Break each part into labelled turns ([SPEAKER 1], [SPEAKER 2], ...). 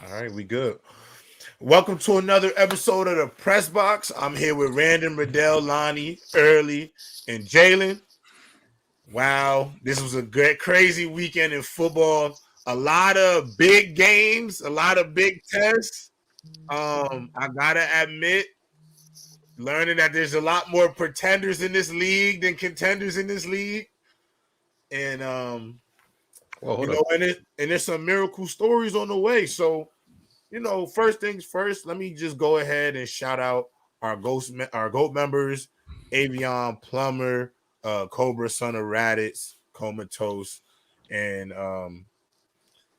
[SPEAKER 1] All right, we good. Welcome to another episode of the Press Box. I'm here with Random, Riddell, Lonnie, Early, and Jalen. Wow, this was a great, crazy weekend in football. A lot of big games, a lot of big tests. I gotta admit, learning that there's a lot more pretenders in this league than contenders in this league, and
[SPEAKER 2] Well,
[SPEAKER 1] you
[SPEAKER 2] hold
[SPEAKER 1] know,
[SPEAKER 2] up.
[SPEAKER 1] and there's some miracle stories on the way. So first things first, let me just go ahead and shout out our GOAT members, Avion Plumber, Cobra Son of Raditz, Comatose, and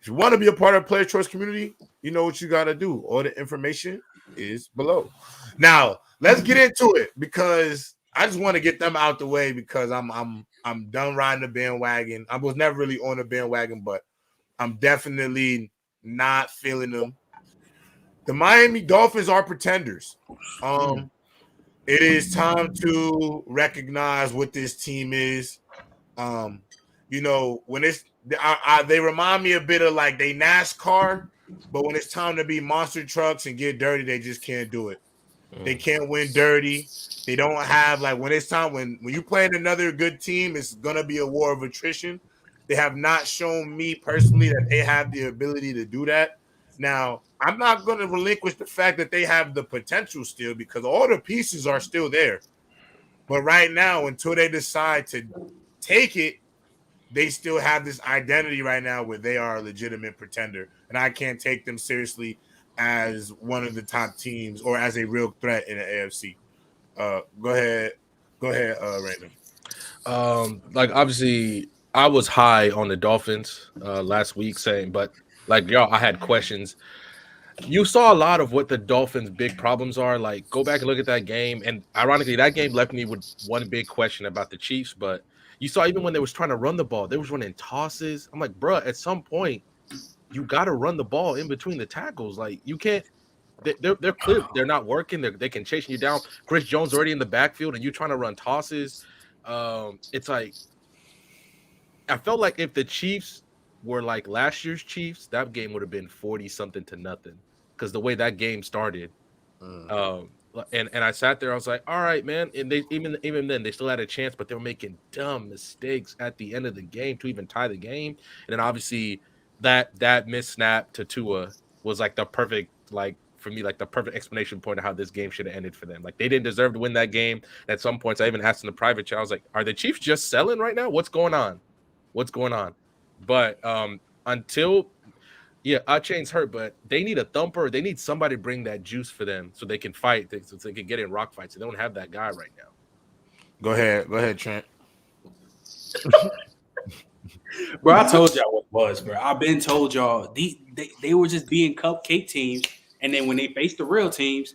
[SPEAKER 1] if you want to be a part of the Player Choice community, you know what you got to do. All the information is below. Now, let's get into it because I just want to get them out the way because I'm done riding the bandwagon. I was never really on the bandwagon, but I'm definitely not feeling them. The Miami Dolphins are pretenders. It is time to recognize what this team is. Um, when they remind me a bit of like they NASCAR, but when it's time to be monster trucks and get dirty, they just can't do it. They can't win dirty. They don't have like when it's time when you playing another good team, it's gonna be a war of attrition. They have not shown me personally that they have the ability to do that. Now, I'm not going to relinquish the fact that they have the potential still because all the pieces are still there. But right now, until they decide to take it, they still have this identity right now where they are a legitimate pretender. And I can't take them seriously as one of the top teams or as a real threat in the AFC. Go ahead. Go ahead, Raymond.
[SPEAKER 2] Like obviously, I was high on the Dolphins last week, saying, but like y'all, I had questions. You saw a lot of what the Dolphins' big problems are. Like, go back and look at that game, and ironically, that game left me with one big question about the Chiefs. But you saw even when they was trying to run the ball, they was running tosses. I'm like, bruh, at some point, you got to run the ball in between the tackles. Like, you can't. They're clear. They're not working. They can chase you down. Chris Jones already in the backfield, and you trying to run tosses. It's like I felt like if the Chiefs were like last year's Chiefs, that game would have been 40 something to nothing because the way that game started. Um, and I sat there, I was like, all right, man. And they even then they still had a chance, but they were making dumb mistakes at the end of the game to even tie the game. And then obviously that missed snap to Tua was like the perfect for me, like the perfect explanation point of how this game should have ended for them. Like they didn't deserve to win that game. At some points, I even asked in the private chat, I was like, are the Chiefs just selling right now? What's going on? What's going on? But until Chain's hurt, but they need a thumper. They need somebody to bring that juice for them so they can fight, so they can get in rock fights. They don't have that guy right now.
[SPEAKER 1] Go ahead, Trent.
[SPEAKER 3] Bro, I told y'all what it was, bro. I've been told y'all they were just being cupcake teams, and then when they face the real teams,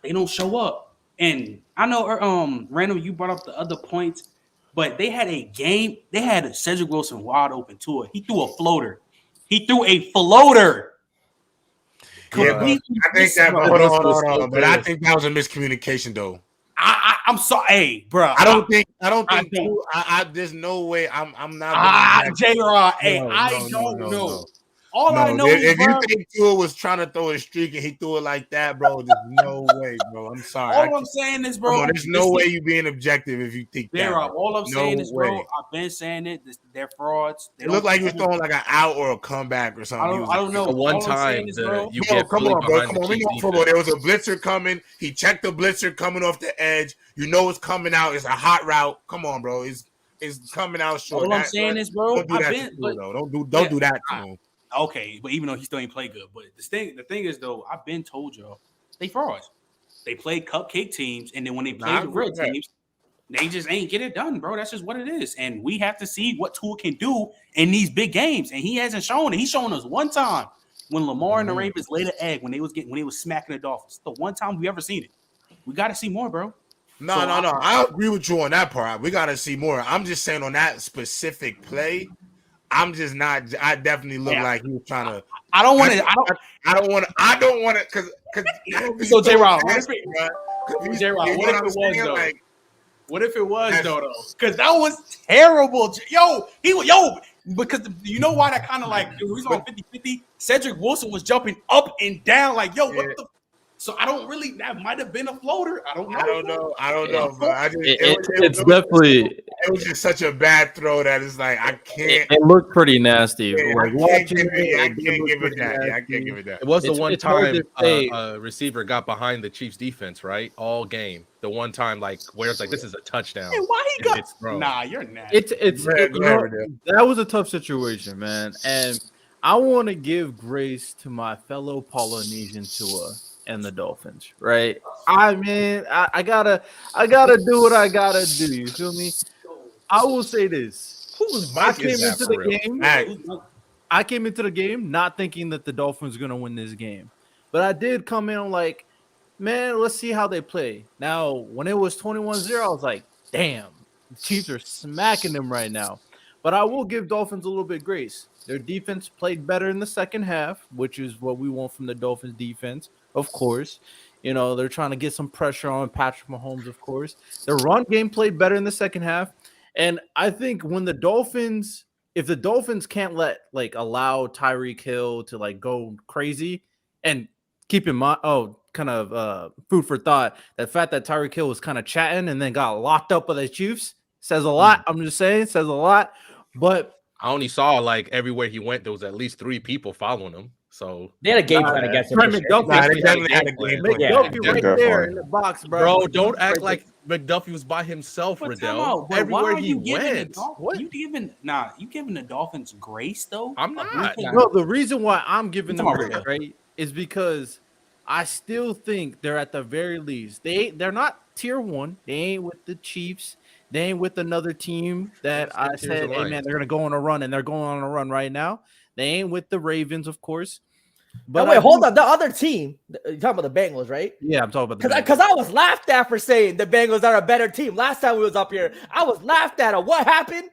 [SPEAKER 3] they don't show up. And I know, Randall, you brought up the other points, but they had a game. They had a Cedric Wilson wide open to it. He threw a floater. He threw a floater.
[SPEAKER 1] Yeah, but I think that. Hold on. But I think that was a miscommunication, though.
[SPEAKER 3] I'm sorry, hey, bro.
[SPEAKER 1] I don't think. There's no way. I'm not.
[SPEAKER 3] J-Rod, hey, I don't know. All I know is,
[SPEAKER 1] if you think Tua was trying to throw a streak and he threw it like that, bro, there's no way, bro. I'm sorry.
[SPEAKER 3] All I'm saying is, bro,
[SPEAKER 1] there's no way you being objective if you think that.
[SPEAKER 3] All I'm saying is, bro, I've been saying it. They're frauds.
[SPEAKER 1] It looked like he was throwing like an out or a comeback or something.
[SPEAKER 3] I don't know.
[SPEAKER 2] One time,
[SPEAKER 1] come on, bro. We know football. There was a blitzer coming. He checked the blitzer coming off the edge. You know it's coming out. It's a hot route. Come on, bro. It's coming out short.
[SPEAKER 3] All I'm saying is, bro,
[SPEAKER 1] don't do that. Don't do that to him.
[SPEAKER 3] Okay, but even though he still ain't play good, but the thing is though, I've been told y'all they frauds. They play cupcake teams, and then when they play the real teams, they just ain't get it done, bro. That's just what it is. And we have to see what Tua can do in these big games. And he hasn't shown it. He's shown us one time when Lamar and the Ravens laid an egg when they was smacking the Dolphins. The one time we ever seen it. We got to see more, bro.
[SPEAKER 1] No. I agree with you on that part. We got to see more. I'm just saying on that specific play. I'm just not. I definitely look like he was trying to.
[SPEAKER 3] I don't want to.
[SPEAKER 1] I don't want to. Because
[SPEAKER 3] so J-Rod, what if it was though? What if it was though? Because that was terrible. Yo, because you know why that kind of like the reason on 50-50, Cedric Wilson was jumping up and down like, yo, what the? So I don't really. That might have been a floater. I don't know.
[SPEAKER 1] I don't know. But
[SPEAKER 4] It's definitely.
[SPEAKER 1] It was just such a bad throw that it's like I can't.
[SPEAKER 4] It looked pretty nasty.
[SPEAKER 1] Yeah,
[SPEAKER 4] Like
[SPEAKER 1] I can't give it that.
[SPEAKER 2] It was the one
[SPEAKER 4] it's hard
[SPEAKER 2] time
[SPEAKER 4] to say.
[SPEAKER 2] a receiver got behind the Chiefs defense, right? All game. The one time, like where it's like this is a touchdown.
[SPEAKER 3] Hey, why he got?
[SPEAKER 2] It's thrown.
[SPEAKER 3] Nah, you're nasty.
[SPEAKER 4] That was a tough situation, man. And I want to give grace to my fellow Polynesian Tua and the Dolphins, right? I gotta do what I gotta do. You feel me? I will say this. I came into the game not thinking that the Dolphins were gonna win this game. But I did come in like, man, let's see how they play. Now, when it was 21-0, I was like, damn, the Chiefs are smacking them right now. But I will give Dolphins a little bit of grace. Their defense played better in the second half, which is what we want from the Dolphins defense, of course. You know, they're trying to get some pressure on Patrick Mahomes, of course. Their run game played better in the second half. And I think when if the Dolphins can't allow Tyreek Hill to like go crazy, and keep in mind, food for thought, the fact that Tyreek Hill was kind of chatting and then got locked up by the Chiefs says a lot. I'm just saying, says a lot. But
[SPEAKER 2] I only saw like everywhere he went, there was at least 3 people following him. So
[SPEAKER 5] they had a game plan against him.
[SPEAKER 1] They definitely had a game plan.
[SPEAKER 4] McDuffie right there in the box,
[SPEAKER 2] bro. Don't act like McDuffie was by himself, Riddell. Everywhere he went.
[SPEAKER 3] What? You giving the Dolphins grace though?
[SPEAKER 2] I'm not.
[SPEAKER 4] No, the reason why I'm giving them grace, right, is because I still think they're at the very least. They're not tier 1. They ain't with the Chiefs. They ain't with another team that I said, hey man, they're gonna go on a run, and they're going on a run right now. They ain't with the Ravens, of course.
[SPEAKER 5] But wait, hold on. The other team, you're talking about the Bengals, right?
[SPEAKER 4] Yeah, I'm talking about the Bengals.
[SPEAKER 5] Because I was laughed at for saying the Bengals are a better team. Last time we was up here, I was laughed at. What happened?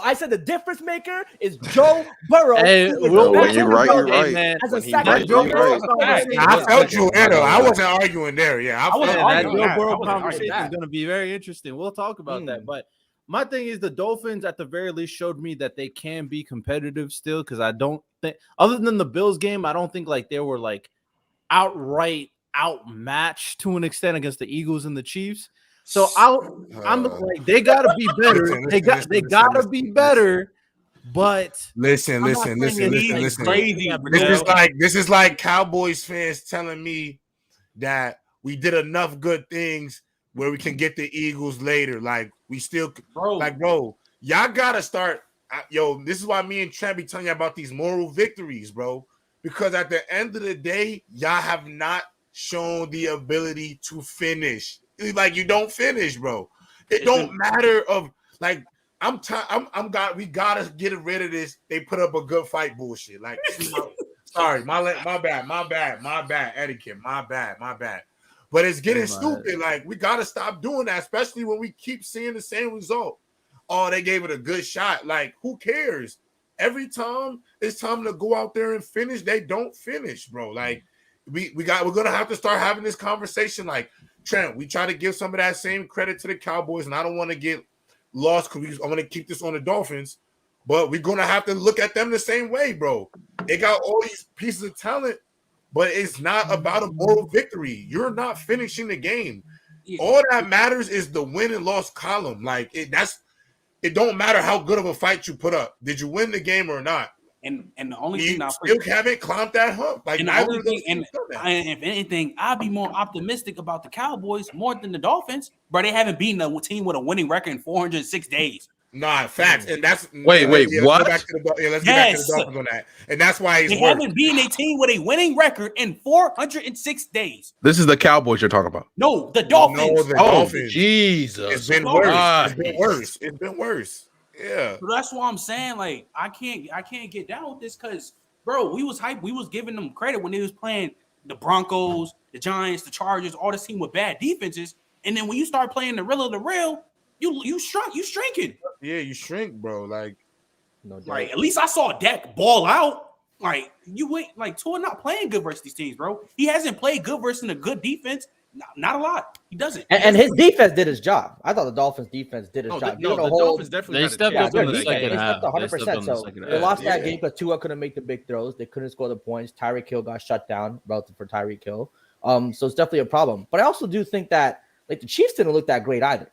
[SPEAKER 5] I said the difference maker is Joe Burrow.
[SPEAKER 6] Hey, you're right.
[SPEAKER 5] Man. As a
[SPEAKER 6] second,
[SPEAKER 1] I felt you there, though. I wasn't arguing there. Yeah,
[SPEAKER 4] that Joe Burrow conversation is going to be very interesting. We'll talk about that. But my thing is the Dolphins, at the very least, showed me that they can be competitive still, because I don't think, other than the Bills game, I don't think like they were like outright outmatched to an extent against the Eagles and the Chiefs. So I'm like, they gotta be better. They gotta be better. But
[SPEAKER 1] listen.
[SPEAKER 3] Crazy.
[SPEAKER 1] This is like Cowboys fans telling me that we did enough good things where we can get the Eagles later. Like we still, bro, y'all gotta start. This is why me and Trent be telling you about these moral victories, bro. Because at the end of the day, y'all have not shown the ability to finish. Like you don't finish, bro. It don't matter of like we gotta get rid of this. They put up a good fight bullshit. Like sorry, my bad, etiquette, my bad. But it's getting stupid. Like we gotta stop doing that, especially when we keep seeing the same result. Oh, they gave it a good shot. Like who cares? Every time it's time to go out there and finish, they don't finish, bro. Like we're gonna have to start having this conversation. Like Trent, we try to give some of that same credit to the Cowboys, and I don't want to get lost because I'm going to keep this on the Dolphins, but we're going to have to look at them the same way, bro. They got all these pieces of talent, but it's not about a moral victory. You're not finishing the game. Yeah. All that matters is the win and loss column. Like it don't matter how good of a fight you put up. Did you win the game or not?
[SPEAKER 3] And the only
[SPEAKER 1] thing
[SPEAKER 3] I
[SPEAKER 1] still haven't climbed that hump. Like neither of those things done that.
[SPEAKER 3] If anything, I'd be more optimistic about the Cowboys more than the Dolphins. Bro, they haven't beaten a team with a winning record in 406 days.
[SPEAKER 1] Nah, facts. And that's
[SPEAKER 2] wait, what?
[SPEAKER 1] Let's get back to the Dolphins on that. And that's why
[SPEAKER 3] they haven't beaten a team with a winning record in 406 days.
[SPEAKER 2] This is the Cowboys you're talking about.
[SPEAKER 3] No, the Dolphins.
[SPEAKER 1] No, the Dolphins.
[SPEAKER 2] Jesus.
[SPEAKER 1] It's been worse. It's been worse. Yeah.
[SPEAKER 3] So that's why I'm saying, like, I can't get down with this because, bro, we was hyped. We was giving them credit when they was playing the Broncos, the Giants, the Chargers, all this team with bad defenses. And then when you start playing the real of the real, you shrinking.
[SPEAKER 1] Yeah, you shrink, bro. Like,
[SPEAKER 3] no doubt. Like, at least I saw Dak ball out. Like, you wait, like Tua not playing good versus these teams, bro. He hasn't played good versus a good defense Not a lot. He doesn't.
[SPEAKER 5] And his defense did his job. I thought the Dolphins' defense did his job.
[SPEAKER 2] The Dolphins definitely
[SPEAKER 4] they
[SPEAKER 2] had
[SPEAKER 4] stepped
[SPEAKER 2] a
[SPEAKER 4] up in
[SPEAKER 2] chance.
[SPEAKER 4] the second half.
[SPEAKER 5] They
[SPEAKER 4] They stepped
[SPEAKER 5] 100%.
[SPEAKER 4] up in the
[SPEAKER 5] So
[SPEAKER 4] second
[SPEAKER 5] they
[SPEAKER 4] half.
[SPEAKER 5] lost that game because Tua couldn't make the big throws. They couldn't score the points. Tyreek Hill got shut down relative for Tyreek Hill. So it's definitely a problem. But I also do think that like the Chiefs didn't look that great either.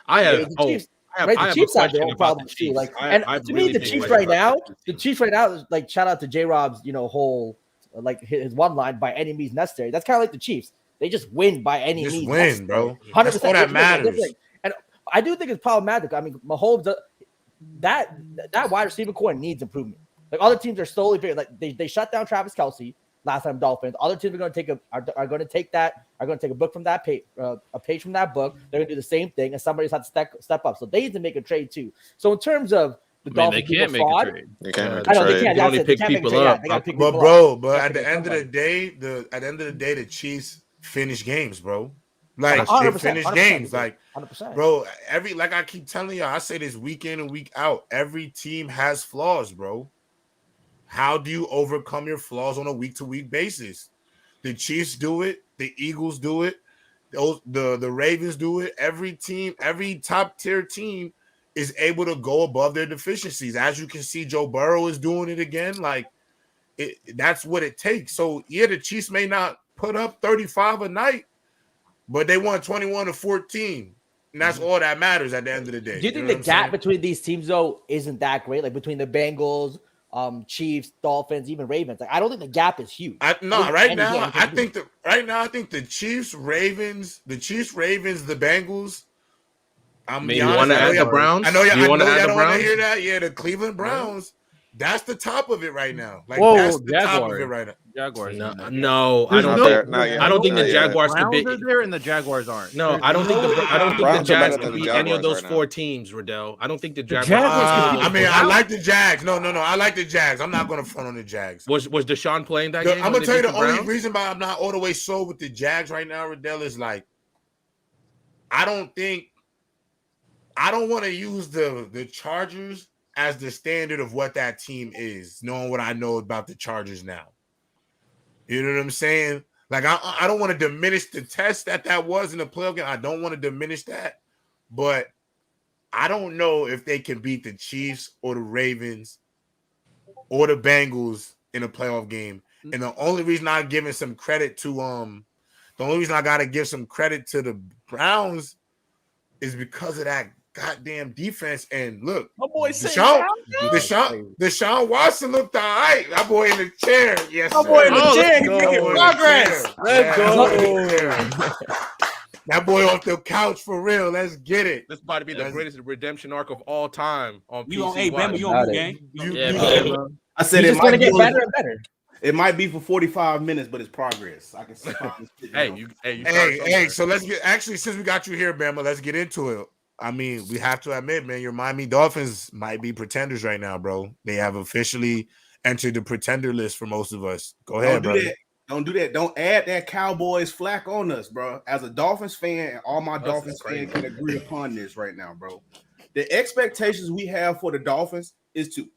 [SPEAKER 2] I have
[SPEAKER 5] The Chiefs have their own problems too. Like, and to me, the Chiefs right now is like shout out to J Rob's, whole like his one line by any means necessary. That's kind of like the Chiefs. They just win by any means.
[SPEAKER 1] Just win, bro.
[SPEAKER 5] 100%.
[SPEAKER 1] That's all that matters.
[SPEAKER 5] And I do think it's problematic. I mean, Mahomes, that wide receiver core needs improvement. Like other teams are slowly figuring. Like they shut down Travis Kelce last time. Dolphins. Other teams are going to take a book from that page, a page from that book. They're going to do the same thing, and somebody's had to step up. So they need to make a trade too. So in terms of the Dolphins,
[SPEAKER 4] they can't make a trade.
[SPEAKER 6] They can't make
[SPEAKER 5] I
[SPEAKER 6] a
[SPEAKER 5] know they
[SPEAKER 6] trade.
[SPEAKER 5] can't.
[SPEAKER 2] They only
[SPEAKER 5] That's it.
[SPEAKER 2] pick
[SPEAKER 5] They can't make a
[SPEAKER 2] people
[SPEAKER 5] trade.
[SPEAKER 2] up.
[SPEAKER 5] They gotta pick
[SPEAKER 1] But
[SPEAKER 5] people
[SPEAKER 1] bro,
[SPEAKER 5] up.
[SPEAKER 1] but at the end of the day, the Chiefs finish games, bro. Like
[SPEAKER 5] 100%,
[SPEAKER 1] they finish
[SPEAKER 5] 100%,
[SPEAKER 1] games. Like
[SPEAKER 5] 100%.
[SPEAKER 1] bro, like I keep telling y'all, I say this week in and week out. Every team has flaws, bro. How do you overcome your flaws on a week-to-week basis? The Chiefs do it, the Eagles do it, the Ravens do it. Every team, every top-tier team is able to go above their deficiencies. As you can see, Joe Burrow is doing it again. Like that's what it takes. So yeah, the Chiefs may not put up 35 a night, but they won 21-14. And that's all that matters at the end of the day.
[SPEAKER 5] Do you think the gap between these teams though isn't that great? Like between the Bengals, Chiefs, Dolphins, even Ravens. Like I don't think the gap is huge.
[SPEAKER 1] Right now I think the Chiefs, Ravens, the Bengals.
[SPEAKER 2] You want to add the Browns?
[SPEAKER 1] I know y'all don't want to hear that. Yeah, the Cleveland Browns. That's the top of it right now. Like that's the top of it right now.
[SPEAKER 4] Jaguars.
[SPEAKER 2] No, I don't think the Jaguars could be.
[SPEAKER 4] Browns are there and the Jaguars aren't.
[SPEAKER 2] No, I don't think the Jags could beat any of those
[SPEAKER 6] right
[SPEAKER 2] four teams, Riddell. I don't think the Jaguars.
[SPEAKER 1] I like the Jags. No, I like the Jags. I'm not going to front on the Jags.
[SPEAKER 2] Was Deshaun playing that game?
[SPEAKER 1] I'm going to tell you the only reason why I'm not all the way sold with the Jags right now, Riddell, is like I don't want to use the Chargers as the standard of what that team is, knowing what I know about the Chargers now. You know what I'm saying? Like, I don't want to diminish the test that was in the playoff game. I don't want to diminish that. But I don't know if they can beat the Chiefs or the Ravens or the Bengals in a playoff game. And the only reason I'm giving some credit to the only reason I got to give some credit to the Browns is because of that goddamn defense. And look,
[SPEAKER 5] my boy
[SPEAKER 1] Deshaun Watson looked all right. That boy in the chair. Yes,
[SPEAKER 5] my boy in the chair. He's making progress.
[SPEAKER 1] Let's go. That boy off the couch for real. Let's get it.
[SPEAKER 2] This is about to be the greatest redemption arc of all time on PC.
[SPEAKER 3] Hey, Bama, you on the game?
[SPEAKER 7] I said
[SPEAKER 5] it's going to get better and better.
[SPEAKER 7] It might be for 45 minutes, but it's progress. I can see.
[SPEAKER 1] Hey. So let's get. Actually, since we got you here, Bama, let's get into it. I mean, we have to admit, man, your Miami Dolphins might be pretenders right now, bro. They have officially entered the pretender list for most of us. Go ahead, bro.
[SPEAKER 7] Don't do that. Don't add that Cowboys flack on us, bro. As a Dolphins fan, and all my Dolphins fans can agree upon this right now, bro. The expectations we have for the Dolphins is to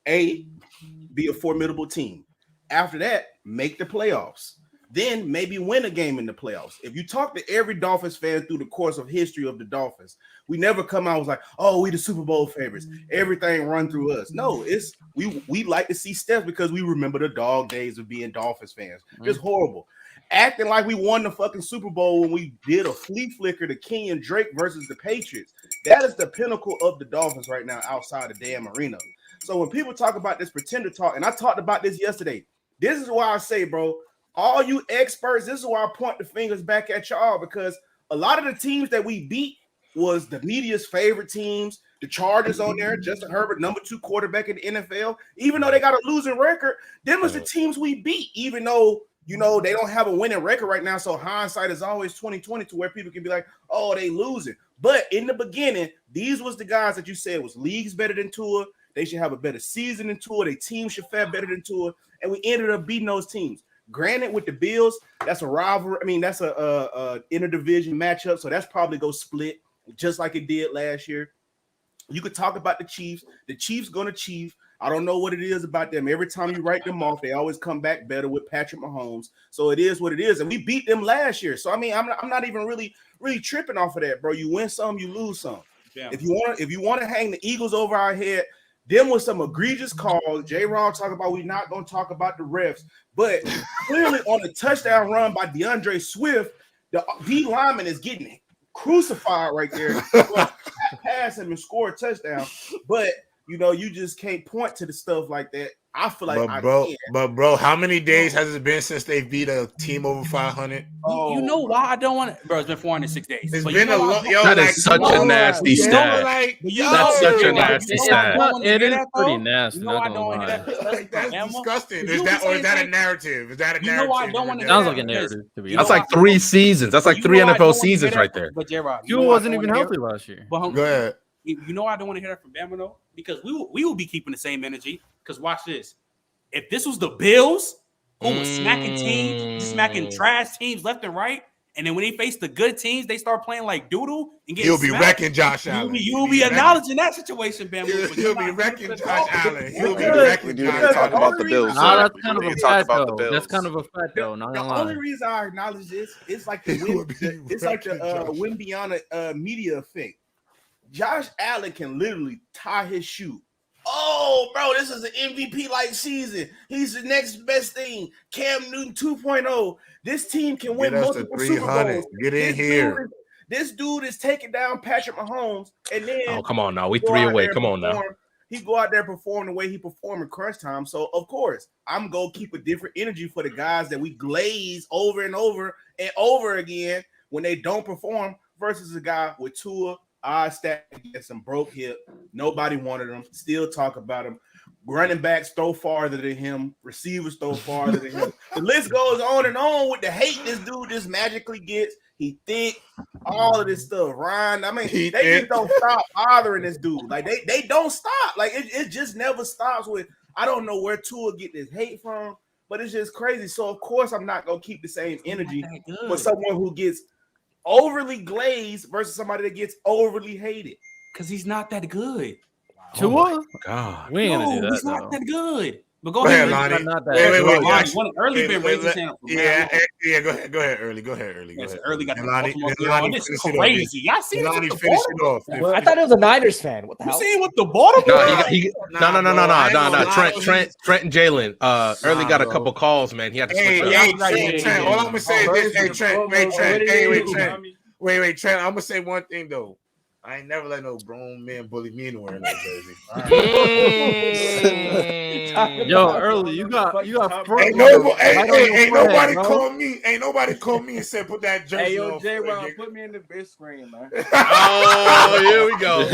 [SPEAKER 7] be a formidable team. After that, make the playoffs. Then maybe win a game in the playoffs. If you talk to every Dolphins fan through the course of history of the Dolphins, we never come out and was like, oh, we the Super Bowl favorites. Everything run through us. No, it's we like to see steps because we remember the dog days of being Dolphins fans. It's horrible. Acting like we won the fucking Super Bowl when we did a flea flicker to Kenyon Drake versus the Patriots. That is the pinnacle of the Dolphins right now outside the damn arena. So when people talk about this pretender talk, and I talked about this yesterday, this is why I say, bro, all you experts, this is why I point the fingers back at y'all, because a lot of the teams that we beat was the media's favorite teams. The Chargers on there, Justin Herbert, number 2 quarterback in the NFL. Even though they got a losing record, them was the teams we beat, even though, you know, they don't have a winning record right now. So hindsight is always 20/20 to where people can be like, oh, they losing. But in the beginning, these was the guys that you said was leagues better than Tua. They should have a better season than Tua. Their team should fare better than Tua. And we ended up beating those teams. Granted, with the Bills, that's a rivalry. I mean, that's a interdivision matchup, so that's probably go split just like it did last year. You could talk about the Chiefs. The Chiefs gonna chief. I don't know what it is about them. Every time you write them off, they always come back better with Patrick Mahomes. So it is what it is, and we beat them last year. So I mean, I'm not even really tripping off of that, bro. You win some, you lose some. Yeah. If you want to hang the Eagles over our head, them with some egregious calls. J-Rod talk about we not going to talk about the refs, but clearly on the touchdown run by DeAndre Swift, the D lineman is getting crucified right there. Pass him and score a touchdown, but you just can't point to the stuff like that. I feel like
[SPEAKER 1] but bro, how many days has it been since they beat a team over 500?
[SPEAKER 3] You know why I don't want it, bro? It's been 406 days.
[SPEAKER 1] It's been a long.
[SPEAKER 2] That is such a nasty stat. That's such a nasty stat.
[SPEAKER 4] It is pretty nasty.
[SPEAKER 1] That's disgusting. Is that a narrative? Is that a narrative?
[SPEAKER 3] You know why I don't want to.
[SPEAKER 4] Sounds like a narrative to me.
[SPEAKER 2] That's like 3 seasons. That's like 3 NFL seasons right there.
[SPEAKER 3] But J-Rod,
[SPEAKER 4] Q wasn't even healthy last year.
[SPEAKER 1] Go ahead.
[SPEAKER 3] You know why I don't want to hear that from Bama though? Because we will be keeping the same energy. Because watch this. If this was the Bills who was smacking teams, smacking trash teams left and right, and then when they face the good teams, they start playing like doodle and getting
[SPEAKER 1] You'll be wrecking Josh Allen.
[SPEAKER 3] You'll be acknowledging that situation, Bama.
[SPEAKER 1] You'll be wrecking Josh Allen. You'll be wrecking Josh Allen.
[SPEAKER 6] Talk about the Bills.
[SPEAKER 4] That's kind of a fact, though. That's kind of a fact, though.
[SPEAKER 7] The only reason I acknowledge this is like the Wimbiana media effect. Josh Allen can literally tie his shoe. Oh, bro, this is an MVP-like season. He's the next best thing. Cam Newton 2.0. This team can win multiple Super Bowls.
[SPEAKER 1] Get in here.
[SPEAKER 7] This dude is taking down Patrick Mahomes, and then
[SPEAKER 2] come on now, we 3 away. Come on now.
[SPEAKER 7] He go out there and perform the way he performed in crunch time. So of course, I'm gonna keep a different energy for the guys that we glaze over and over and over again when they don't perform versus a guy with Tua. Odd stat against some broke hip. Nobody wanted him. Still talk about him. Running backs throw farther than him. Receivers throw farther than him. The list goes on and on with the hate this dude just magically gets. He thick. All of this stuff. Ryan. I mean, they just don't stop bothering this dude. Like they don't stop. Like it just never stops with. I don't know where Tua get this hate from, but it's just crazy. So of course I'm not gonna keep the same energy for someone who gets overly glazed versus somebody that gets overly hated
[SPEAKER 3] because he's not that good.
[SPEAKER 4] Tua?
[SPEAKER 2] God,
[SPEAKER 4] we ain't gonna do that.
[SPEAKER 3] He's not that good. But go
[SPEAKER 1] ahead,
[SPEAKER 3] Lonnie.
[SPEAKER 1] Wait.
[SPEAKER 3] Early been raising his hand.
[SPEAKER 1] Yeah. Go ahead, Early.
[SPEAKER 3] Early got
[SPEAKER 1] Lonnie.
[SPEAKER 3] This is crazy. Y'all see
[SPEAKER 1] Lonnie finish it off.
[SPEAKER 5] I thought it was a Niners fan. What the hell?
[SPEAKER 3] You see what the Baltimore?
[SPEAKER 2] No. Trent and Jalen. Early got a couple calls, man. He had to switch
[SPEAKER 1] Trent. All I'm gonna say is this. Wait, Trent. I'm gonna say one thing though. I ain't never let no grown man bully me into wearing that jersey.
[SPEAKER 4] Yo, Early, you got
[SPEAKER 1] ain't nobody called me and said put that jersey
[SPEAKER 8] hey, yo,
[SPEAKER 1] on.
[SPEAKER 8] J-Rob, put me in the big screen, man.
[SPEAKER 2] Oh, here we go.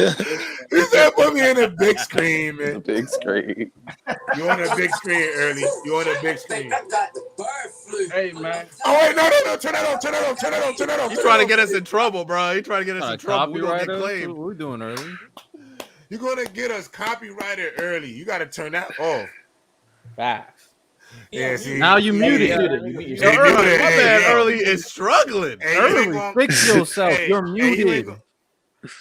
[SPEAKER 1] He said put me in the big screen, man.
[SPEAKER 6] The big screen.
[SPEAKER 1] You on the big screen, Early. You on the big screen.
[SPEAKER 8] Hey, man.
[SPEAKER 1] Oh, wait, no. Turn that on.
[SPEAKER 2] He's trying to get us in trouble, bro. He's trying to get us in trouble. We don't get claimed.
[SPEAKER 4] What we doing, Early?
[SPEAKER 1] You're going to get us copyrighted early. You got to turn that off.
[SPEAKER 5] Facts.
[SPEAKER 1] Yeah, see.
[SPEAKER 4] Now you muted.
[SPEAKER 2] Early is struggling.
[SPEAKER 4] Early, fix yourself. You're muted.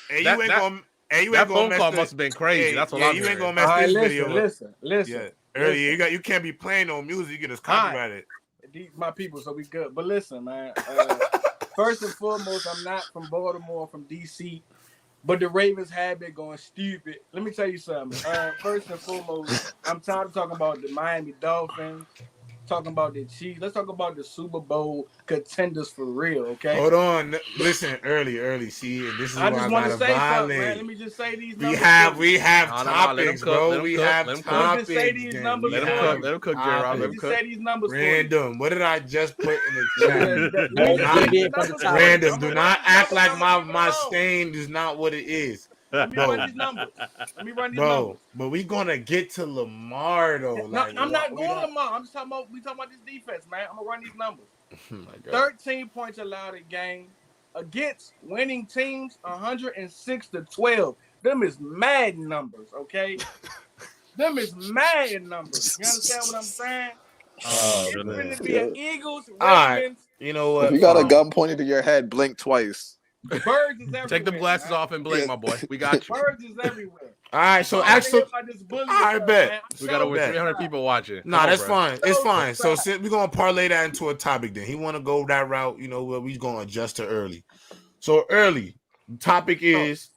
[SPEAKER 2] That phone call must have been crazy. That's what I'm
[SPEAKER 1] you ain't going to mess this video
[SPEAKER 8] up. Listen.
[SPEAKER 1] Yeah. Early, you can't be playing no music. You get us copyrighted.
[SPEAKER 8] These my people, so we good. But listen, man. First and foremost, I'm not from Baltimore, I'm from DC, but the Ravens have been going stupid. Let me tell you something. First and foremost, I'm tired of talking about the Miami Dolphins, talking about the Chiefs. Let's talk about the Super Bowl contenders for real, okay?
[SPEAKER 1] Hold on. Listen, early. See, and this is
[SPEAKER 8] I
[SPEAKER 1] why
[SPEAKER 8] just want to say something, man. Let me just say these numbers.
[SPEAKER 1] We have topics, bro. We have topics.
[SPEAKER 8] Let me just say these numbers.
[SPEAKER 2] Let him cook, J-Rob. Let him cook.
[SPEAKER 8] Say these numbers.
[SPEAKER 1] Random. What did I just put in the chat? Random. Do not act like my stain is not what it is.
[SPEAKER 8] Let me run these numbers.
[SPEAKER 1] But we gonna get to Lamar though.
[SPEAKER 8] I'm not going to Lamar. I'm just talking about this defense, man. I'm gonna run these numbers. Oh 13 points allowed a game against winning teams, 106-12. Them is mad numbers, okay? Them is mad numbers. You understand what I'm saying? It's going to be an Eagles, Ravens.
[SPEAKER 1] All right. You know what?
[SPEAKER 6] If you got a gun pointed to your head, blink twice.
[SPEAKER 8] Birds is everywhere.
[SPEAKER 2] Take the glasses off and blink, my boy. We got you.
[SPEAKER 8] Birds is everywhere.
[SPEAKER 1] All right, so actually, I bet
[SPEAKER 2] we got over 300 people watching.
[SPEAKER 1] Nah, that's fine. It's fine. So we're gonna parlay that into a topic. Then he want to go that route. You know what? We're gonna adjust to early. So early topic is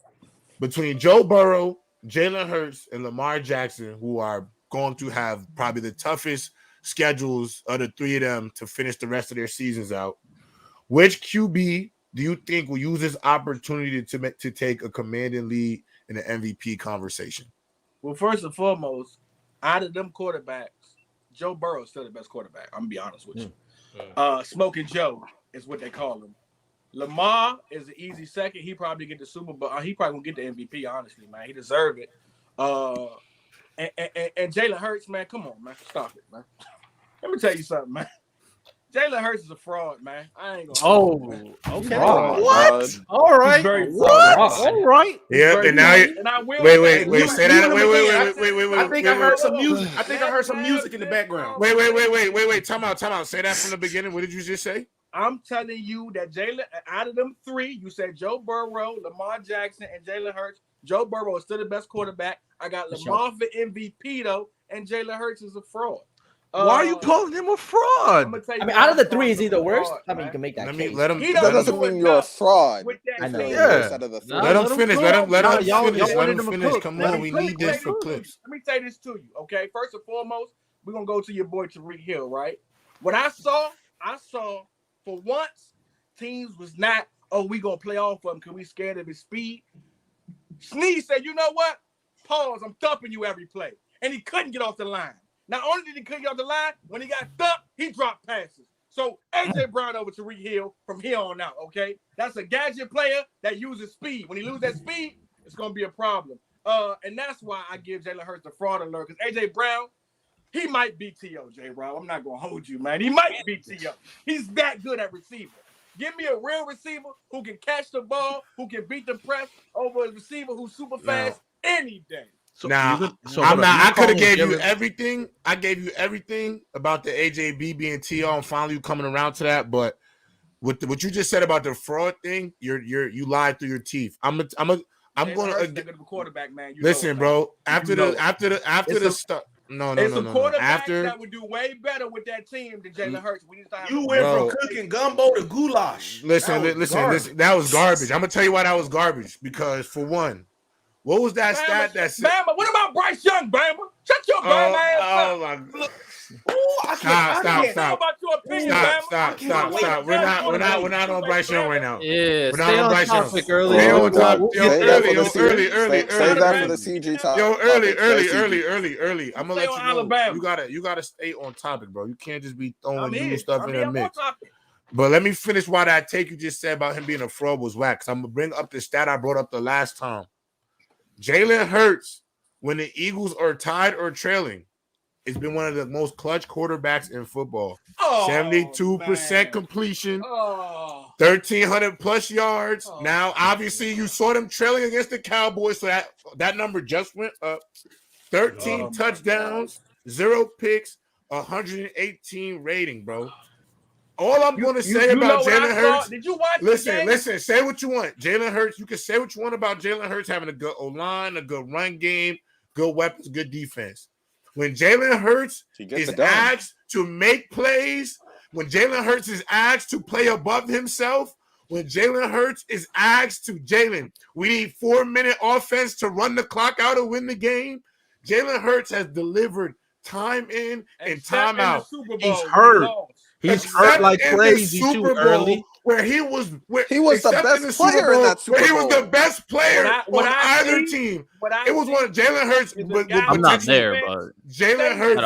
[SPEAKER 1] between Joe Burrow, Jalen Hurts, and Lamar Jackson, who are going to have probably the toughest schedules of the three of them to finish the rest of their seasons out. Which QB do you think will use this opportunity to take a commanding lead in the MVP conversation?
[SPEAKER 8] Well, first and foremost, out of them quarterbacks, Joe Burrow is still the best quarterback. I'm gonna be honest with you. Smoking Joe is what they call him. Lamar is an easy second. He probably get the Super Bowl. He probably gonna get the MVP. Honestly, man, he deserved it. And Jalen Hurts, man, come on, man, stop it, man. Let me tell you something, man. Jalen Hurts is a fraud, man. I ain't gonna.
[SPEAKER 4] Okay.
[SPEAKER 6] What?
[SPEAKER 4] All right.
[SPEAKER 6] What?
[SPEAKER 4] All right.
[SPEAKER 1] Yeah, and now
[SPEAKER 7] Wait.
[SPEAKER 1] Say that. Wait.
[SPEAKER 7] I think I heard some music. I think I heard some music in the background.
[SPEAKER 1] Wait. Time out. Say that from the beginning. What did you just say?
[SPEAKER 8] I'm telling you that Jalen, out of them three, you said Joe Burrow, Lamar Jackson, and Jalen Hurts. Joe Burrow is still the best quarterback. I got Lamar for MVP though, and Jalen Hurts is a fraud.
[SPEAKER 2] Why are you calling him a fraud?
[SPEAKER 5] I mean, out of the three, is he the worst? I mean, you can make that case.
[SPEAKER 1] Let him.
[SPEAKER 6] That doesn't mean you're a fraud.
[SPEAKER 5] I know.
[SPEAKER 6] Out of the three.
[SPEAKER 1] Let him finish. Let him
[SPEAKER 4] Y'all
[SPEAKER 1] finish. Come on, we need this for clips.
[SPEAKER 8] Let me say this to you, okay? First and foremost, we're gonna go to your boy Tariq Hill, right? What I saw for once, teams was not, we gonna play off of him because we scared of his speed. Sneeze said, you know what? Pause, I'm thumping you every play. And he couldn't get off the line. Not only did he couldn't get off the line, when he got thumped, he dropped passes. So AJ Brown over to Tariq Hill from here on out, okay? That's a gadget player that uses speed. When he loses that speed, it's going to be a problem. And that's why I give Jalen Hurts the fraud alert, because AJ Brown, he might beat T.O., J-Rob. I'm not going to hold you, man. He might beat T.O. He's that good at receiver. Give me a real receiver who can catch the ball, who can beat the press over a receiver who's super fast any day.
[SPEAKER 1] So I could have gave you everything. I gave you everything about the AJB being TO. I'm finally coming around to that, but with what you just said about the fraud thing, you lied through your teeth. I'm going to
[SPEAKER 8] quarterback, man.
[SPEAKER 1] Listen, bro. After the stuff. No.
[SPEAKER 8] After that would do way better with that team than Jalen Hurts.
[SPEAKER 7] You went from cooking gumbo to goulash.
[SPEAKER 1] Listen. That was garbage. I'm gonna tell you why that was garbage. Because for one, what was that stat that said?
[SPEAKER 8] Bama, what about Bryce Young, Bama? Shut your Bama ass up.
[SPEAKER 1] Oh my.
[SPEAKER 8] Stop.
[SPEAKER 1] We're not on Bryce Young right now.
[SPEAKER 4] Yeah,
[SPEAKER 1] we're not on Bryce Young.
[SPEAKER 4] Early.
[SPEAKER 6] Save that for the CG topic.
[SPEAKER 1] Yo, early. I'm gonna let you know. Alabama. You gotta stay on topic, bro. You can't just be throwing new stuff in the mix. But let me finish why that take you just said about him being a fraud was whack. I'm gonna bring up the stat I brought up the last time. Jalen Hurts, when the Eagles are tied or trailing, it's been one of the most clutch quarterbacks in football. 72% completion, 1,300 plus yards. Now, obviously, you saw them trailing against the Cowboys, so that number just went up. 13 touchdowns, 0 picks, 118 rating, bro. All I'm going to say about Jalen Hurts.
[SPEAKER 8] Did you watch?
[SPEAKER 1] Listen. Say what you want. Jalen Hurts. You can say what you want about Jalen Hurts having a good O-line, a good run game, good weapons, good defense. When Jalen Hurts is asked to make plays, when Jalen Hurts is asked to play above himself, when Jalen Hurts is asked to Jalen, we need 4-minute offense to run the clock out and win the game. Jalen Hurts has delivered time in and time out.
[SPEAKER 2] He's hurt. He's hurt like crazy too early.
[SPEAKER 1] Where he was
[SPEAKER 6] the best player in that Super Bowl.
[SPEAKER 1] He was the best player on either team. It was one of Jalen Hurts.
[SPEAKER 4] I'm not there, but
[SPEAKER 1] Jalen Hurts.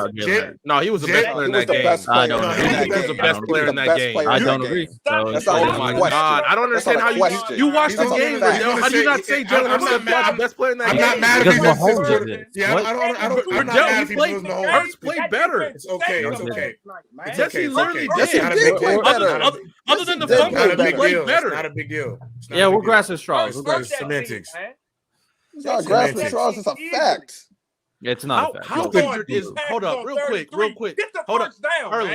[SPEAKER 2] No, he was the best player in that game.
[SPEAKER 4] I don't agree.
[SPEAKER 2] He was the best player in that game.
[SPEAKER 4] I don't agree.
[SPEAKER 2] Oh my God! I don't understand how you watched the game. How do you not say Jalen Hurts was the best player in that game?
[SPEAKER 1] I'm not mad if
[SPEAKER 4] Mahomes did it.
[SPEAKER 1] Yeah, I'm not mad if he was Mahomes.
[SPEAKER 2] Hurts played better.
[SPEAKER 1] It's okay.
[SPEAKER 2] Yes, he literally
[SPEAKER 6] Yes, he did play better.
[SPEAKER 2] Other than the fumble, he played better.
[SPEAKER 1] It's not a big deal.
[SPEAKER 4] Yeah, we're grasping straws.
[SPEAKER 1] It's semantics.
[SPEAKER 6] It's not grasping straws. It's a fact.
[SPEAKER 4] It's not.
[SPEAKER 2] How injured is? Hold up, real quick. Hold up.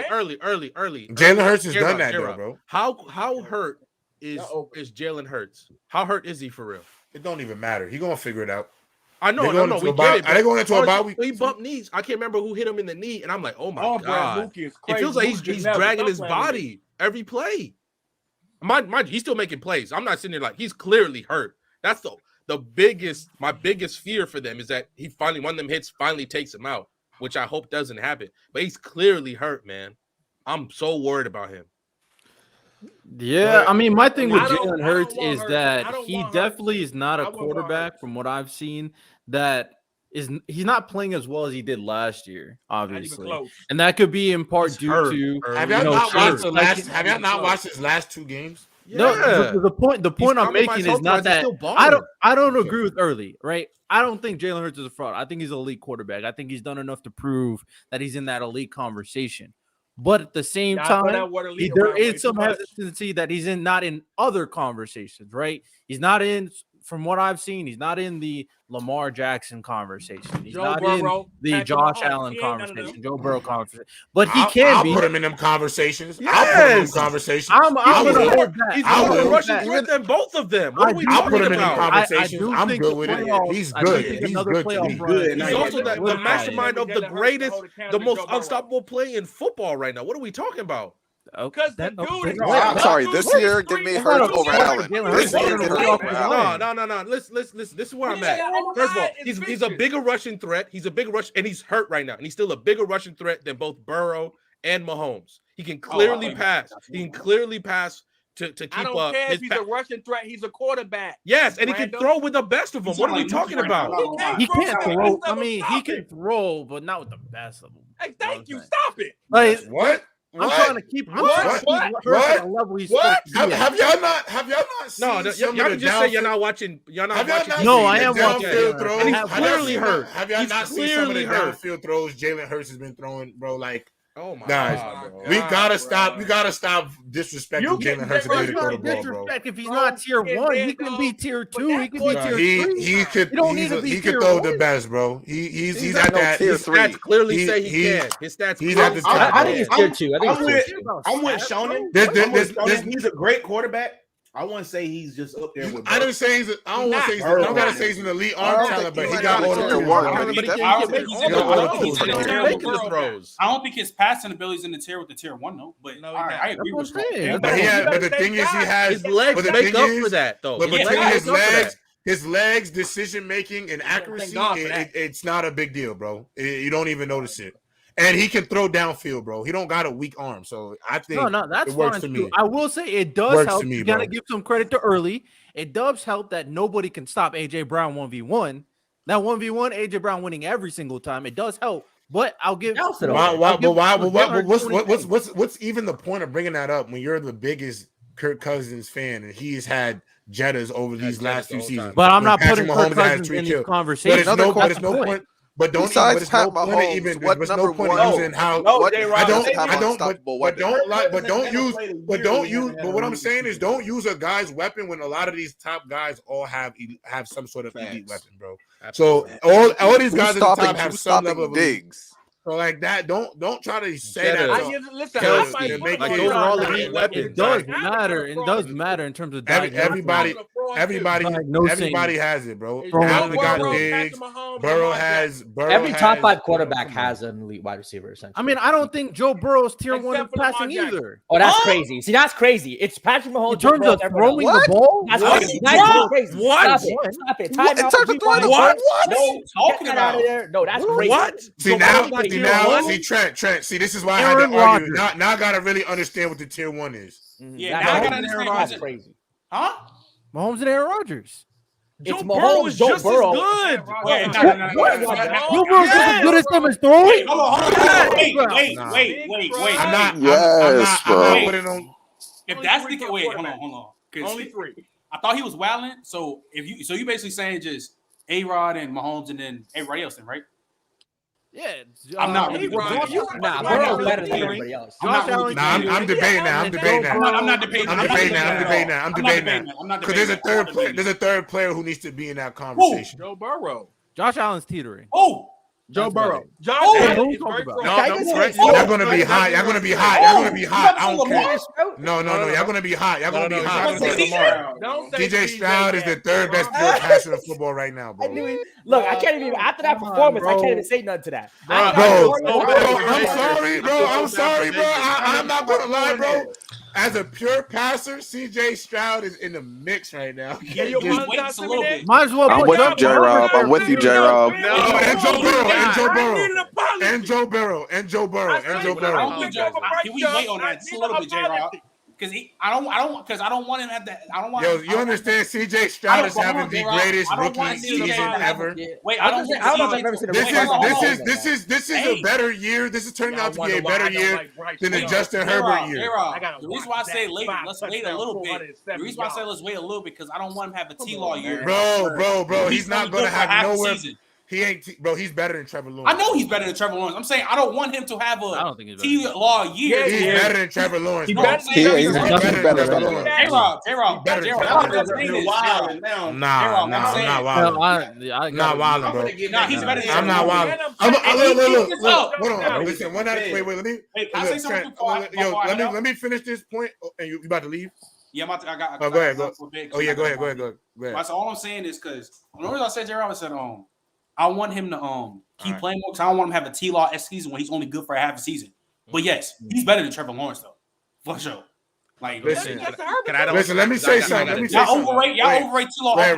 [SPEAKER 2] Early.
[SPEAKER 1] Jalen Hurts has done that, though, bro.
[SPEAKER 2] How hurt is Jalen Hurts? How hurt is he for real?
[SPEAKER 1] It don't even matter. He gonna figure it out.
[SPEAKER 2] I know, we get it.
[SPEAKER 1] Are they going into a bye week?
[SPEAKER 2] He bumped knees. I can't remember who hit him in the knee, and I'm like, oh my god!
[SPEAKER 8] It
[SPEAKER 2] feels like he's dragging his body every play. Mind, he's still making plays. I'm not sitting there like he's clearly hurt. That's my biggest fear for them is that he finally one of them hits finally takes him out, which I hope doesn't happen. But he's clearly hurt, man. I'm so worried about him.
[SPEAKER 4] Yeah, I mean, my thing with Jalen Hurts is that he definitely is not a quarterback from what I've seen that he's not playing as well as he did last year, obviously. And that could be in part due to
[SPEAKER 1] have y'all not watched his last 2 games?
[SPEAKER 4] Yeah. No, the point I'm making is not that I don't agree with Early, right? I don't think Jalen Hurts is a fraud. I think he's an elite quarterback. I think he's done enough to prove that he's in that elite conversation. But at the same time, there is some hesitancy that he's not in other conversations, right? He's not in, from what I've seen, he's not in the Lamar Jackson conversation. He's not in the Josh Allen conversation, Joe Burrow conversation. But he can be.
[SPEAKER 1] I'll put him in them conversations. Yes. I'll put him in them conversations.
[SPEAKER 2] I'm going to hold that. He's more rushing threat than both of them. What are we talking about?
[SPEAKER 1] Conversations. I'm good with it. He's good. He's good.
[SPEAKER 2] He's also the mastermind of the greatest, the most unstoppable play in football right now. What are we talking about?
[SPEAKER 8] Because the dude is
[SPEAKER 6] I'm sorry. This year, give me Hurts over Allen. This year, give me Hurts over Allen.
[SPEAKER 2] No. Listen. This is where I'm at. First of all, he's a bigger rushing threat. He's a bigger rush, and he's hurt right now. And he's still a bigger rushing threat than both Burrow and Mahomes. He can clearly pass. He can clearly pass to keep up.
[SPEAKER 8] I don't care if he's a rushing threat. He's a quarterback.
[SPEAKER 2] Yes, and he can throw with the best of them. What are we talking about?
[SPEAKER 4] He can't throw. I mean, he can throw, but not with the best of them.
[SPEAKER 8] Hey, thank you. Stop it.
[SPEAKER 1] Like what?
[SPEAKER 4] I'm trying to keep what? Level he's
[SPEAKER 1] what? Have y'all not seen
[SPEAKER 2] y'all can just say you're not watching. You're not watching.
[SPEAKER 4] No, I am watching.
[SPEAKER 1] And
[SPEAKER 2] he's clearly hurt.
[SPEAKER 1] Have y'all not seen some of the downfield throws Jalen Hurts has been throwing, bro? Like,
[SPEAKER 2] oh my
[SPEAKER 1] God, we gotta stop. We gotta stop disrespecting Jalen Hurts.
[SPEAKER 4] Disrespect if he's not tier 1, he can be tier 2. He can be tier 3.
[SPEAKER 1] He could throw the best, bro. He's at that
[SPEAKER 2] tier 3. His stats clearly say he can. His stats.
[SPEAKER 1] He's at the top.
[SPEAKER 5] I think he's tier 2.
[SPEAKER 7] I'm with Shonen. He's a great quarterback. I wouldn't say he's just up there with.
[SPEAKER 1] I didn't say he's. I don't want to say. I don't gotta say he's an elite arm talent, but he got all the
[SPEAKER 3] throws. I don't think his passing ability is in the tier with the tier 1 though. But I agree with you.
[SPEAKER 1] But the thing is, he has
[SPEAKER 2] his legs make up for that though.
[SPEAKER 1] But between his legs, decision making, and accuracy, it's not a big deal, bro. You don't even notice it. And he can throw downfield, bro. He don't got a weak arm, so I think
[SPEAKER 4] that's
[SPEAKER 1] it works
[SPEAKER 4] fine
[SPEAKER 1] to me.
[SPEAKER 4] I will say it does help. You gotta give some credit to Early. It does help that nobody can stop AJ Brown 1v1. That 1v1, AJ Brown winning every single time. It does help, but I'll give.
[SPEAKER 1] What's even the point of bringing that up when you're the biggest Kirk Cousins fan and he's had Jettas over these last few seasons?
[SPEAKER 4] But I'm not putting Kirk Cousins in this conversation.
[SPEAKER 1] But it's no point. But don't even. What number one using how? But what I'm saying is, don't use a guy's weapon when a lot of these top guys all have some sort of elite weapon, bro. Absolutely. So all these guys at the top have some level of digs. So like that, don't try to say that.
[SPEAKER 4] It does matter. It does matter in terms of
[SPEAKER 1] everybody has it, bro. Allen got Diggs. Burrow has.
[SPEAKER 5] Every top 5 quarterback has an elite wide receiver. Essentially,
[SPEAKER 4] I mean, I don't think Joe Burrow's tier 1 passing either.
[SPEAKER 5] Oh, that's crazy. See, that's crazy. It's Patrick Mahomes
[SPEAKER 4] in terms of throwing the ball.
[SPEAKER 5] That's crazy.
[SPEAKER 2] What?
[SPEAKER 5] Stop it.
[SPEAKER 6] In terms of throwing the ball,
[SPEAKER 3] what? Talking about?
[SPEAKER 5] No, that's crazy.
[SPEAKER 2] What?
[SPEAKER 1] See Trent. See, this is why I had to argue. Now I gotta really understand what the tier 1 is.
[SPEAKER 3] Yeah, now I gotta understand
[SPEAKER 5] that's crazy.
[SPEAKER 3] Huh?
[SPEAKER 4] Mahomes and Aaron Rodgers.
[SPEAKER 5] It's Mahomes, Joe Burrow.
[SPEAKER 3] Good.
[SPEAKER 4] Joe Burrow's as good as them as throwing.
[SPEAKER 3] Wait.
[SPEAKER 1] I'm not putting on.
[SPEAKER 3] If that's the case, wait, hold on.
[SPEAKER 8] Only 3.
[SPEAKER 3] I thought he was wilding. So you basically saying just A-Rod and Mahomes and then everybody else, then, right?
[SPEAKER 4] Yeah,
[SPEAKER 3] I'm not really
[SPEAKER 5] Burrow's better than everybody else.
[SPEAKER 1] I'm debating now.
[SPEAKER 3] I'm not debating.
[SPEAKER 1] I'm debating now. Because there's a third player who needs to be in that conversation.
[SPEAKER 8] Joe Burrow.
[SPEAKER 4] Josh Allen's teetering.
[SPEAKER 3] Oh,
[SPEAKER 8] Joe Burrow. Josh
[SPEAKER 3] Oh,
[SPEAKER 8] Allen is very
[SPEAKER 2] No,
[SPEAKER 1] Y'all gonna be hot. Y'all gonna be hot. Y'all gonna be hot. I don't care. No. Y'all gonna be hot. Y'all gonna be hot. DJ Stroud is the third best pure passer in football right now, bro.
[SPEAKER 5] Look, I can't even after that performance. I can't even say nothing to that.
[SPEAKER 1] Bro, I'm sorry, bro. I'm sorry, bro. I'm not gonna lie, bro. As a pure passer, CJ Stroud is in the mix right now.
[SPEAKER 3] Yeah, you're waiting a little bit.
[SPEAKER 4] Might as well
[SPEAKER 6] I'm
[SPEAKER 4] put
[SPEAKER 6] with you, J-Rob. I'm with you, J-Rob.
[SPEAKER 1] And Joe Burrow.
[SPEAKER 3] Can we wait on that just a little bit, J-Rob? Because I don't want him to have that. I don't want.
[SPEAKER 1] Yo, you understand? CJ Stroud is having the greatest rookie season ever.
[SPEAKER 3] Wait, I don't know if I've ever seen
[SPEAKER 1] This is a better year. This is turning out to be a better year than the Justin Herbert year.
[SPEAKER 3] The reason why I say later, let's wait a little bit. The reason why I say let's wait a little bit because I don't want him to have a T-Law year.
[SPEAKER 1] Bro, he's not gonna have nowhere. He ain't, bro. He's better than Trevor Lawrence.
[SPEAKER 3] I know he's better than Trevor Lawrence. I'm saying I don't want him to have a T-Law year.
[SPEAKER 1] He's better than Trevor Lawrence.
[SPEAKER 6] He's better than Lawrence.
[SPEAKER 3] J-Rob.
[SPEAKER 1] Nah, I'm not wilding, bro.
[SPEAKER 3] Nah, he's better than
[SPEAKER 1] I'm not wilding. Look. Hold on. Listen, let me. Let me finish this point. And you about to leave?
[SPEAKER 3] Yeah, I got.
[SPEAKER 1] Go ahead. Go ahead.
[SPEAKER 3] So all I'm saying is because the reason I said J-Rob said I want him to keep playing more because I don't want him to have a T-Law season when he's only good for a half a season. But yes, he's better than Trevor Lawrence though, for sure. Like,
[SPEAKER 1] listen, let me say something.
[SPEAKER 3] Y'all overrate T-Law.
[SPEAKER 1] Go ahead,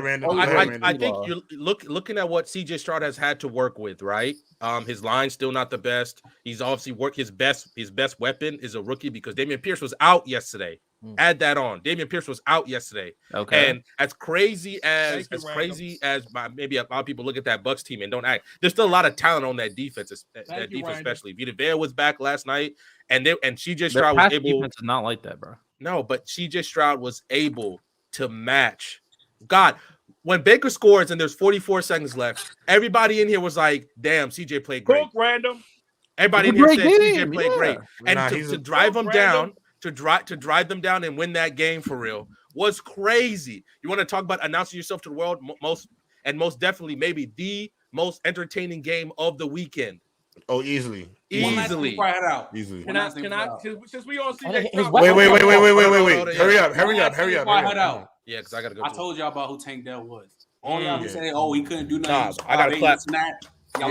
[SPEAKER 1] Randall.
[SPEAKER 2] I think you're looking at what CJ Stroud has had to work with, right? His line's still not the best. He's obviously worked his best weapon is a rookie because Dameon Pierce was out yesterday. Add that on. Dameon Pierce was out yesterday. Okay. And as crazy as maybe a lot of people look at that Bucs team and don't act, there's still a lot of talent on that defense. Especially Vita Vea was back last night, and CJ Stroud was able.
[SPEAKER 4] Defense is not like that, bro.
[SPEAKER 2] No, but CJ Stroud was able to match. God, when Baker scores and there's 44 seconds left, everybody in here was like, "Damn, CJ played great."
[SPEAKER 8] Random.
[SPEAKER 2] Everybody in here said CJ played great, and to drive them down. To drive them down and win that game for real was crazy. You want to talk about announcing yourself to the world? Most definitely, maybe the most entertaining game of the weekend.
[SPEAKER 1] Oh, easily.
[SPEAKER 3] Can I? Since
[SPEAKER 8] we all see
[SPEAKER 1] wait. Hurry up.
[SPEAKER 2] Yeah, because I gotta go.
[SPEAKER 3] I told y'all about who Tank Dell was. All y'all be saying, "Oh, he couldn't do nothing."
[SPEAKER 2] I gotta clap.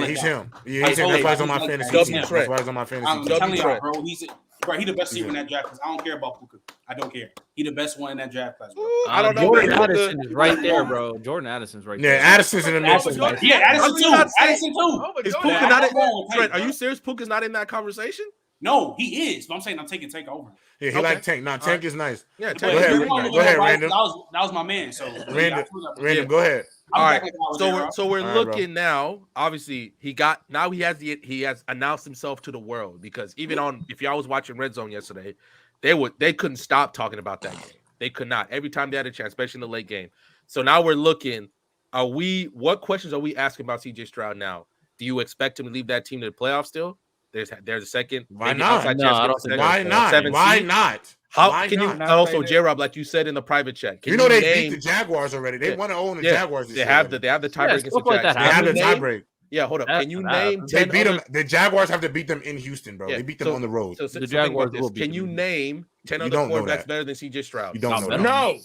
[SPEAKER 1] He's him. That's why he's on my fantasy team. That's why he's on my fantasy
[SPEAKER 3] team. I'm telling y'all, bro. He's the best receiver in that draft class. I don't care about Puka. I don't care. He's the best one in that draft class, bro.
[SPEAKER 2] I don't know.
[SPEAKER 4] Jordan Addison is right there, bro. Jordan Addison's right there.
[SPEAKER 1] Yeah, Addison's in the mix.
[SPEAKER 3] Yeah, Addison too.
[SPEAKER 2] Is Puka not in? Trent, are you serious? Puka's not in that conversation?
[SPEAKER 3] No, he is. But I'm saying I'm taking Tank over.
[SPEAKER 1] Yeah, he like Tank. No, Tank is nice.
[SPEAKER 2] Yeah,
[SPEAKER 1] Go ahead, Randall.
[SPEAKER 3] That was my man. So
[SPEAKER 1] Randall, go ahead.
[SPEAKER 2] All right, so we're looking now. Obviously, he has announced himself to the world because even if y'all was watching Red Zone yesterday, they couldn't stop talking about that game. They could not. Every time they had a chance, especially in the late game. So now we're looking. What questions are we asking about CJ Stroud now? Do you expect him to leave that team to the playoffs still? There's a second.
[SPEAKER 1] Why not?
[SPEAKER 2] No, I don't think why not?
[SPEAKER 1] Why not?
[SPEAKER 2] How can you also J-Rob, like you said in the private chat?
[SPEAKER 1] You know they beat the Jaguars already. They want to own the Jaguars.
[SPEAKER 2] They have the tiebreak against the Jaguars.
[SPEAKER 1] They have the tiebreak.
[SPEAKER 2] Yeah, hold up. Can you name?
[SPEAKER 1] They beat them. The Jaguars have to beat them in Houston, bro. They beat them on the road.
[SPEAKER 2] So the Jaguars will beat them. Can you name 10 other quarterbacks better than CJ Stroud?
[SPEAKER 1] You don't know.
[SPEAKER 8] No,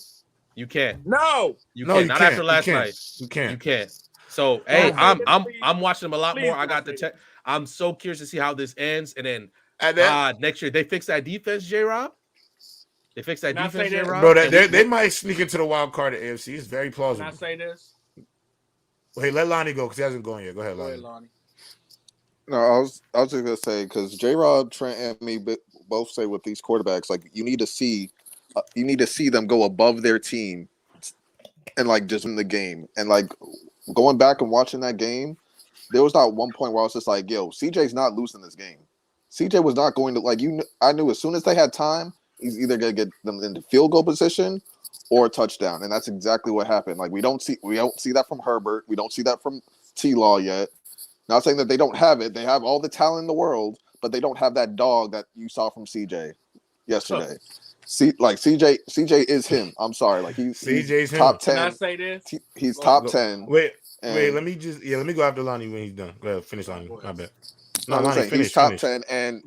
[SPEAKER 2] you can't.
[SPEAKER 8] No,
[SPEAKER 2] you can't. Not after last night.
[SPEAKER 1] You can't.
[SPEAKER 2] You can't. So hey, I'm watching them a lot more. I got the check. I'm so curious to see how this ends, and then next year they fix that defense, J-Rob. They fix that defense, J-Rob.
[SPEAKER 1] Bro, they might sneak into the wild card at AFC. It's very plausible.
[SPEAKER 8] Can I say this?
[SPEAKER 1] Well, hey, let Lonnie go because he hasn't gone yet. Go ahead, Lonnie.
[SPEAKER 6] No, I was just gonna say because J-Rob, Trent, and me both say with these quarterbacks, like you need to see them go above their team and like just win the game. And like going back and watching that game, there was not one point where I was just like, yo, CJ's not losing this game. CJ was not going to I knew as soon as they had time, he's either gonna get them into field goal position or a touchdown. And that's exactly what happened. Like we don't see that from Herbert. We don't see that from T-Law yet. Not saying that they don't have it. They have all the talent in the world, but they don't have that dog that you saw from CJ yesterday. CJ is him. I'm sorry. Like he's
[SPEAKER 1] CJ's
[SPEAKER 6] top 10.
[SPEAKER 8] Can I say this?
[SPEAKER 6] He's top 10.
[SPEAKER 1] Wait. Wait, let me go after Lonnie when he's done. Go ahead, finish Lonnie. My bad.
[SPEAKER 6] No,
[SPEAKER 1] Lonnie,
[SPEAKER 6] he's top 10, and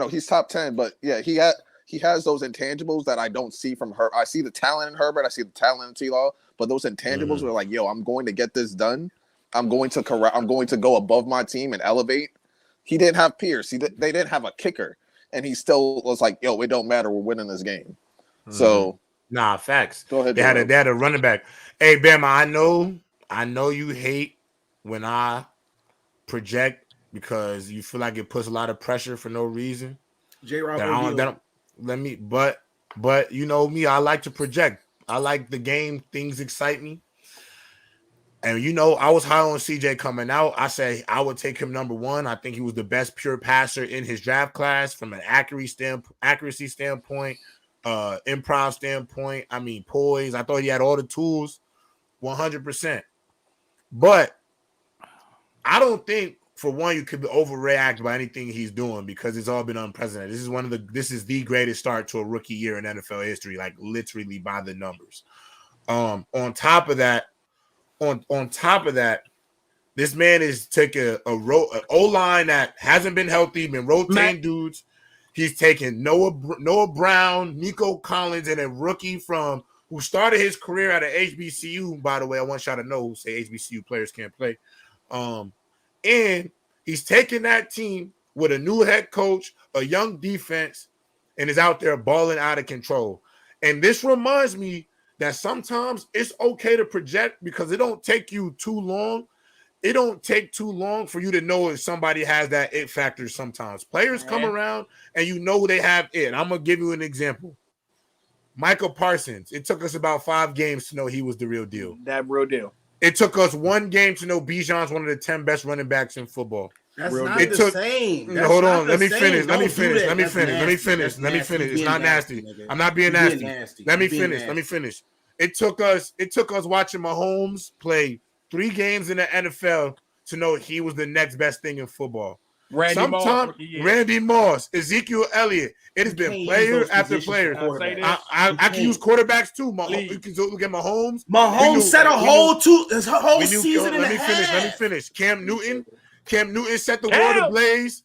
[SPEAKER 6] he's top 10. But yeah, he has those intangibles that I don't see from Herbert. I see the talent in Herbert. I see the talent in T-Law, but those intangibles are like, yo, I'm going to get this done. I'm going to go above my team and elevate. He didn't have Pierce. They didn't have a kicker, and he still was like, yo, it don't matter. We're winning this game. So
[SPEAKER 1] facts.
[SPEAKER 6] Go ahead.
[SPEAKER 1] They had a running back. Hey, Bama, I know you hate when I project because you feel like it puts a lot of pressure for no reason. But you know me, I like to project. I like the game. Things excite me. And you know, I was high on CJ coming out. I say I would take him number 1. I think he was the best pure passer in his draft class from an accuracy standpoint, improv standpoint. I mean, poise. I thought he had all the tools, 100%. But I don't think, for one, you could overreact by anything he's doing because it's all been unprecedented. This is the greatest start to a rookie year in NFL history, like literally by the numbers. On top of that, this man is taking a O-line that hasn't been healthy, been rotating dudes. He's taken Noah Brown, Nico Collins, and a rookie who started his career at an HBCU. By the way, I want y'all to know who say HBCU players can't play. And he's taking that team with a new head coach, a young defense, and is out there balling out of control. And this reminds me that sometimes it's okay to project because it don't take you too long. It don't take too long for you to know if somebody has that it factor sometimes. Players come around and you know they have it. I'm going to give you an example. Michael Parsons. It took us about 5 games to know he was the real deal.
[SPEAKER 8] That real deal.
[SPEAKER 1] It took us 1 game to know Bijan's one of the 10 best running backs in football.
[SPEAKER 7] That's not the same.
[SPEAKER 1] Hold on. Let me finish. It's not nasty. I'm not being nasty. Let me finish. It took us watching Mahomes play 3 games in the NFL to know he was the next best thing in football. Randy Moss, Ezekiel Elliott. It has been player after player. I can use quarterbacks too. You can look at Mahomes.
[SPEAKER 7] Mahomes set a whole season in the head.
[SPEAKER 1] Let me finish. Cam Newton set the world ablaze.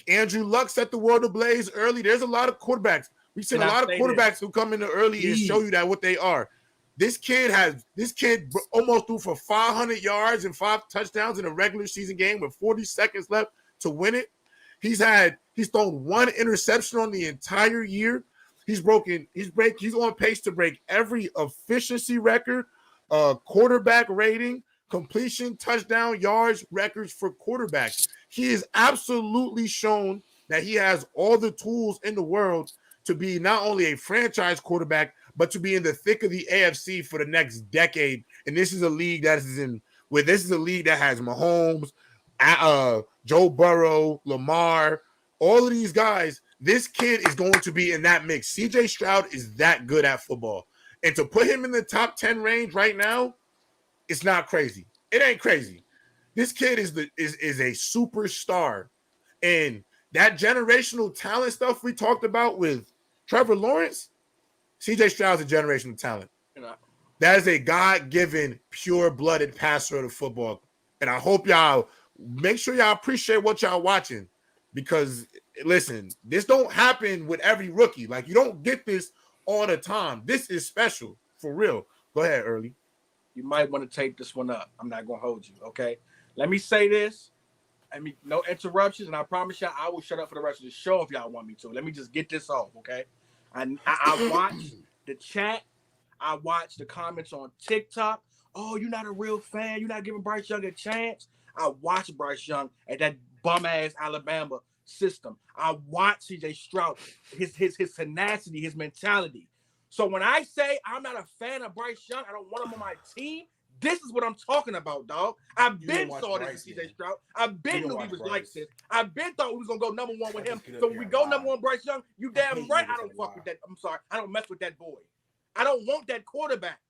[SPEAKER 1] Andrew Luck set the world ablaze early. There's a lot of quarterbacks. We've seen a lot of quarterbacks who come in early and show you that what they are. This kid almost threw for 500 yards and 5 touchdowns in a regular season game with 40 seconds left to win it. He's thrown 1 interception on the entire year. He's on pace to break every efficiency record, quarterback rating, completion, touchdown, yards records for quarterbacks. He has absolutely shown that he has all the tools in the world to be not only a franchise quarterback, but to be in the thick of the AFC for the next decade. And this is a league that has Mahomes, Joe Burrow, Lamar, all of these guys. This kid is going to be in that mix. CJ Stroud is that good at football. And to put him in the top 10 range right now, it's not crazy. It ain't crazy. This kid is a superstar. And that generational talent stuff we talked about with Trevor Lawrence, CJ Stroud's a generational talent. That is a God-given, pure-blooded passer of the football. And I hope y'all make sure y'all appreciate what y'all watching. Because, listen, this don't happen with every rookie. Like, you don't get this all the time. This is special, for real. Go ahead, Early.
[SPEAKER 8] You might want to take this one up. I'm not going to hold you, okay? Let me say this. No interruptions, and I promise y'all I will shut up for the rest of the show if y'all want me to. Let me just get this off, okay? I watched the chat. I watched the comments on TikTok. Oh, you're not a real fan. You're not giving Bryce Young a chance. I watched Bryce Young at that bum-ass Alabama system. I watched CJ Stroud, his tenacity, his mentality. So when I say I'm not a fan of Bryce Young, I don't want him on my team, this is what I'm talking about, dog. I've been saw this with CJ Stroud. I've been knew he was like this. I've been thought we was going to go number 1 with him. So when we go number 1 Bryce Young, you damn right I don't fuck with that. I'm sorry. I don't mess with that boy. I don't want that quarterback.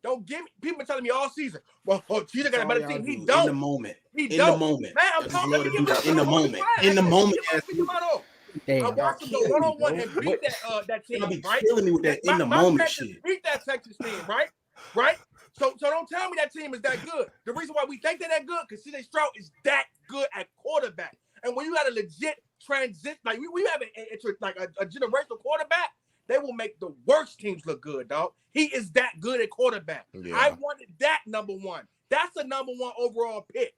[SPEAKER 8] Don't give me people been telling me all season. Well, he's got a better team. He don't.
[SPEAKER 7] In the moment.
[SPEAKER 8] He don't.
[SPEAKER 7] The moment.
[SPEAKER 8] Man, I'm talking
[SPEAKER 7] in the moment. In the moment.
[SPEAKER 8] I watched him go 1-on-1 and beat that team, right?
[SPEAKER 7] Killing me with that in the moment shit.
[SPEAKER 8] Beat that Texas team, right? So don't tell me that team is that good. The reason why we think they're that good because CJ Stroud is that good at quarterback. And when you got a legit transition, like we have a generational quarterback, they will make the worst teams look good, dog. He is that good at quarterback. Yeah. I wanted that number one. That's the number one overall pick.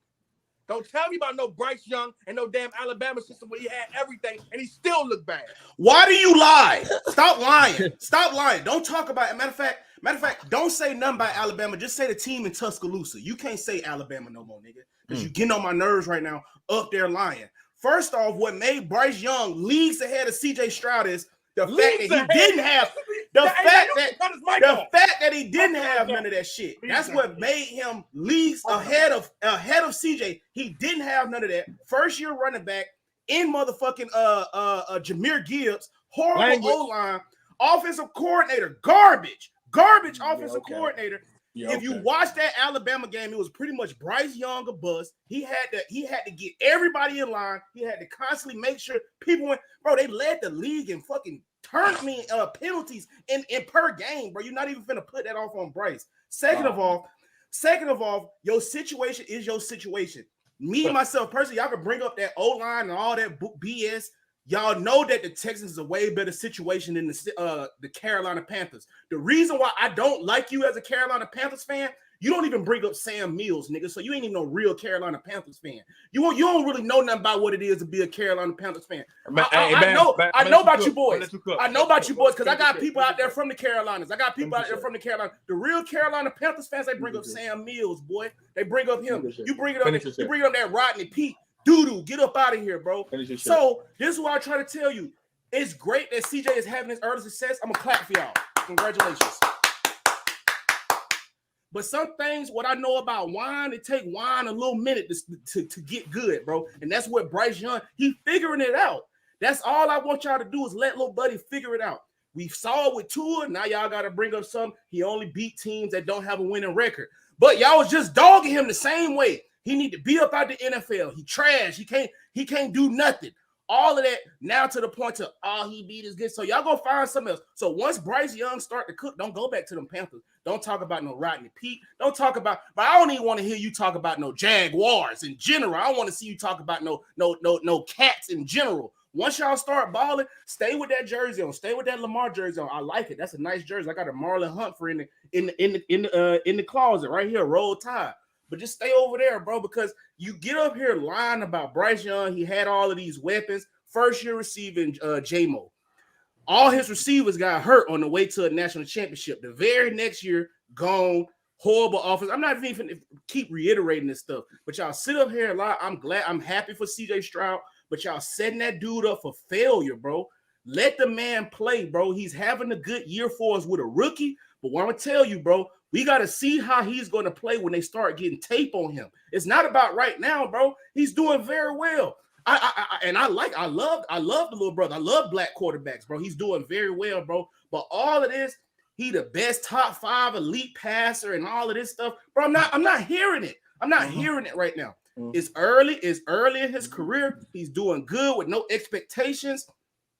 [SPEAKER 8] Don't tell me about no Bryce Young and no damn Alabama system where he had everything and he still looked bad.
[SPEAKER 7] Why do you lie? Stop lying. Stop lying. Don't talk about it. Matter of fact, don't say nothing about Alabama. Just say the team in Tuscaloosa. You can't say Alabama no more, nigga. Because you're getting on my nerves right now up there lying. First off, what made Bryce Young leagues ahead of CJ Stroud is the fact that he didn't have he didn't have none of that shit. That's what made him leagues ahead of CJ. He didn't have none of that. First year running back in motherfucking Jahmyr Gibbs, horrible O-line, offensive coordinator, garbage offensive coordinator. Yeah, if you watch that Alabama game, it was pretty much Bryce Young a bust. He had to get everybody in line. He had to constantly make sure people went. Bro, they led the league in fucking penalties in per game, bro. You're not even finna put that off on Bryce. Second of all, your situation is your situation. Me myself personally, y'all can bring up that O-line and all that BS. Y'all know that the Texans is a way better situation than the Carolina Panthers. The reason why I don't like you as a Carolina Panthers fan, you don't even bring up Sam Mills, nigga. So you ain't even no real Carolina Panthers fan. You don't really know nothing about what it is to be a Carolina Panthers fan. I know about you boys. I know about you boys because I got people out there from the Carolinas. The real Carolina Panthers fans, they bring up Sam Mills, boy. They bring up him. You bring up that Rodney Peete. Doo-doo, get up out of here, bro. So this is what I try to tell you. It's great that CJ is having his early success. I'm gonna clap for y'all. Congratulations. But some things, what I know about wine, it take wine a little minute to get good, bro. And that's what Bryce Young, he figuring it out. That's all I want y'all to do is let little buddy figure it out. We saw it with Tua. Now y'all got to bring up some. He only beat teams that don't have a winning record. But y'all was just dogging him the same way. He need to be up out the NFL. He trash. He can't do nothing. All of that now to the point to all he beat is good. So y'all go find something else. So once Bryce Young start to cook, don't go back to them Panthers. Don't talk about no Rodney Peete. Don't talk about. But I don't even want to hear you talk about no Jaguars in general. I don't want to see you talk about no Cats in general. Once y'all start balling, stay with that jersey on. Stay with that Lamar jersey on. I like it. That's a nice jersey. I got a Marlon Humphrey in the closet right here, Roll Tide. But just stay over there, bro, because you get up here lying about Bryce Young. He had all of these weapons. First year receiving J-Mo. All his receivers got hurt on the way to a national championship. The very next year, gone, horrible offense. I'm not even going to keep reiterating this stuff, but y'all sit up here and lie. I'm happy for CJ Stroud, but y'all setting that dude up for failure, bro. Let the man play, bro. He's having a good year for us with a rookie, but what I'm going to tell you, bro, we got to see how he's going to play when they start getting tape on him. It's not about right now, bro. He's doing very well. I love the little brother. I love black quarterbacks, bro. He's doing very well, bro. But all of this, he the best top 5 elite passer and all of this stuff, bro. I'm not hearing it. I'm not hearing it right now. It's early in his career. He's doing good with no expectations.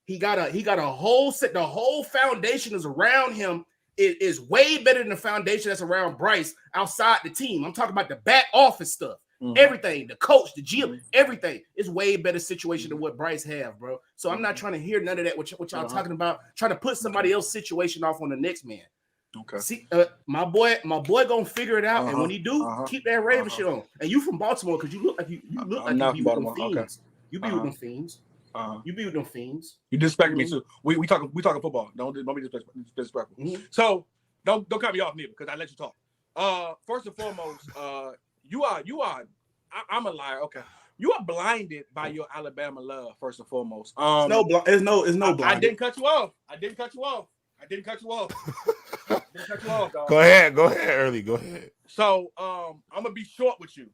[SPEAKER 7] He got a whole set. The whole foundation is around him. It is way better than the foundation that's around Bryce outside the team. I'm talking about the back office stuff. Everything, the coach, the GM, everything is way better situation than what Bryce have, bro. So I'm not trying to hear none of that. What y'all talking about? Trying to put somebody else's situation off on the next man. Okay. See, my boy gonna figure it out, and when he do, keep that Raven shit on. And you from Baltimore because you look like you be with them fiends. You be with them fiends. You be with them fiends.
[SPEAKER 8] You disrespecting me too. We talking football. Don't be disrespectful. So don't cut me off neither because I let you talk. First and foremost, you are. I'm a liar. Okay, you are blinded by your Alabama love. First and foremost,
[SPEAKER 7] it's no blind.
[SPEAKER 8] I didn't cut you off. Dog.
[SPEAKER 1] Go ahead, Early. Go ahead.
[SPEAKER 8] So I'm gonna be short with you.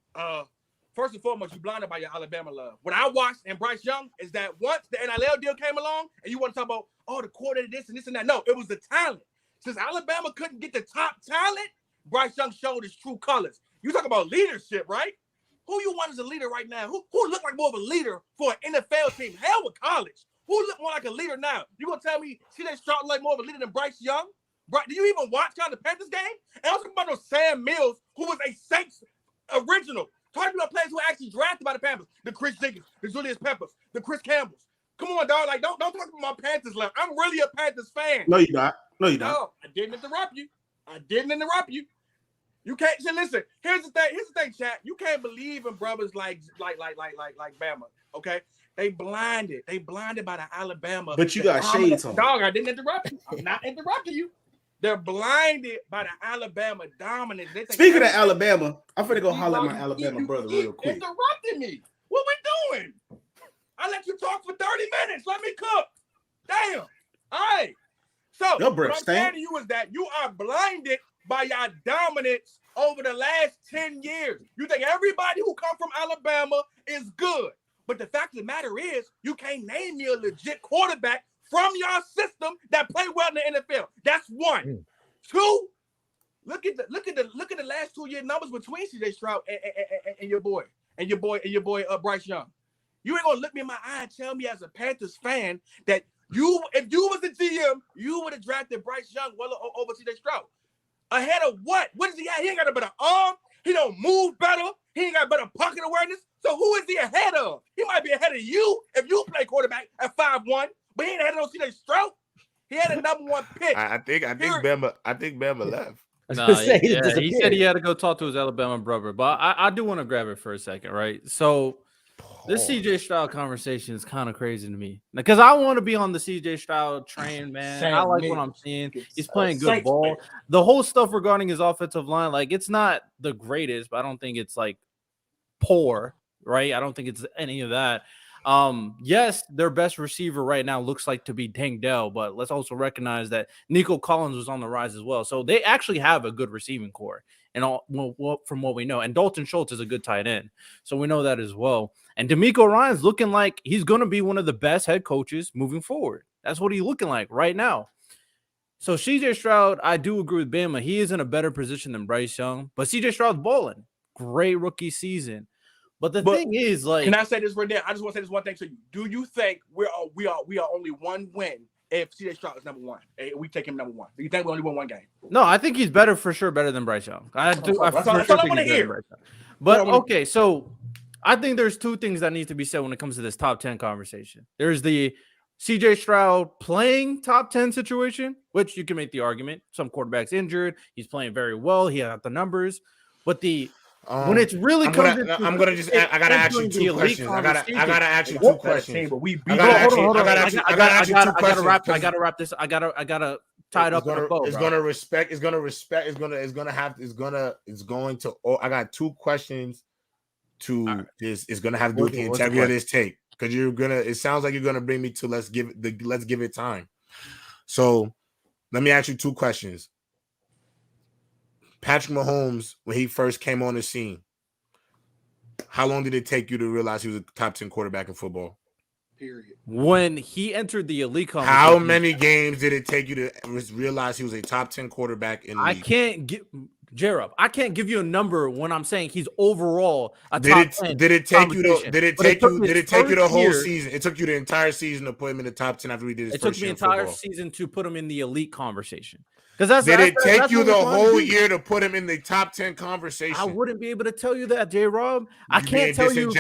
[SPEAKER 8] First and foremost, you're blinded by your Alabama love. What I watched in Bryce Young is that once the NIL deal came along, and you want to talk about, the coordinator this and that. No, it was the talent. Since Alabama couldn't get the top talent, Bryce Young showed his true colors. You talk about leadership, right? Who you want as a leader right now? Who look like more of a leader for an NFL team? Hell with college. Who look more like a leader now? You gonna tell me CJ Stroud like more of a leader than Bryce Young? Bro, do you even watch the Panthers game? And I was talking about no Sam Mills, who was a Saints original. Talking about players who were actually drafted by the Panthers. The Chris Jenkins, the Julius Peppers, the Chris Campbells. Come on, dog. Like, don't talk about my Panthers left. I'm really a Panthers fan.
[SPEAKER 7] No, you're not. No, you're not.
[SPEAKER 8] No, I didn't interrupt you. You can't listen. Here's the thing, chat. You can't believe in brothers like Bama. Okay, they blinded by the Alabama.
[SPEAKER 7] But you got shades on.
[SPEAKER 8] Dog, I didn't interrupt you. I'm not interrupting you. They're blinded by the Alabama dominance.
[SPEAKER 7] Speaking of Alabama, I'm finna go holler at my Alabama brother real quick.
[SPEAKER 8] Interrupted me. What we doing? I let you talk for 30 minutes. Let me cook. Damn. All right. So what I'm saying to you is that you are blinded by your dominance over the last 10 years. You think everybody who come from Alabama is good. But the fact of the matter is, you can't name me a legit quarterback from your system that play well in the NFL. That's one. Two, look at the last 2 year numbers between CJ Stroud and your boy Bryce Young. You ain't gonna look me in my eye and tell me as a Panthers fan that if you was the GM, you would have drafted Bryce Young well over CJ Stroud. Ahead of what? What does he have? He ain't got a better arm. He don't move better. He ain't got better pocket awareness. So who is he ahead of? He might be ahead of you if you play quarterback at 5'1", but he ain't ahead of CJ Stroud. He had a number 1 pick.
[SPEAKER 1] I think Bama left.
[SPEAKER 4] He said he had to go talk to his Alabama brother, but I do want to grab it for a second, right? So this CJ Stroud conversation is kind of crazy to me because I want to be on the CJ Stroud train, man. I like what I'm seeing. He's playing good ball. The whole stuff regarding his offensive line, like it's not the greatest, but I don't think it's like poor, right? I don't think it's any of that. Yes, their best receiver right now looks like to be Tank Dell, but let's also recognize that Nico Collins was on the rise as well. So they actually have a good receiving core, and from what we know. And Dalton Schultz is a good tight end, so we know that as well. And DeMeco Ryans looking like he's going to be one of the best head coaches moving forward. That's what he's looking like right now. So CJ Stroud, I do agree with Bama. He is in a better position than Bryce Young, but CJ Stroud's balling. Great rookie season. But the thing is, like,
[SPEAKER 8] can I say this right there? I just want to say this one thing to you. Do you think we are only one win if CJ Stroud is number 1? We take him number 1. Do you think we only won one game?
[SPEAKER 4] No, I think he's better than Bryce Young. That's all I want to hear. But okay, so I think there's 2 things that need to be said when it comes to this top 10 conversation. There's the CJ Stroud playing top 10 situation, which you can make the argument. Some quarterbacks injured. He's playing very well. He had the numbers. But when it's really
[SPEAKER 1] I gotta ask you 2 questions. I gotta ask you 2 questions. I
[SPEAKER 4] gotta wrap this. I gotta tie it up in a bow.
[SPEAKER 1] I got 2 questions to this. It's gonna have to do with the integrity of this tape because it sounds like you're gonna bring me to let's give it time. So let me ask you 2 questions. Patrick Mahomes, when he first came on the scene, how long did it take you to realize he was a top 10 quarterback in football?
[SPEAKER 8] Period.
[SPEAKER 4] When he entered the elite conversation,
[SPEAKER 1] how many games did it take you to realize he was a top 10 quarterback in the league?
[SPEAKER 4] I can't give you a number when I'm saying he's overall a top 10.
[SPEAKER 1] Did it take you the whole season? It took you the entire season to put him in the top 10 after he did his first year.
[SPEAKER 4] It took me the entire season to put him in the elite conversation. Did
[SPEAKER 1] it take you the whole year to put him in the top 10 conversation?
[SPEAKER 4] I wouldn't be able to tell you that, J-Rob. I can't tell you.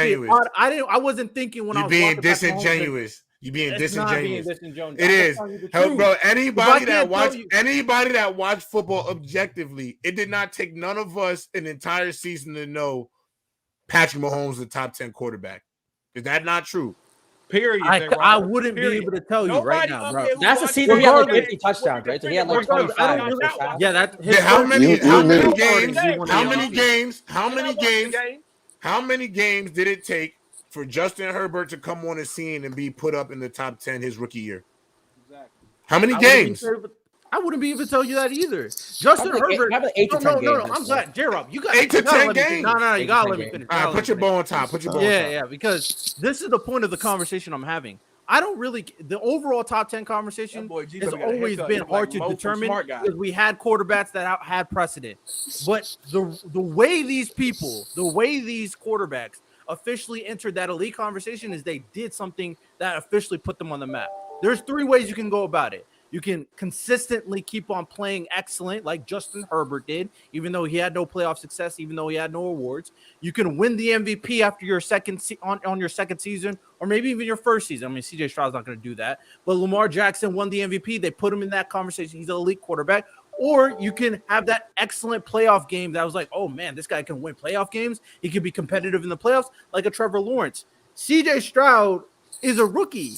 [SPEAKER 4] I wasn't thinking when I was
[SPEAKER 1] being disingenuous. You're being disingenuous. It is. Bro, anybody that watched football objectively, it did not take none of us an entire season to know Patrick Mahomes was a top 10 quarterback. Is that not true?
[SPEAKER 8] Period.
[SPEAKER 4] I wouldn't be able to tell you right now, bro.
[SPEAKER 5] That's the season he had like 50 touchdowns, right? So he had like 25.
[SPEAKER 1] How many games did it take for Justin Herbert to come on the scene and be put up in the top 10 his rookie year? Exactly. How many games?
[SPEAKER 4] I wouldn't be able to tell you that either. Justin Herbert. No. I'm glad, J-Rob. You got
[SPEAKER 1] 8 to 10 games.
[SPEAKER 4] No. You gotta let me finish.
[SPEAKER 1] All right, put your bow on top.
[SPEAKER 4] Yeah, because this is the point of the conversation I'm having. I don't really. The overall top 10 conversation has always been hard to determine because we had quarterbacks that had precedent. But the way these quarterbacks officially entered that elite conversation is they did something that officially put them on the map. There's 3 ways you can go about it. You can consistently keep on playing excellent like Justin Herbert did, even though he had no playoff success, even though he had no awards. You can win the MVP after your on your second season, or maybe even your first season. I mean, CJ Stroud's not going to do that. But Lamar Jackson won the MVP. They put him in that conversation. He's an elite quarterback. Or you can have that excellent playoff game that was like, oh, man, this guy can win playoff games. He can be competitive in the playoffs like a Trevor Lawrence. CJ Stroud is a rookie.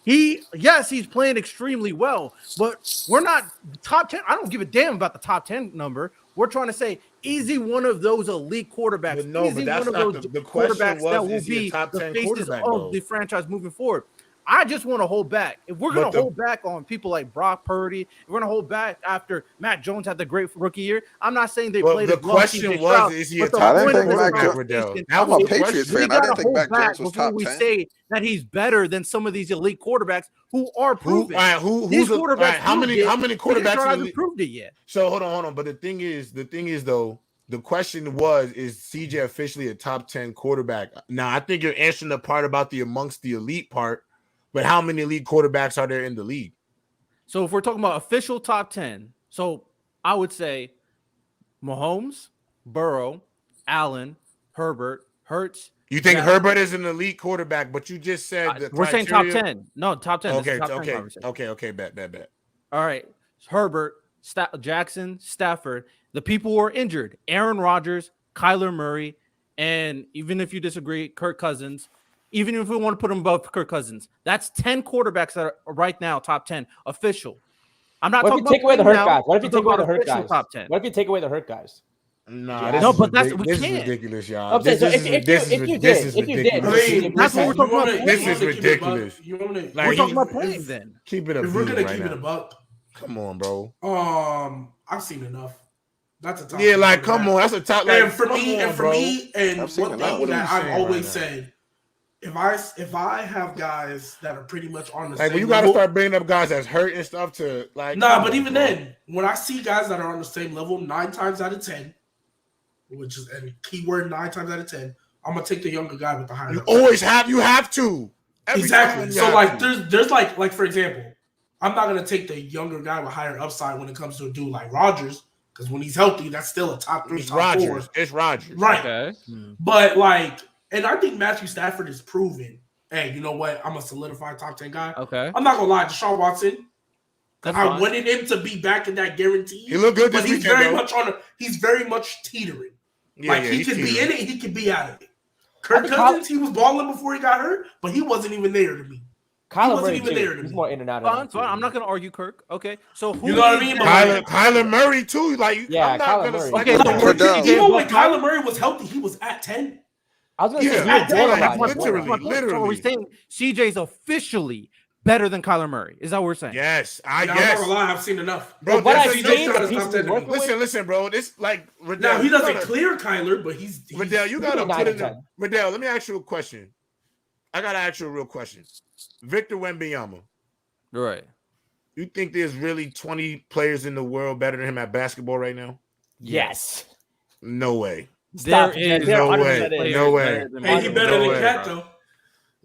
[SPEAKER 4] He's playing extremely well, but we're not top 10. I don't give a damn about the top 10 number. We're trying to say, is he one of those elite quarterbacks?
[SPEAKER 1] But no,
[SPEAKER 4] is he
[SPEAKER 1] that's
[SPEAKER 4] one
[SPEAKER 1] not
[SPEAKER 4] of those
[SPEAKER 1] the question
[SPEAKER 4] quarterbacks
[SPEAKER 1] was,
[SPEAKER 4] that will
[SPEAKER 1] is he a
[SPEAKER 4] be
[SPEAKER 1] top
[SPEAKER 4] the
[SPEAKER 1] 10
[SPEAKER 4] faces
[SPEAKER 1] quarterback,
[SPEAKER 4] of
[SPEAKER 1] though?
[SPEAKER 4] the franchise moving forward? I just want to hold back. If we're going to hold back on people like Brock Purdy, if we're going to hold back after Matt Jones had the great rookie year, I'm not saying they played
[SPEAKER 1] the question was, is he a top 10 quarterback, Riddell?
[SPEAKER 6] I'm a Patriots fan. I didn't think Mac Jones was top 10.
[SPEAKER 4] We say that he's better than some of these elite quarterbacks who are proven.
[SPEAKER 1] Who's how many quarterbacks
[SPEAKER 4] haven't proved it yet?
[SPEAKER 1] So hold on. But the thing is though, the question was, is CJ officially a top 10 quarterback? Now, I think you're answering the part about the amongst the elite part, but how many elite quarterbacks are there in the league?
[SPEAKER 4] So if we're talking about official top 10, so I would say Mahomes, Burrow, Allen, Herbert, Hurts.
[SPEAKER 1] You think Herbert is an elite quarterback, but you just said
[SPEAKER 4] we're saying top 10. No, top 10.
[SPEAKER 1] Okay, bet.
[SPEAKER 4] All right. Herbert, Jackson, Stafford. The people who are injured, Aaron Rodgers, Kyler Murray, and even if you disagree, Kirk Cousins. Even if we want to put them above Kirk Cousins, that's 10 quarterbacks that are right now top 10 official. I'm not talking about
[SPEAKER 5] take away the hurt guys. What if you take away the hurt guys?
[SPEAKER 4] Top 10.
[SPEAKER 5] What if you take away the hurt guys?
[SPEAKER 1] No,
[SPEAKER 4] but that's we
[SPEAKER 1] this
[SPEAKER 4] can't.
[SPEAKER 1] is ridiculous, y'all.
[SPEAKER 5] This
[SPEAKER 1] is ridiculous.
[SPEAKER 4] That's what we're talking about.
[SPEAKER 1] This is ridiculous.
[SPEAKER 4] We're talking about playing then.
[SPEAKER 1] Keep it a
[SPEAKER 9] if we're gonna
[SPEAKER 1] right
[SPEAKER 9] keep
[SPEAKER 1] now.
[SPEAKER 9] it a buck.
[SPEAKER 1] Come on, bro.
[SPEAKER 9] I've seen enough. That's a top.
[SPEAKER 1] Yeah, like come on, that's a top.
[SPEAKER 9] And
[SPEAKER 1] like,
[SPEAKER 9] for me, and
[SPEAKER 6] I've seen
[SPEAKER 9] one
[SPEAKER 6] enough.
[SPEAKER 9] thing that I've always
[SPEAKER 1] right
[SPEAKER 9] said, if I have guys that are pretty much on the
[SPEAKER 1] like
[SPEAKER 9] same
[SPEAKER 1] you got to
[SPEAKER 9] level,
[SPEAKER 1] start bringing up guys that's hurt and stuff to like.
[SPEAKER 9] but even then, when I see guys that are on the same level, 9 times out of 10, which is a keyword 9 times out of 10, I'm gonna take the younger guy with the higher.
[SPEAKER 1] You always have. You have to.
[SPEAKER 9] Exactly. So like, there's like for example, I'm not gonna take the younger guy with higher upside when it comes to a dude like Rodgers, because when he's healthy, that's still a top 3, top 4.
[SPEAKER 1] It's Rodgers,
[SPEAKER 9] right?
[SPEAKER 4] Okay.
[SPEAKER 9] But like, and I think Matthew Stafford is proven. Hey, you know what? I'm a solidified top 10 guy.
[SPEAKER 4] Okay.
[SPEAKER 9] I'm not gonna lie, Deshaun Watson.
[SPEAKER 4] That's
[SPEAKER 9] I
[SPEAKER 4] fine.
[SPEAKER 9] wanted him to be back in that guarantee.
[SPEAKER 1] He looked good this
[SPEAKER 9] but he's
[SPEAKER 1] weekend,
[SPEAKER 9] very
[SPEAKER 1] though.
[SPEAKER 9] much he's very much teetering. He can be in it, he can be out of it. Kirk Cousins, he was balling before he got hurt, but he wasn't even there to me.
[SPEAKER 5] Kyler Murray, he's more in and out of
[SPEAKER 4] Fine. I'm not going to argue Kirk. Okay. So who
[SPEAKER 9] you know what I mean?
[SPEAKER 1] Kyler Murray too. Like I'm not gonna.
[SPEAKER 4] Okay.
[SPEAKER 9] Even when Kyler Murray was healthy, he was at 10.
[SPEAKER 5] I was going to say
[SPEAKER 1] literally.
[SPEAKER 4] So we're saying CJ's officially better than Kyler Murray. Is that what we're saying?
[SPEAKER 1] Yes,
[SPEAKER 9] I'm not gonna lie, I've seen enough.
[SPEAKER 1] Bro,
[SPEAKER 5] what I've seen,
[SPEAKER 1] listen, bro. This like
[SPEAKER 9] now he doesn't clear Kyler, but he's
[SPEAKER 1] Riddell, you gotta put in Riddell, let me ask you a question. I gotta ask you a real question. Victor Wembanyama.
[SPEAKER 4] Right.
[SPEAKER 1] You think there's really 20 players in the world better than him at basketball right now?
[SPEAKER 5] Yes.
[SPEAKER 1] No way.
[SPEAKER 4] There is
[SPEAKER 1] no way. No way.
[SPEAKER 9] Hey, he better than Cat though.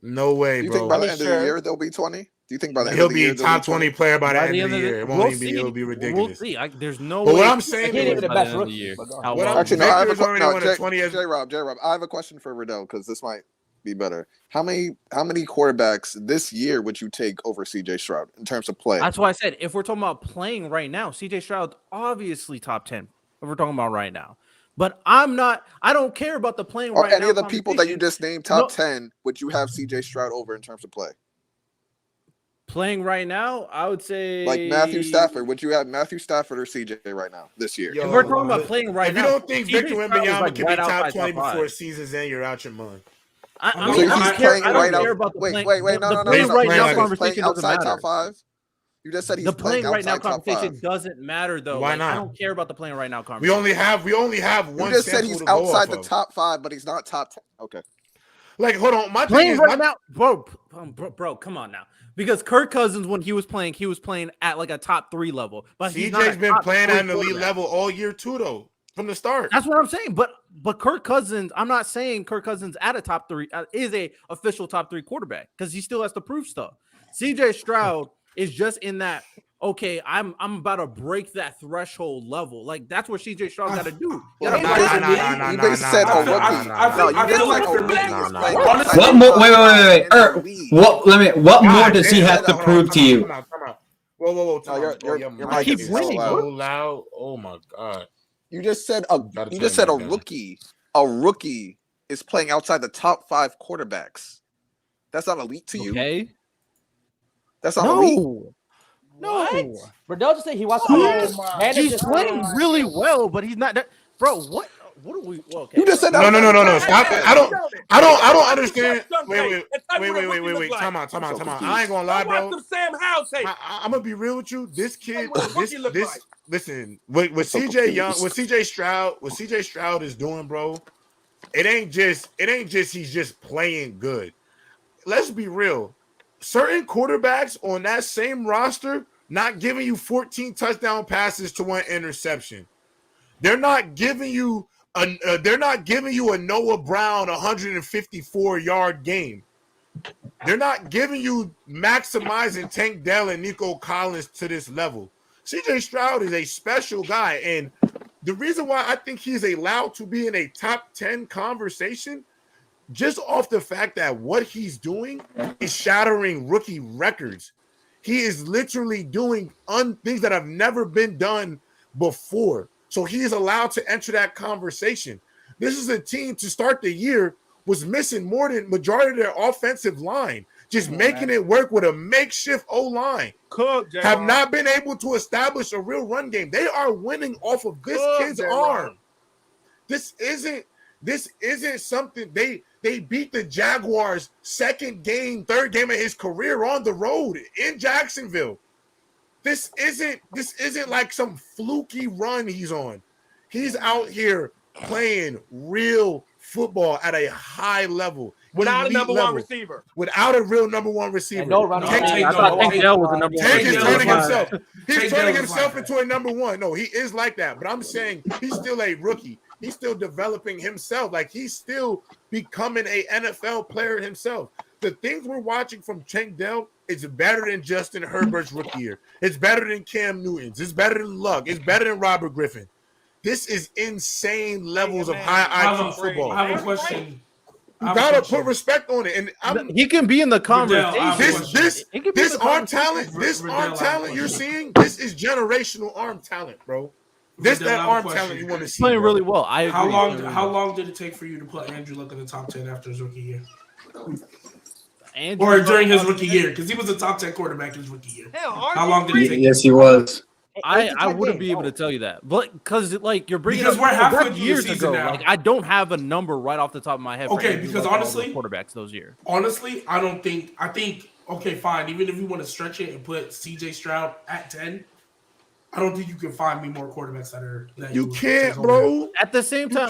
[SPEAKER 1] No way, bro.
[SPEAKER 6] Do you think by the end of the year there'll be 20? Do you think by the end
[SPEAKER 1] he'll
[SPEAKER 6] of the year
[SPEAKER 1] be top 20 player by the end of the year? It won't even be. It'll be ridiculous.
[SPEAKER 4] We'll see. There's no
[SPEAKER 1] but
[SPEAKER 4] way.
[SPEAKER 1] what I'm saying is,
[SPEAKER 5] the best rookie.
[SPEAKER 6] Actually, no. I have a J-Rob. I have a question for Riddell because this might be better. How many quarterbacks this year would you take over CJ Stroud in terms of play?
[SPEAKER 4] That's why I said if we're talking about playing right now, CJ Stroud's obviously top 10. If we're talking about right now. But I don't care about the playing right now.
[SPEAKER 6] Or any of the people that you just named top 10, would you have CJ Stroud over in terms of play?
[SPEAKER 4] Playing right now, I would say
[SPEAKER 6] like Matthew Stafford. Would you have Matthew Stafford or CJ right now this year?
[SPEAKER 4] If we're talking about playing right now,
[SPEAKER 1] if you don't think Victor Wembanyama can be top 20 before season's end, you're out your mind.
[SPEAKER 6] So he's playing right out. Wait, no.
[SPEAKER 4] Right now conversation doesn't
[SPEAKER 6] outside
[SPEAKER 4] matter.
[SPEAKER 6] top 5. You just said he's
[SPEAKER 4] the playing right now
[SPEAKER 6] top
[SPEAKER 4] conversation
[SPEAKER 6] 5.
[SPEAKER 4] doesn't matter though.
[SPEAKER 1] Why not?
[SPEAKER 4] I don't care about the playing right now conversation.
[SPEAKER 1] We only have one.
[SPEAKER 6] You just said he's outside the top 5, but he's not top 10. Okay.
[SPEAKER 1] Like, hold on. My
[SPEAKER 4] playing
[SPEAKER 1] thing is,
[SPEAKER 4] right now, bro, come on now. Because Kirk Cousins, when he was playing at like a top 3 level. But
[SPEAKER 1] CJ's been playing at an elite level all year too, though, from the start.
[SPEAKER 4] That's what I'm saying. But Kirk Cousins, I'm not saying Kirk Cousins at a top 3 is a official top 3 quarterback because he still has to prove stuff. CJ Stroud is just in that okay, I'm about to break that threshold level. Like that's what CJ Stroud got to do.
[SPEAKER 6] You just said a rookie. No, you just said a rookie is playing outside
[SPEAKER 10] What
[SPEAKER 6] the
[SPEAKER 10] more?
[SPEAKER 6] top
[SPEAKER 10] Wait.
[SPEAKER 6] five in the league.
[SPEAKER 10] What more does he have to prove to you?
[SPEAKER 1] Whoa.
[SPEAKER 6] No, your mic
[SPEAKER 4] keep
[SPEAKER 6] is
[SPEAKER 4] winning,
[SPEAKER 6] so
[SPEAKER 1] so loud. Oh my god.
[SPEAKER 6] You just said a rookie. A rookie is playing outside the top 5 quarterbacks. That's not elite to you.
[SPEAKER 4] Okay.
[SPEAKER 6] That's not elite.
[SPEAKER 4] No.
[SPEAKER 5] Bradell just said he wants
[SPEAKER 4] Oh, he's playing really well, but he's not. Bro, what are we? Well, okay,
[SPEAKER 6] You just said
[SPEAKER 1] No. Stop. I don't understand. Wait. Time out. I ain't gonna lie, bro. I'm gonna be real with you. This kid, listen, with CJ Young, with CJ Stroud is doing, bro. It ain't just he's just playing good. Let's be real. Certain quarterbacks on that same roster not giving you 14 touchdown passes to 1 interception. They're not giving you a Noah Brown 154-yard game. They're not giving you maximizing Tank Dell and Nico Collins to this level. CJ Stroud is a special guy, and the reason why I think he's allowed to be in a top 10 conversation just off the fact that what he's doing is shattering rookie records. He is literally doing things that have never been done before. So he is allowed to enter that conversation. This is a team to start the year was missing more than majority of their offensive line, just making it work with a makeshift O-line. Have not been able to establish a real run game. They are winning off of this kid's arm. This isn't something they beat the Jaguars third game of his career on the road in Jacksonville. This isn't like some fluky run he's on. He's out here playing real football at a high level.
[SPEAKER 8] Without a number one receiver.
[SPEAKER 1] Without a real number one receiver.
[SPEAKER 4] I thought Tank Dell was the number one.
[SPEAKER 1] Tank is turning himself. He's turning himself into a number one. No, he is like that. But I'm saying he's still a rookie. He's still developing himself. Like he's still becoming a NFL player himself. The things we're watching from Tank Dell is better than Justin Herbert's rookie year. It's better than Cam Newton's. It's better than Luck. It's better than Robert Griffin. This is insane levels of high IQ football.
[SPEAKER 9] I have a question.
[SPEAKER 1] You gotta put respect on it, and
[SPEAKER 4] he can be in the conversation.
[SPEAKER 1] This arm talent you're seeing. This is generational arm talent, bro. That arm talent you want to see.
[SPEAKER 4] Playing really well. I agree.
[SPEAKER 9] How long did it take for you to put Andrew Luck in the top 10 after his rookie year? Or during his rookie year, because he was a top 10 quarterback in his rookie year. How long did it take?
[SPEAKER 10] Yes, he was.
[SPEAKER 4] I wouldn't be able to tell you that, but because like you're bringing
[SPEAKER 9] because
[SPEAKER 4] up
[SPEAKER 9] we're halfway through
[SPEAKER 4] years
[SPEAKER 9] the season
[SPEAKER 4] ago.
[SPEAKER 9] now.
[SPEAKER 4] Like I don't have a number right off the top of my head.
[SPEAKER 9] Okay, because honestly,
[SPEAKER 4] quarterbacks those years.
[SPEAKER 9] Honestly, I think okay, fine. Even if you want to stretch it and put CJ Stroud at 10, I don't think you can find me more quarterbacks that
[SPEAKER 1] you can't, bro.
[SPEAKER 4] At the same time,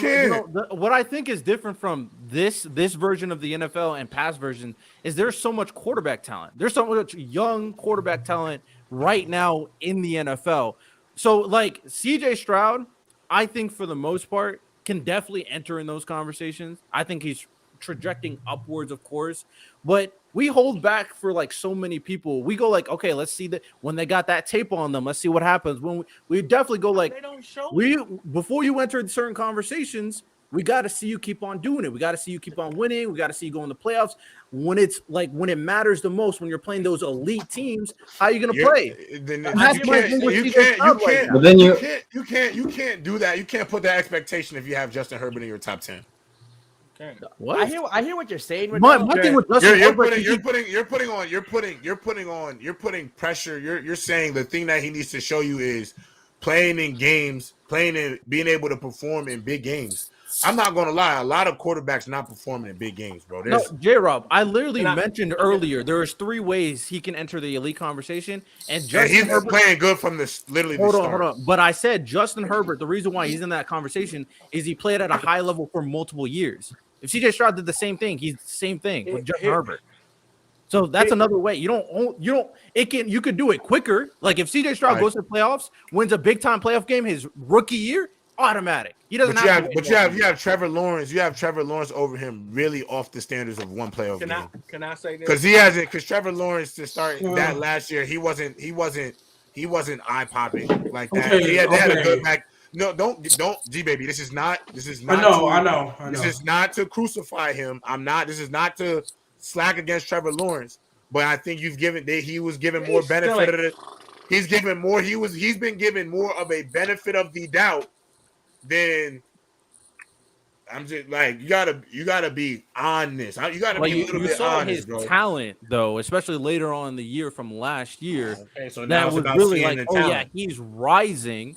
[SPEAKER 4] what I think is different from this version of the NFL and past version is there's so much quarterback talent. There's so much young quarterback talent right now in the NFL. So like CJ Stroud, I think for the most part can definitely enter in those conversations. I think he's trajecting upwards, of course, but we hold back for like so many people. We go like, okay, let's see that when they got that tape on them. Let's see what happens. When we definitely go like, before you enter certain conversations, we got to see you keep on doing it. We got to see you keep on winning. We got to see you go in the playoffs. When it's like when it matters the most, when you're playing those elite teams, how are you going to play?
[SPEAKER 1] You can't do that. You can't put that expectation if you have Justin Herbert in your top 10.
[SPEAKER 5] What? I hear what you're saying.
[SPEAKER 4] My thing with Justin Herbert,
[SPEAKER 1] you're putting pressure. You're saying the thing that he needs to show you is playing in games, playing and being able to perform in big games. I'm not gonna lie, a lot of quarterbacks not performing in big games, bro.
[SPEAKER 4] No, J-Rob, I literally mentioned earlier there's 3 ways he can enter the elite conversation, and
[SPEAKER 1] he's playing good from this literally.
[SPEAKER 4] Hold on. But I said Justin Herbert. The reason why he's in that conversation is he played at a high level for multiple years. If CJ Stroud did the same thing, he's the same thing with Justin Herbert. So that's another way. You could do it quicker. Like if CJ Stroud goes to the playoffs, wins a big time playoff game his rookie year, automatic. He doesn't
[SPEAKER 1] you have Trevor Lawrence. You have Trevor Lawrence over him really off the standards of one playoff game.
[SPEAKER 8] Can I say this?
[SPEAKER 1] Because Trevor Lawrence to start that last year, he wasn't he wasn't eye popping like that. They had a good back. No, don't G baby. This is not.
[SPEAKER 9] I know.
[SPEAKER 1] This is not to crucify him. I'm not. This is not to slack against Trevor Lawrence. But I think he was given more benefit of it. He's been given more of a benefit of the doubt than. I'm just like you gotta be honest. You gotta be a little bit honest, bro.
[SPEAKER 4] His talent though, especially later on in the year from last year.
[SPEAKER 1] Okay, so
[SPEAKER 4] that was really like, oh yeah, he's rising.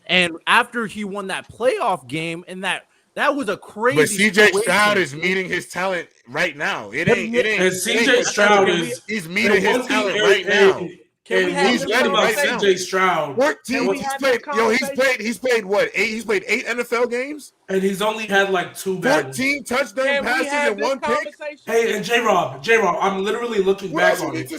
[SPEAKER 4] And after he won that playoff game, and that was a crazy.
[SPEAKER 1] But CJ Stroud is meeting his talent right now. It ain't.
[SPEAKER 9] And CJ Stroud
[SPEAKER 1] he's meeting his talent right now.
[SPEAKER 9] He's ready right now. CJ Stroud.
[SPEAKER 1] He's played what? He's played 8 NFL games,
[SPEAKER 9] and he's only had like 2 bad
[SPEAKER 1] 14 touchdown passes and 1 pick.
[SPEAKER 9] Hey, and J-Rob, I'm literally looking back on it.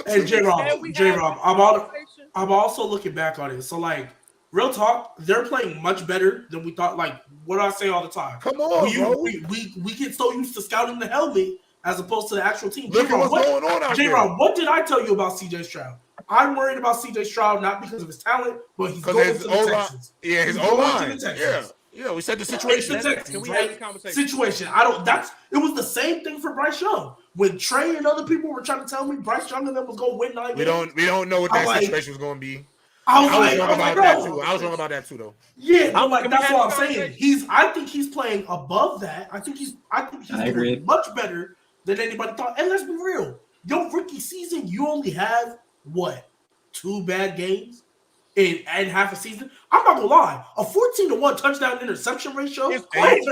[SPEAKER 9] Hey, J-Rob, I'm also looking back on it. So like, real talk, they're playing much better than we thought. Like, what do I say all the time?
[SPEAKER 1] Come on, bro.
[SPEAKER 9] We get so used to scouting the helmet as opposed to the actual team.
[SPEAKER 1] Look at what's going on out there.
[SPEAKER 9] J-Rob, what did I tell you about CJ Stroud? I'm worried about CJ Stroud not because of his talent, but he's going to the Texans.
[SPEAKER 1] Yeah, his O-line. Yeah, we said the situation.
[SPEAKER 9] Can we have this conversation? Situation. It was the same thing for Bryce Young. When Trey and other people were trying to tell me Bryce Young and them was going to win 9 games.
[SPEAKER 1] We don't know what that situation was going to be.
[SPEAKER 9] I was
[SPEAKER 1] wrong about that too, though.
[SPEAKER 9] Yeah, that's what I'm saying. I think he's playing above that. I think he's doing much better than anybody thought. And let's be real. Your rookie season, you only have what? 2 bad games in half a season? I'm not gonna lie. A 14-1 touchdown interception ratio.
[SPEAKER 1] It's crazy.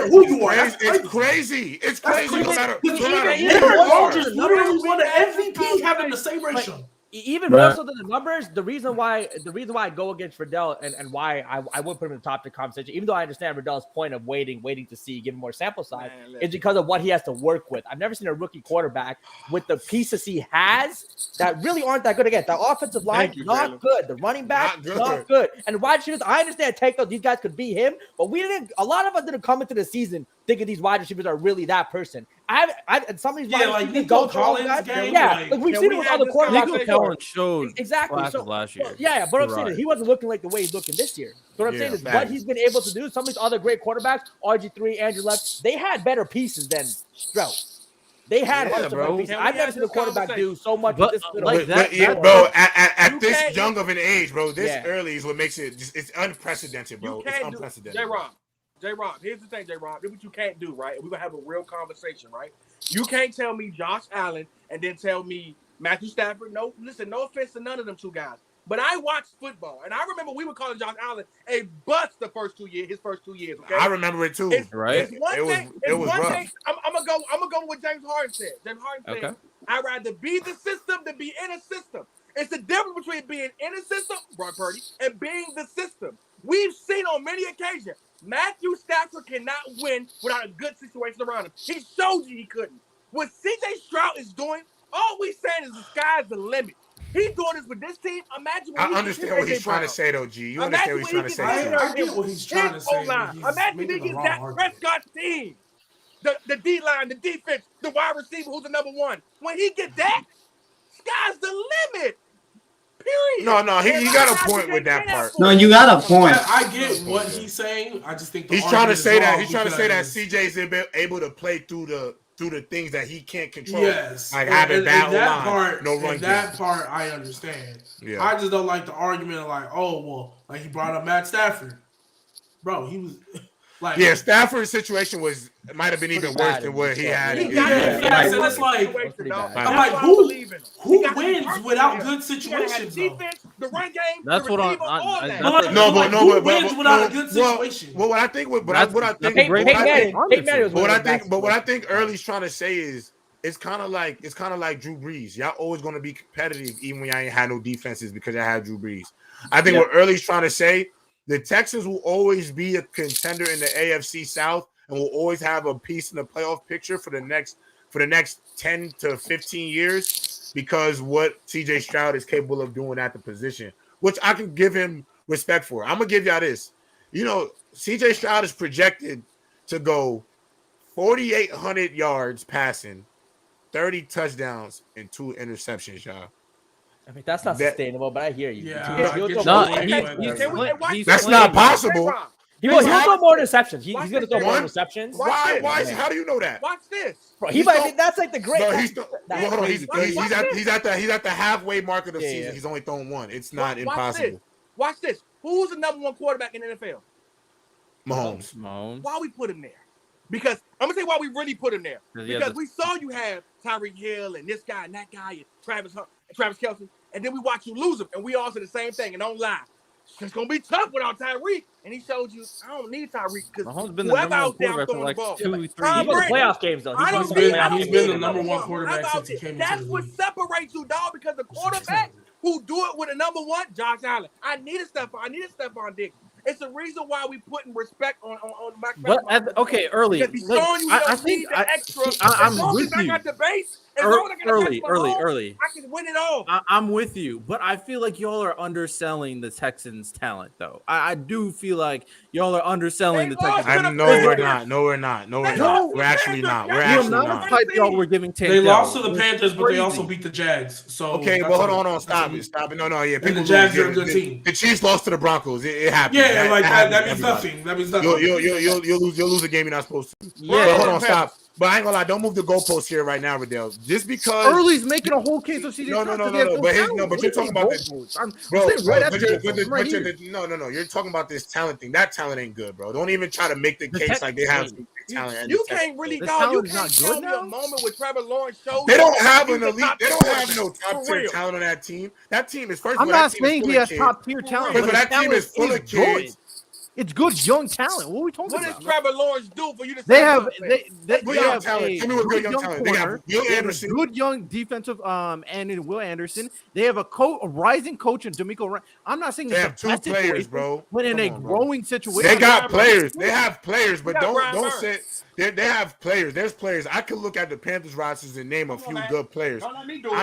[SPEAKER 1] It's crazy. No matter
[SPEAKER 9] Aaron Rodgers literally won an MVP having the same ratio.
[SPEAKER 5] Even more so than the numbers, the reason why I go against Riddell and why I would put him in the top of the conversation, even though I understand Riddell's point of waiting to see, give him more sample size, is because of what he has to work with. I've never seen a rookie quarterback with the pieces he has that really aren't that good. Again, the offensive line, not good. The running back, not good. And wide receivers, I understand these guys could be him, but a lot of us didn't come into the season thinking these wide receivers are really that person. Some of these wide receivers
[SPEAKER 9] Nico Collins guys,
[SPEAKER 5] we've seen it with other quarterbacks.
[SPEAKER 4] Nico Collins showed
[SPEAKER 5] exactly
[SPEAKER 4] last year.
[SPEAKER 5] Yeah, but I'm saying is he wasn't looking like the way he's looking this year. So what I'm saying is what he's been able to do. Some of these other great quarterbacks, RG3, Andrew Luck, they had better pieces than Stroud. They had better pieces. I've never seen a quarterback do so much with this
[SPEAKER 1] like that. Bro, at this young of an age, bro, this early is what makes it's unprecedented, bro. It's unprecedented.
[SPEAKER 8] J-Rob, here's the thing, J-Rob. This is what you can't do, right? We're going to have a real conversation, right? You can't tell me Josh Allen and then tell me Matthew Stafford. No, listen, no offense to none of them two guys. But I watched football, and I remember we were calling Josh Allen a bust his first 2 years, okay?
[SPEAKER 1] I remember it too.
[SPEAKER 8] It's one thing. I'm gonna go with what James Harden said. James Harden said, I'd rather be the system than be in a system. It's the difference between being in a system, Brock Purdy, and being the system. We've seen on many occasions, Matthew Stafford cannot win without a good situation around him. He showed you he couldn't. What CJ Stroud is doing, all we saying is the sky's the limit. He's doing this with this team. Imagine what
[SPEAKER 1] I understand what he's trying to say, though, G. You understand what he's trying to say.
[SPEAKER 9] I get what he's trying to say.
[SPEAKER 8] Imagine he gets that Prescott team. The D-line, the defense, the wide receiver who's the number one. When he gets that, sky's the limit. Period.
[SPEAKER 1] No, he got a point with that part.
[SPEAKER 10] No, you got a point.
[SPEAKER 9] I get what he's saying. I just think
[SPEAKER 1] he's trying to say that CJ's able to play through the things that he can't control.
[SPEAKER 9] Yes,
[SPEAKER 1] like having bad line, no run.
[SPEAKER 9] That part I understand. Yeah. I just don't like the argument of like, oh well, like he brought up Matt Stafford, bro. He was like,
[SPEAKER 1] Stafford's situation might have been even worse than what he had.
[SPEAKER 9] And it's like, I'm like, who wins without good situations?
[SPEAKER 8] Defense, the run game.
[SPEAKER 4] That's what I'm.
[SPEAKER 9] Who wins without a good situation?
[SPEAKER 1] Well, what I think Early's trying to say is it's kind of like Drew Brees. Y'all always going to be competitive even when y'all ain't had no defenses because y'all had Drew Brees. I think what Early's trying to say, the Texans will always be a contender in the AFC South and will always have a piece in the playoff picture for the next 10 to 15 years because what CJ Stroud is capable of doing at the position, which I can give him respect for. I'm going to give y'all this. CJ Stroud is projected to go 4,800 yards passing, 30 touchdowns, and 2 interceptions, y'all.
[SPEAKER 5] I mean, that's not sustainable, but I hear you.
[SPEAKER 9] Yeah.
[SPEAKER 1] That's not possible.
[SPEAKER 5] He'll throw more interceptions. He's going to throw more interceptions.
[SPEAKER 1] Why? How do you know that?
[SPEAKER 8] Watch this.
[SPEAKER 5] Bro, that's like the great.
[SPEAKER 1] No, he's at the halfway mark of the season. He's only thrown one. It's not impossible.
[SPEAKER 8] Watch this. Who's the number one quarterback in the NFL?
[SPEAKER 1] Mahomes.
[SPEAKER 8] Why we put him there? Because I'm gonna say why we really put him there. Because we saw you have Tyreek Hill and this guy and that guy and Travis Kelce, and then we watch you lose him, and we all say the same thing. And don't lie, it's gonna be tough without Tyreek. And he showed you I don't need Tyreek because whoever out there throwing the ball.
[SPEAKER 5] Playoff games though.
[SPEAKER 9] He's been the number one quarterback since he came
[SPEAKER 8] That's
[SPEAKER 9] into the
[SPEAKER 8] what
[SPEAKER 9] league.
[SPEAKER 8] separates you, dog. Because the quarterback who do it with a number one, Josh Allen. I need a Stephon Diggs. It's the reason why we putting respect on Mac.
[SPEAKER 4] But okay, early.
[SPEAKER 8] I think
[SPEAKER 4] I'm with you.
[SPEAKER 8] I got the base.
[SPEAKER 4] Early.
[SPEAKER 8] I can win it all.
[SPEAKER 4] I'm with you, but I feel like y'all are underselling the Texans' talent, though. I do feel like y'all are underselling the Texans.
[SPEAKER 1] No, we're not. We're actually not. We're actually not.
[SPEAKER 4] Type y'all were giving.
[SPEAKER 9] They lost to the Panthers, but they also beat the Jags. So
[SPEAKER 1] okay, but hold on, stop it. No, yeah.
[SPEAKER 9] And the Jags are a good team.
[SPEAKER 1] The Chiefs lost to the Broncos. It happened.
[SPEAKER 9] Yeah, that means nothing. That means nothing.
[SPEAKER 1] You'll lose a game you're not supposed to.
[SPEAKER 4] Yeah,
[SPEAKER 1] but hold on, stop. But I ain't gonna lie, don't move the goalposts here right now, Riddell. Just because
[SPEAKER 4] Early's making a whole case of CJ.
[SPEAKER 1] No. But you're talking about this, bro. No. You're talking about this talent thing. That talent ain't good, bro. Don't even try to make the case like they have talent.
[SPEAKER 8] You can't really go. You can't tell me a moment with Trevor Lawrence shows.
[SPEAKER 1] They don't have an elite. They don't have no top tier talent on that team. That team is first.
[SPEAKER 4] I'm not saying he has top tier talent,
[SPEAKER 1] but that team is full of kids.
[SPEAKER 4] It's good young talent. What are we talking about?
[SPEAKER 8] What does Trevor Lawrence do for you to say
[SPEAKER 4] they have
[SPEAKER 1] talent? Give me what good young talent. They got Will Anderson.
[SPEAKER 4] Good young defensive and Will Anderson. They have a rising coach in D'Amico Ryan. I'm not saying
[SPEAKER 1] they have two players, bro.
[SPEAKER 4] But in a growing situation.
[SPEAKER 1] They got players. They have players, but don't say they have players. There's players. I could look at the Panthers rosters and name a few good players.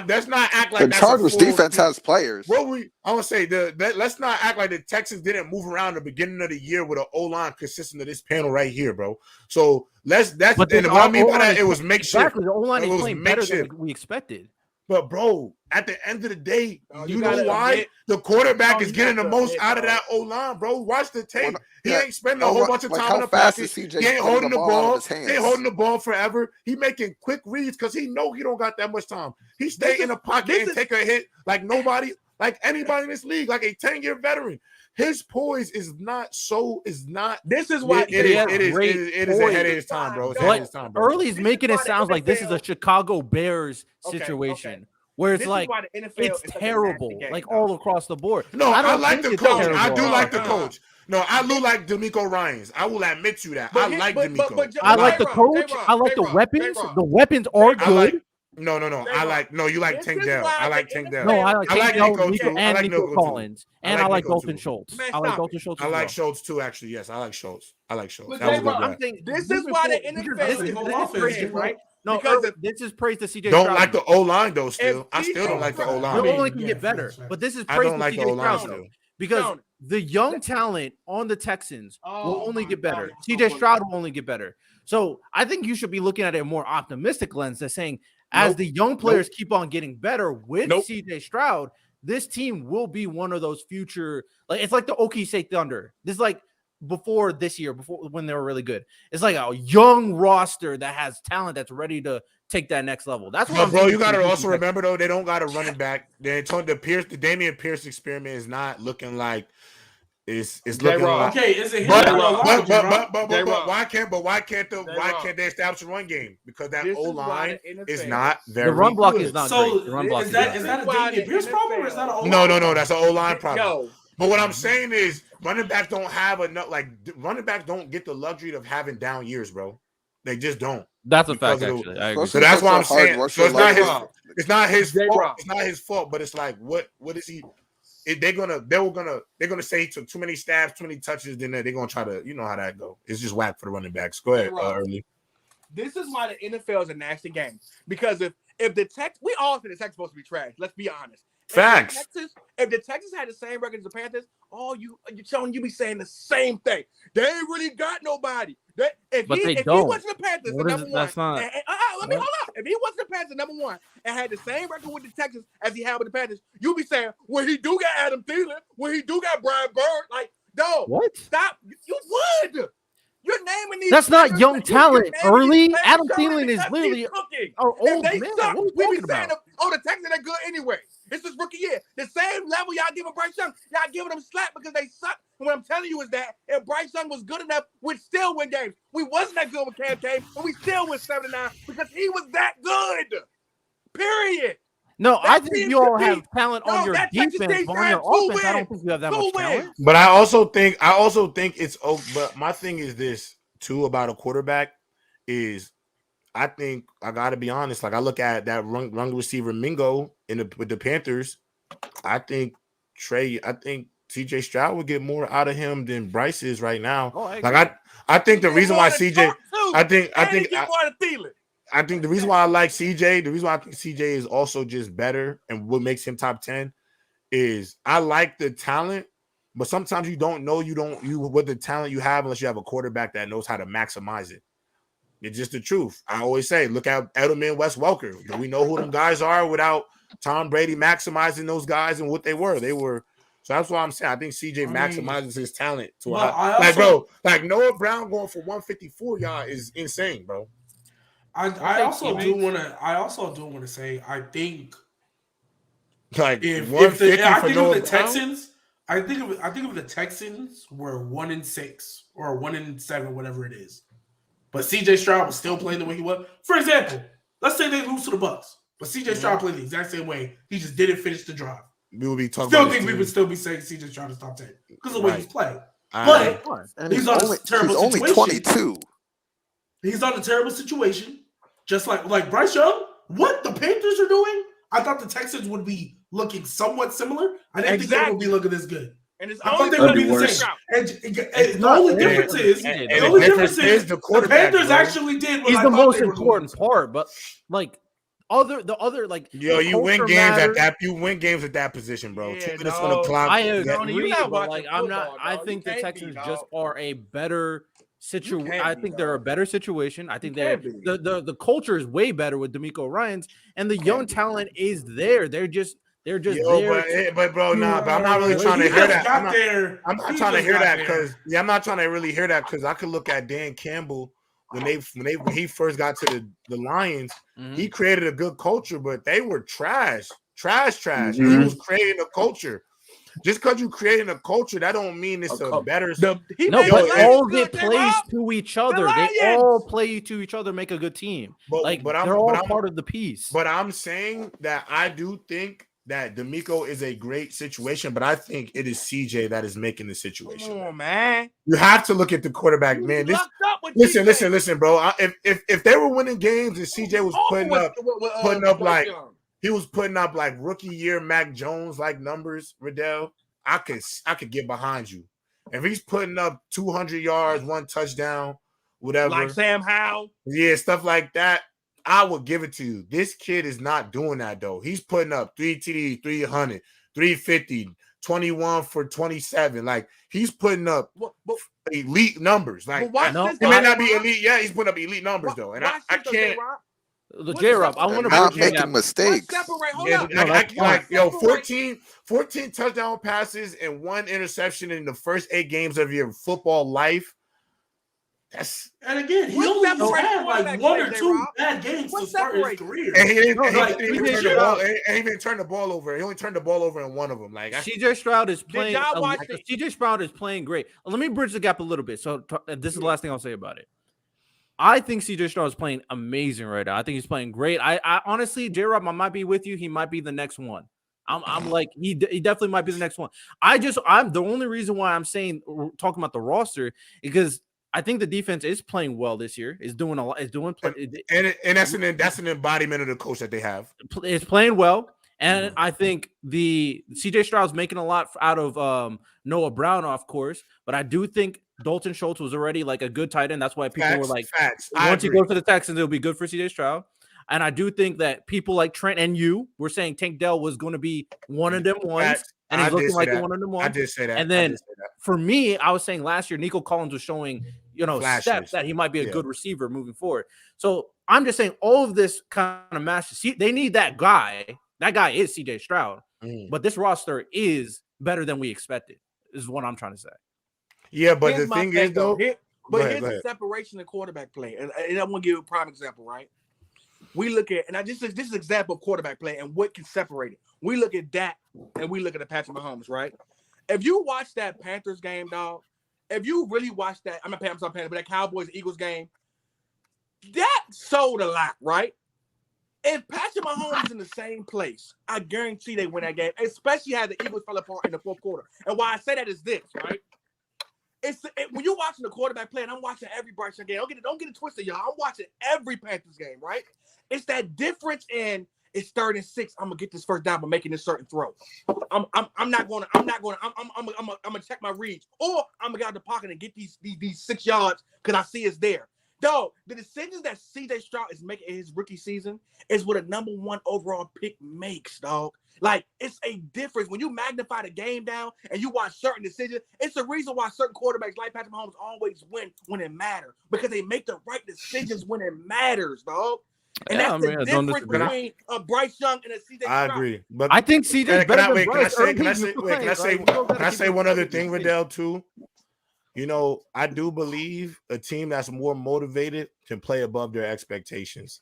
[SPEAKER 1] Let's not act like
[SPEAKER 6] the Chargers defense has players.
[SPEAKER 1] I want to say let's not act like the Texans didn't move around the beginning of the year with an O-line consistent of this panel right here, bro. So that's and what I mean by that, it was makeshift.
[SPEAKER 4] Exactly, the O-line is playing better than we expected.
[SPEAKER 1] But bro, at the end of the day, you know why the quarterback is getting the most out of that O-line, bro. Watch the tape. He ain't spending a whole bunch of time in the pocket. He ain't holding the ball. He ain't holding the ball forever. He making quick reads because he know he don't got that much time. He stay in the pocket and take a hit like nobody, like anybody in this league, like a 10-year veteran. His poise is not.
[SPEAKER 8] This is why
[SPEAKER 1] it is ahead of his time, bro. It's ahead of his time, bro.
[SPEAKER 4] Early's making it sound like this is a Chicago Bears situation where it's like it's terrible, like all across the board.
[SPEAKER 1] No, I like the coach. I do like the coach. No, I do like D'Amico Ryans. I will admit you that. I like D'Amico.
[SPEAKER 4] I like the coach. I like the weapons. The weapons are good.
[SPEAKER 1] No. You like Tank Dell. I like Tank Dell.
[SPEAKER 4] No, I like Tank Dell
[SPEAKER 1] and
[SPEAKER 4] Nico Collins. And I like Dalton Schultz. I like Dalton Schultz.
[SPEAKER 1] I like Schultz too, actually. Yes, I like Schultz.
[SPEAKER 8] That was a good. This is why the NFL is right.
[SPEAKER 4] No, this is praise to CJ.
[SPEAKER 1] Don't like the O-line though. Still, I still don't like the O-line.
[SPEAKER 4] The O-line can get better, but this is praise to CJ Stroud because the young talent on the Texans will only get better. CJ Stroud will only get better. So I think you should be looking at a more optimistic lens than saying, as the young players keep on getting better with CJ Stroud, this team will be one of those future. Like it's like the OKC Thunder. This is like before this year, before when they were really good. It's like a young roster that has talent that's ready to take that next level. That's what
[SPEAKER 1] bro. You got to also remember though, they don't got a running back. The Dameon Pierce experiment is not looking like it's looking like
[SPEAKER 9] okay. Is it?
[SPEAKER 1] But why can't they establish a run game? Because that O-line is not very.
[SPEAKER 4] The run block is not great.
[SPEAKER 9] The run block is that a Dameon Pierce problem or is that an O-line?
[SPEAKER 1] No. That's an O-line problem. But what I'm saying is running backs don't have enough. Like running backs don't get the luxury of having down years, bro. They just don't.
[SPEAKER 4] That's a fact, actually. I agree.
[SPEAKER 1] So that's why I'm saying. So it's not his fault. It's not his fault. But it's like, what is he? They're gonna say he took too many stabs, too many touches. Then they're gonna try to, you know how that go. It's just whack for the running backs. Go ahead, Early.
[SPEAKER 8] This is why the NFL is a nasty game because if the Texans, we all say the Texans supposed to be trash. Let's be honest.
[SPEAKER 1] Facts.
[SPEAKER 8] If the Texans had the same record as the Panthers, you're telling you be saying the same thing. They ain't really got nobody. If he wasn't the Panthers, the number one.
[SPEAKER 4] That's not.
[SPEAKER 8] Let me hold up. If he wasn't the Panthers, number one, and had the same record with the Texans as he had with the Panthers, you'd be saying, well, he do got Adam Thielen. Well, he do got Brian Bird. Like, no,
[SPEAKER 4] what?
[SPEAKER 8] Stop. You would. You're naming these.
[SPEAKER 4] That's not young talent. Early Adam
[SPEAKER 8] Thielen
[SPEAKER 4] is literally
[SPEAKER 8] old
[SPEAKER 4] man.
[SPEAKER 8] They suck. We be saying,
[SPEAKER 4] about?
[SPEAKER 8] the Texans are good anyway. It's his rookie year. The same level y'all giving Bryce Young, y'all giving them slack because they suck. And what I'm telling you is that if Bryce Young was good enough, we'd still win games. We wasn't that good with Cam Kane, and we still win 7-9 because he was that good. Period.
[SPEAKER 4] No, I think you all have talent on your defense, but on your offense, I don't think you have that much talent.
[SPEAKER 1] But I also think it's. But my thing is this too about a quarterback is, I think I got to be honest. Like I look at that run receiver Mingo with the Panthers. I think CJ Stroud would get more out of him than Bryce is right now. I think the reason why CJ, I think the reason why I like CJ, the reason why I think CJ is also just better and what makes him top 10 is I like the talent, but sometimes you don't know what the talent you have unless you have a quarterback that knows how to maximize it. It's just the truth. I always say, look at Edelman, Wes Welker. Do we know who them guys are without Tom Brady maximizing those guys and what they were? So that's why I'm saying I think CJ maximizes his talent to like Noah Brown going for 154 y'all is insane, bro.
[SPEAKER 9] I also do want to say I think
[SPEAKER 1] like
[SPEAKER 9] if the Texans, I think if the Texans were 1-6 or 1-7, whatever it is, but CJ Stroud was still playing the way he was. For example, let's say they lose to the Bucs, but CJ Stroud played the exact same way. He just didn't finish the drive.
[SPEAKER 1] We would be talking.
[SPEAKER 9] We would still be saying CJ Stroud is top 10 because of the way he's playing. But he's on a terrible situation.
[SPEAKER 6] He's only 22.
[SPEAKER 9] He's on a terrible situation. Just like Bryce Young, what the Panthers are doing, I thought the Texans would be looking somewhat similar. I didn't think they would be looking this good.
[SPEAKER 8] And
[SPEAKER 9] I thought they would be the same. And the only difference is the Panthers actually did what
[SPEAKER 4] he's
[SPEAKER 9] I
[SPEAKER 4] the
[SPEAKER 9] thought
[SPEAKER 4] most
[SPEAKER 9] they were
[SPEAKER 4] important part, but like the other
[SPEAKER 1] you win games at that. You win games at that position, bro. 2 minutes on the clock.
[SPEAKER 4] I agree, but like I think the Texans just are a better situation. I think they're a better situation. I think the culture is way better with DeMeco Ryans, and the young talent is there. They're just there.
[SPEAKER 1] But bro, but I'm not really trying to hear that. I'm not trying to hear that because I could look at Dan Campbell when he first got to the Lions. Mm-hmm. He created a good culture, but they were trash. Mm-hmm. He was creating a culture. Just because you creating a culture, that don't mean it's a better.
[SPEAKER 4] But all they plays to each other. They all play to each other, make a good team. They're all part of the piece.
[SPEAKER 1] But I'm saying that I do think that DeMeco is a great situation, but I think it is CJ that is making the situation.
[SPEAKER 8] Come on, man.
[SPEAKER 1] You have to look at the quarterback, man. Listen, bro. If they were winning games and CJ was putting up like rookie year Mac Jones like numbers, Riddell, I could get behind you. If he's putting up 200 yards, 1 touchdown, whatever,
[SPEAKER 8] like Sam Howell,
[SPEAKER 1] stuff like that, I would give it to you. This kid is not doing that though. He's putting up 3 TDs, 300, 350, 21 for 27. Like he's putting up elite numbers. Like it may not be elite. Yeah, he's putting up elite numbers though, and I can't.
[SPEAKER 6] J-Rob, I want to not making mistakes.
[SPEAKER 1] 14 touchdown passes and 1 interception in the first 8 games of your football life.
[SPEAKER 9] And again, he only had like 1 or 2 bad games to start his career.
[SPEAKER 1] And he didn't turn the ball over. He only turned the ball over in 1 of them. Like
[SPEAKER 4] CJ Stroud is playing. CJ Stroud is playing great. Let me bridge the gap a little bit. So this is the last thing I'll say about it. I think CJ Stroud is playing amazing right now. I think he's playing great. I honestly, J-Rob, I might be with you. He might be the next one. I'm like, he definitely might be the next one. I'm the only reason why I'm talking about the roster because I think the defense is playing well this year. Is doing a lot. And
[SPEAKER 1] that's an embodiment of the coach that they have.
[SPEAKER 4] It's playing well, and I think the CJ Stroud's making a lot out of Noah Brown, of course. But I do think Dalton Schultz was already like a good tight end. That's why people were like, once he goes to the Texans, it'll be good for CJ Stroud. And I do think that people like Trent and you were saying Tank Dell was going to be one of them ones, and he's looking like one of them ones.
[SPEAKER 1] I did say that.
[SPEAKER 4] And then for me, I was saying last year, Nico Collins was showing,
[SPEAKER 1] Flashes.
[SPEAKER 4] steps that he might be a good receiver moving forward. So I'm just saying all of this kind of matches. They need that guy. That guy is CJ Stroud, but this roster is better than we expected, is what I'm trying to say.
[SPEAKER 1] Yeah, but
[SPEAKER 8] Here's
[SPEAKER 1] the
[SPEAKER 8] my
[SPEAKER 1] thing is, though,
[SPEAKER 8] here's
[SPEAKER 1] go
[SPEAKER 8] the
[SPEAKER 1] ahead.
[SPEAKER 8] separation of quarterback play. And I'm going to give you a prime example, right? We look at, and this is an example of quarterback play and what can separate it. We look at Dak and we look at the Patrick Mahomes, right? If you watch that Panthers game, dog, if you really watch that, I'm not Panthers, but that Cowboys-Eagles game, that sold a lot, right? If Patrick Mahomes is in the same place, I guarantee they win that game, especially how the Eagles fell apart in the fourth quarter. And why I say that is this, right? When you're watching the quarterback play, and I'm watching every Bryce Young game, don't get it twisted, y'all. I'm watching every Panthers game, right? It's that difference in it's 3rd and 6. I'm gonna get this first down by making this certain throw. I'm gonna check my reads, or I'm gonna get out the pocket and get these 6 yards because I see it's there. Dog, the decisions that CJ Stroud is making in his rookie season is what a number 1 overall pick makes, dog. Like, it's a difference. When you magnify the game down and you watch certain decisions, it's the reason why certain quarterbacks like Patrick Mahomes always win when it matters, because they make the right decisions when it matters, dog. And that's the difference between a Bryce Young and a CJ Stroud.
[SPEAKER 1] I agree. But
[SPEAKER 4] I think CJ better than Bryce.
[SPEAKER 1] Can I say one other thing, Riddell, too? I do believe a team that's more motivated can play above their expectations.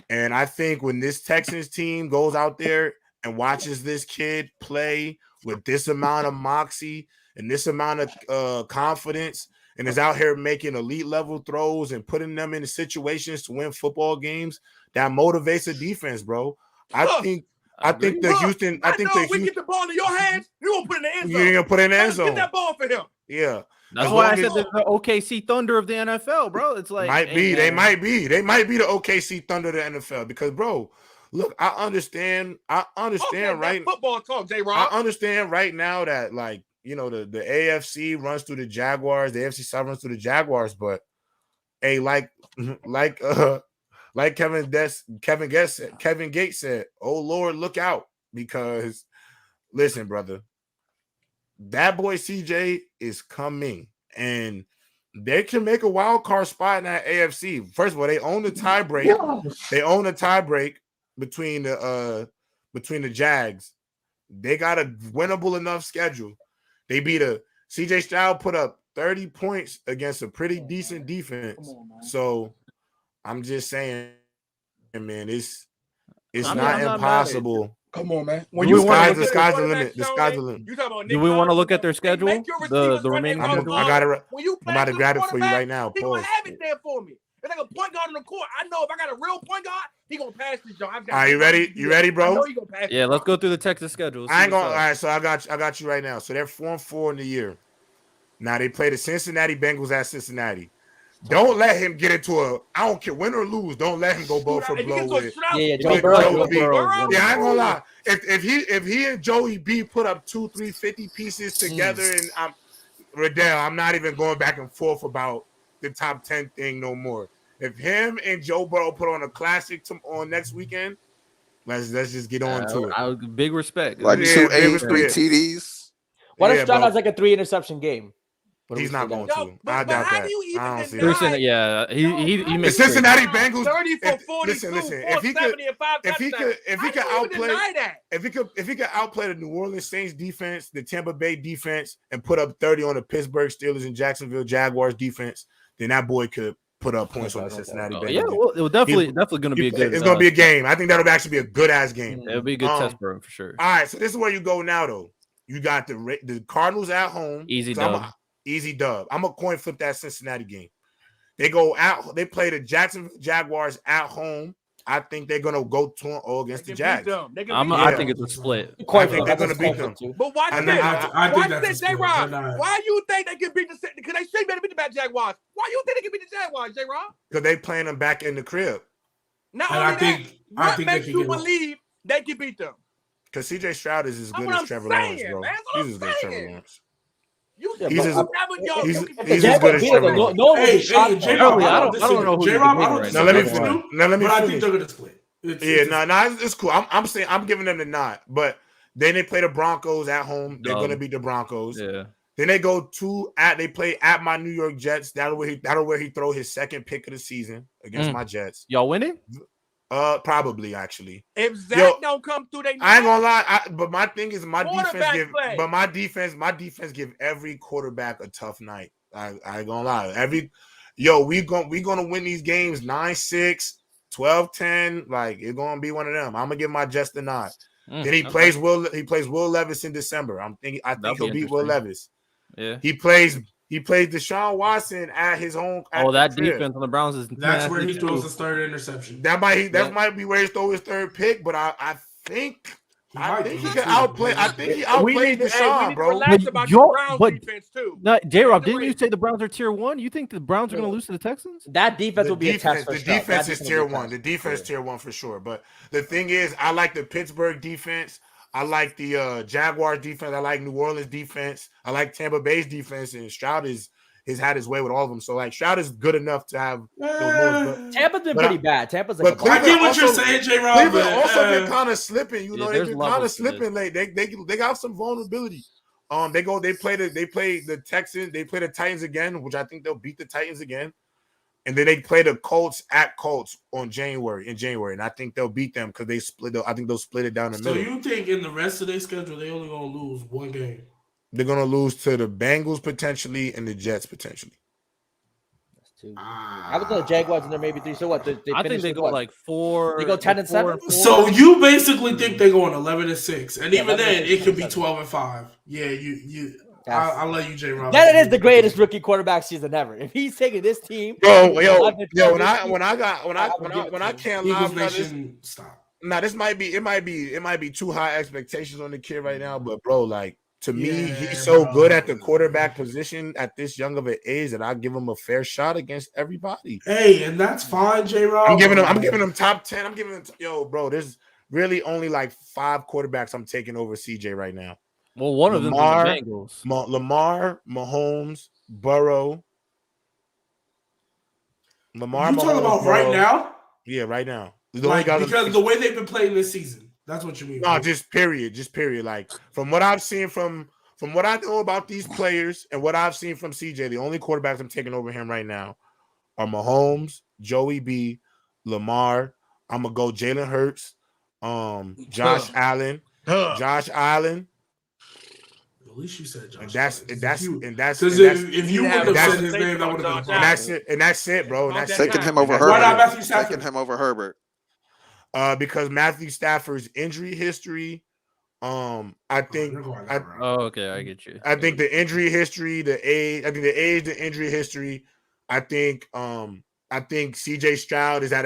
[SPEAKER 1] And I think when this Texans team goes out there and watches this kid play with this amount of moxie and this amount of confidence and is out here making elite level throws and putting them in situations to win football games, that motivates the defense, bro. I think we get
[SPEAKER 8] the ball in your hands, you gonna put it in the end zone.
[SPEAKER 1] You're gonna put it in the end zone.
[SPEAKER 8] Get that ball for him.
[SPEAKER 1] Yeah.
[SPEAKER 4] That's why I said they're the OKC Thunder of the NFL, bro. It's like
[SPEAKER 1] they might be the OKC Thunder of the NFL because, bro, look, I understand right.
[SPEAKER 8] Football talk, J-Rob.
[SPEAKER 1] I understand right now that the AFC runs through the Jaguars, the AFC South runs through the Jaguars, but hey, like Kevin Gates said, oh Lord, look out, because listen, brother, that boy CJ is coming, and they can make a wild card spot in that AFC. First of all, they own the tie break. They own a tie break between the Jags. They got a winnable enough schedule. They beat CJ Stroud put up 30 points against a pretty decent defense. So I'm just saying, man, it's not impossible.
[SPEAKER 8] Come on, man.
[SPEAKER 1] The sky's the limit. The sky's the limit.
[SPEAKER 4] Do we want to look at their schedule? The remaining schedule?
[SPEAKER 1] I got it. I'm about to grab it for you right now.
[SPEAKER 8] He's going to have it there for me. It's like a point guard on the court. I know if I got a real point guard, he's going to pass this job.
[SPEAKER 1] Are you ready? You ready, bro?
[SPEAKER 8] I know he gonna pass
[SPEAKER 4] let's go through the Texas schedule.
[SPEAKER 1] I ain't going to. All right, so I got you right now. So they're 4-4 in the year. Now they play the Cincinnati Bengals at Cincinnati. Don't let him get into I don't care, win or lose. Don't let him go blow for blow with.
[SPEAKER 5] Joe Burrow.
[SPEAKER 1] Yeah, I ain't gonna lie. If he and Joey B put up 2-3 50 pieces together, and Riddell, I'm not even going back and forth about the top 10 thing no more. If him and Joe Burrow put on a classic on next weekend, let's just get on to it.
[SPEAKER 4] Big respect.
[SPEAKER 6] Like 2 A's, 3 TDs.
[SPEAKER 5] What if Stroud has like a 3 interception game?
[SPEAKER 1] He's not going to. I doubt that. I don't see
[SPEAKER 4] that. He makes
[SPEAKER 1] the Cincinnati Bengals
[SPEAKER 8] 30 for 42.
[SPEAKER 1] Listen. If he could outplay the New Orleans Saints defense, the Tampa Bay defense, and put up 30 on the Pittsburgh Steelers and Jacksonville Jaguars defense, then that boy could put up points on the Cincinnati Bengals.
[SPEAKER 4] Yeah, well, it was definitely going to be a good.
[SPEAKER 1] It's going to be a game. I think that'll actually be a good ass game.
[SPEAKER 4] It'll be a good test for him for sure.
[SPEAKER 1] All right, so this is where you go now, though. You got the Cardinals at home.
[SPEAKER 4] Easy dub.
[SPEAKER 1] Easy dub. I'm a coin flip that Cincinnati game. They go out. They play the Jacksonville Jaguars at home. I think they're gonna go 2-0 against the Jags.
[SPEAKER 4] I think it's a split.
[SPEAKER 1] I think they're gonna beat them.
[SPEAKER 8] But watch this. J-Rob. Why you think they can beat the? Because they should better beat the Jaguars. Why you think they can beat the Jaguars, J-Rob?
[SPEAKER 1] Because they playing them back in the crib.
[SPEAKER 8] Not only that, what makes you believe they can beat them?
[SPEAKER 1] Because CJ Stroud is as good as Trevor Lawrence, bro. He's as good as Trevor Lawrence. He's as
[SPEAKER 5] Jaguars
[SPEAKER 1] good as
[SPEAKER 5] beat
[SPEAKER 1] Trevor
[SPEAKER 5] them,
[SPEAKER 1] Lawrence.
[SPEAKER 5] No one will be
[SPEAKER 9] Hey,
[SPEAKER 5] shocked.
[SPEAKER 9] J-Rob,
[SPEAKER 4] I don't know who
[SPEAKER 9] J-Rob,
[SPEAKER 4] you're
[SPEAKER 9] I don't
[SPEAKER 4] debating right
[SPEAKER 9] disagree.
[SPEAKER 4] now.
[SPEAKER 1] Now let me
[SPEAKER 9] But I think
[SPEAKER 1] finish.
[SPEAKER 9] they're gonna split.
[SPEAKER 1] It's cool. I'm saying I'm giving them the nod, but then they play the Broncos at home. They're gonna beat the Broncos.
[SPEAKER 4] Yeah.
[SPEAKER 1] Then they they play at my New York Jets. That'll where he throw his second pick of the season against my Jets.
[SPEAKER 4] Y'all winning?
[SPEAKER 1] Probably actually.
[SPEAKER 8] If Zach don't come through, they
[SPEAKER 1] I ain't gonna lie. But my thing is my defense give every quarterback a tough night. I ain't gonna lie. We gonna win these games 9-6, 12-10. Like it's gonna be one of them. I'm gonna give my Jets the nod. Then he plays Will Levis in December. I think he'll beat Will Levis.
[SPEAKER 4] Yeah.
[SPEAKER 1] He plays Deshaun Watson at his own.
[SPEAKER 4] That defense on the Browns is.
[SPEAKER 9] That's where he throws his third interception.
[SPEAKER 1] That might be where he throw his third pick, but I think he can outplay. I think he outplayed Deshaun, bro.
[SPEAKER 8] Relax about the Browns defense too.
[SPEAKER 4] J-Rob, didn't you say the Browns are tier 1? You think the Browns are going to lose to the Texans?
[SPEAKER 5] That defense will be a test for
[SPEAKER 1] the defense is tier 1. The defense tier 1 for sure. But the thing is, I like the Pittsburgh defense. I like the Jaguars defense. I like New Orleans defense. I like Tampa Bay's defense, and Stroud has had his way with all of them. So like Stroud is good enough to have those moments.
[SPEAKER 5] Tampa's been pretty bad. Tampa's like
[SPEAKER 9] I get what you're saying, J-Rob.
[SPEAKER 1] Cleveland also been kind of slipping. They've been kind of slipping late. They got some vulnerability. They play the Texans. They play the Titans again, which I think they'll beat the Titans again. And then they play the Colts at Colts in January, and I think they'll beat them because they split. I think they'll split it down the middle.
[SPEAKER 9] So you think in the rest of their schedule they only gonna lose one game?
[SPEAKER 1] They're gonna lose to the Bengals potentially and the Jets potentially.
[SPEAKER 5] That's two. I would the Jaguars and there maybe 3. So what?
[SPEAKER 4] I think they go like 4.
[SPEAKER 5] They go 10-7.
[SPEAKER 9] So you basically think they're going 11-6, and even then it could be 12-5. Yeah, you. I'll let you, J-Rob.
[SPEAKER 5] That is the greatest rookie quarterback season ever. If he's taking this team,
[SPEAKER 1] when I can't lie,
[SPEAKER 9] stop.
[SPEAKER 1] Now this might be too high expectations on the kid right now, but bro, like to me, he's so good at the quarterback position at this young of an age that I give him a fair shot against everybody.
[SPEAKER 9] Hey, and that's fine, J-Rob.
[SPEAKER 1] I'm giving him top 10. I'm giving him bro. There's really only like 5 quarterbacks I'm taking over CJ right now.
[SPEAKER 4] Well, one of them is the Bengals.
[SPEAKER 1] Lamar, Mahomes, Burrow.
[SPEAKER 9] You talking about Burrow. Right now?
[SPEAKER 1] Yeah, right now.
[SPEAKER 9] Because the way they've been playing this season. That's what you mean.
[SPEAKER 1] No, just period. Like from what I've seen from what I know about these players and what I've seen from CJ, the only quarterbacks I'm taking over him right now are Mahomes, Joey B, Lamar. I'm gonna go Jalen Hurts, Josh Allen.
[SPEAKER 9] At least you said Josh.
[SPEAKER 1] That's
[SPEAKER 9] if you would have said his name, that would have been.
[SPEAKER 1] And that's it, bro. And that's
[SPEAKER 6] taking him over Herbert. Why not Matthew Stafford? Taking him over Herbert.
[SPEAKER 1] Because Matthew Stafford's injury history. I think.
[SPEAKER 4] Okay, I get you.
[SPEAKER 1] I think the injury history, the injury history. I think CJ Stroud is at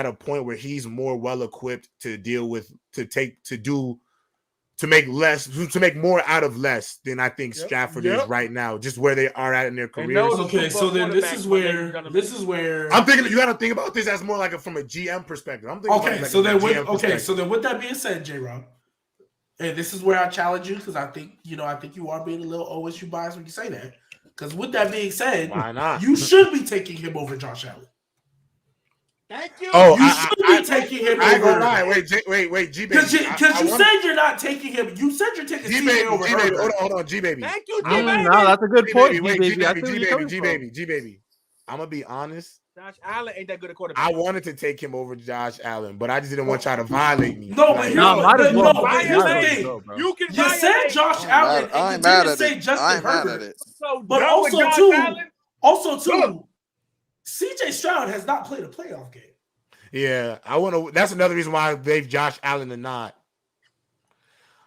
[SPEAKER 1] a point where he's more well equipped to deal with to make more out of less than I think Stafford is right now, just where they are at in their careers.
[SPEAKER 9] Okay, so then this is where
[SPEAKER 1] I'm thinking you got to think about this as more like from a GM perspective. I'm thinking
[SPEAKER 9] so then with that being said, J-Rob, and this is where I challenge you because I think you are being a little OSU biased when you say that. Because with that being said,
[SPEAKER 1] why not?
[SPEAKER 9] You should be taking him over Josh Allen.
[SPEAKER 8] Thank you.
[SPEAKER 9] Oh, you should be taking him over.
[SPEAKER 1] I ain't gonna lie. Wait, G baby.
[SPEAKER 9] Because you said you're not taking him. You said you're taking CJ over Herbert.
[SPEAKER 1] Hold on, G baby.
[SPEAKER 8] Thank you, G baby.
[SPEAKER 4] No, that's a good point,
[SPEAKER 1] G baby. I'm gonna be honest.
[SPEAKER 8] Josh Allen ain't that good a quarterback.
[SPEAKER 1] I wanted to take him over Josh Allen, but I just didn't want y'all to violate me.
[SPEAKER 9] No, but here's the thing.
[SPEAKER 8] You
[SPEAKER 9] said Josh Allen.
[SPEAKER 6] I ain't mad at it.
[SPEAKER 9] I ain't mad at it. But also too, CJ Stroud has not played a playoff game.
[SPEAKER 1] Yeah, I want to. That's another reason why I gave Josh Allen a nod.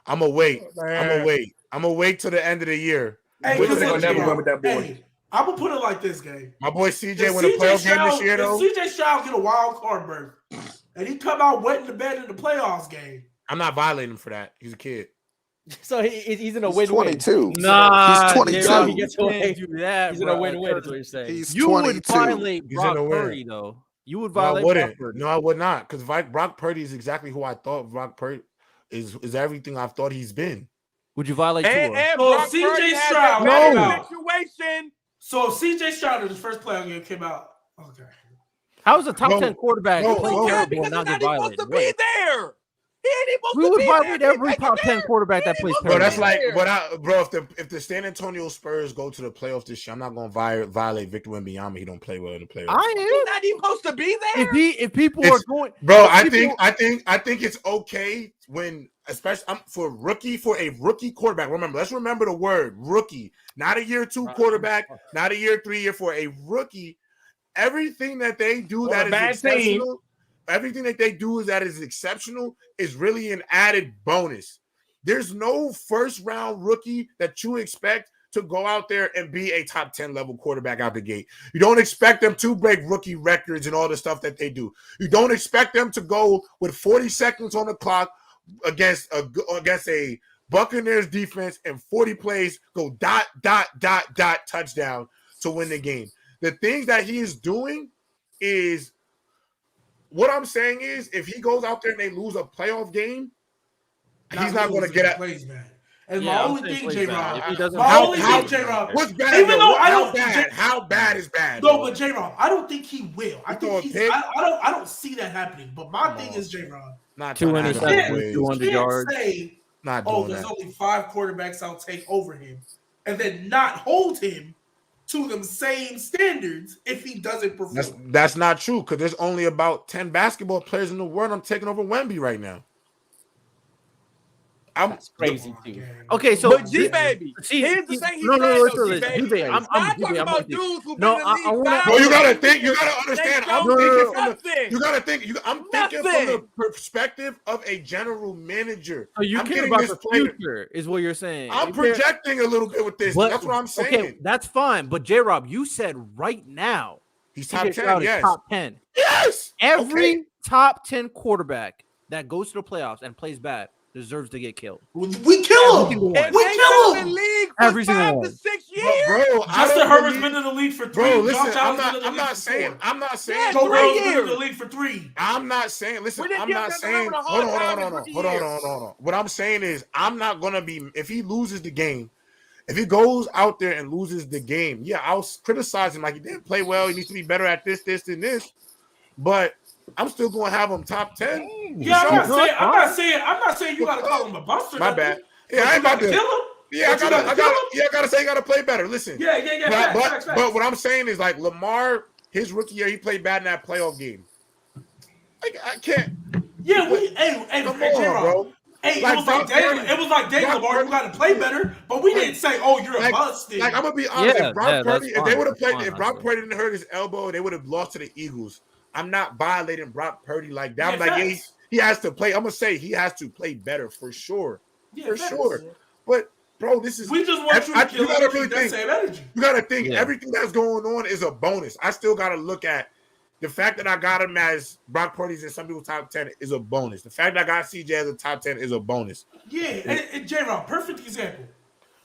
[SPEAKER 1] I'm gonna wait. I'm gonna wait till the end of the year.
[SPEAKER 9] Hey, I'm gonna put it like this, game.
[SPEAKER 1] My boy CJ win a playoff game this year, though.
[SPEAKER 9] If CJ Stroud get a wild card berth, and he come out wet in the bed in the playoffs game,
[SPEAKER 1] I'm not violating him for that. He's a kid.
[SPEAKER 5] So he's in a win-win.
[SPEAKER 6] 22.
[SPEAKER 4] Nah,
[SPEAKER 6] he's 22.
[SPEAKER 5] He gets away. He's in a win-win. That's what you're saying.
[SPEAKER 6] He's
[SPEAKER 4] you
[SPEAKER 6] 22.
[SPEAKER 4] would violate Brock Purdy, though. You would violate Brock Purdy.
[SPEAKER 1] No, I would not, because Brock Purdy is exactly who I thought Brock Purdy is everything I've thought he's been.
[SPEAKER 4] Would you violate
[SPEAKER 8] And
[SPEAKER 4] Tua?
[SPEAKER 8] so
[SPEAKER 9] Brock
[SPEAKER 8] CJ
[SPEAKER 9] Purdy has
[SPEAKER 8] Stroud,
[SPEAKER 9] that
[SPEAKER 4] no
[SPEAKER 9] bad
[SPEAKER 8] situation.
[SPEAKER 9] So if CJ Stroud in his first playoff game came out, okay.
[SPEAKER 4] How is a top 10
[SPEAKER 1] No,
[SPEAKER 4] quarterback
[SPEAKER 1] no,
[SPEAKER 4] play
[SPEAKER 1] no.
[SPEAKER 4] terrible
[SPEAKER 8] Because
[SPEAKER 4] and not
[SPEAKER 8] he's
[SPEAKER 4] get
[SPEAKER 8] not even supposed
[SPEAKER 4] violated?
[SPEAKER 8] to be there. He ain't
[SPEAKER 4] We
[SPEAKER 8] supposed
[SPEAKER 4] would
[SPEAKER 8] to be
[SPEAKER 4] violate
[SPEAKER 8] there.
[SPEAKER 4] every top 10 quarterback that plays
[SPEAKER 1] Bro, that's
[SPEAKER 4] terrible.
[SPEAKER 1] like if the San Antonio Spurs go to the playoffs this year, I'm not gonna violate Victor Wembanyama. He don't play well in the playoffs.
[SPEAKER 8] He's not even supposed to be there.
[SPEAKER 4] If people are going,
[SPEAKER 1] bro, I think it's okay when, especially for a rookie quarterback. Let's remember the word rookie, not a year 2 quarterback, not a year 3, year 4. A rookie, everything that they do that is exceptional. Everything that they do that is exceptional is really an added bonus. There's no first round rookie that you expect to go out there and be a top 10 level quarterback out the gate. You don't expect them to break rookie records and all the stuff that they do. You don't expect them to go with 40 seconds on the clock against a Buccaneers defense and 40 plays, go ... touchdown to win the game. The things that he is doing is, what I'm saying is, if he goes out there and they lose a playoff game, he's not going to get at.
[SPEAKER 9] And my only thing, J-Rob,
[SPEAKER 1] what's bad?
[SPEAKER 9] Even though I don't,
[SPEAKER 1] how bad is bad?
[SPEAKER 9] No, but J-Rob, I don't think he will. I don't see that happening. But my thing is, J-Rob,
[SPEAKER 4] not 200 yards.
[SPEAKER 9] Say,
[SPEAKER 1] not
[SPEAKER 9] there's only 5 quarterbacks I'll take over him, and then not hold him to them same standards if he doesn't perform.
[SPEAKER 1] That's not true, because there's only about 10 basketball players in the world I'm taking over Wemby right now.
[SPEAKER 5] That's crazy too.
[SPEAKER 4] Okay, so
[SPEAKER 8] but G-Baby, here's the thing.
[SPEAKER 4] G-Baby, I'm
[SPEAKER 8] talking about dudes who've been in the league.
[SPEAKER 1] No, you gotta think. You gotta understand. I'm thinking from the perspective of a general manager.
[SPEAKER 4] So you care about the future, is what you're saying.
[SPEAKER 1] I'm projecting a little bit with this. That's what I'm saying.
[SPEAKER 4] Okay, that's fine. But J-Rob, you said right now
[SPEAKER 1] he's top 10. Yes,
[SPEAKER 4] top 10.
[SPEAKER 1] Yes,
[SPEAKER 4] every top 10 quarterback that goes to the playoffs and plays bad deserves to get killed.
[SPEAKER 9] We kill him. We kill him.
[SPEAKER 4] Every single one.
[SPEAKER 8] 6 years.
[SPEAKER 1] Bro,
[SPEAKER 9] Justin Herbert's been in the league for 3.
[SPEAKER 1] Bro, listen,
[SPEAKER 9] Josh
[SPEAKER 1] I'm not saying.
[SPEAKER 9] Joe Burrow's been in the league for 3.
[SPEAKER 1] I'm not saying. Listen, I'm not saying. Hold on. What I'm saying is, I'm not gonna be. If he loses the game, if he goes out there and loses the game, yeah, I'll criticize him like he didn't play well. He needs to be better at this, and this. But I'm still going to have him top 10.
[SPEAKER 9] Yeah, I'm not saying you got to call him a buster.
[SPEAKER 1] My bad. Yeah, I ain't about to
[SPEAKER 9] kill him.
[SPEAKER 1] Yeah, I gotta say, you gotta play better. Listen.
[SPEAKER 9] Yeah.
[SPEAKER 1] But what I'm saying is, like, Lamar, his rookie year, he played bad in that playoff game. Like, I can't.
[SPEAKER 9] Yeah, come on, bro. Hey, like, it was like Dave Lamar, you got to play better, but we didn't say, "Oh, you're a bust."
[SPEAKER 1] Like, I'm gonna be honest. If Brock Purdy didn't hurt his elbow, they would have lost to the Eagles. I'm not violating Brock Purdy like that. I'm like, he has to play. I'm gonna say he has to play better for sure, sure. But bro, this is
[SPEAKER 9] we just want you to kill
[SPEAKER 1] gotta really
[SPEAKER 9] that same energy.
[SPEAKER 1] You gotta think everything that's going on is a bonus. I still gotta look at the fact that I got him as Brock Purdy's in some people's top 10 is a bonus. The fact that I got CJ as a top 10 is a bonus.
[SPEAKER 9] Yeah, and J-Rob, perfect example.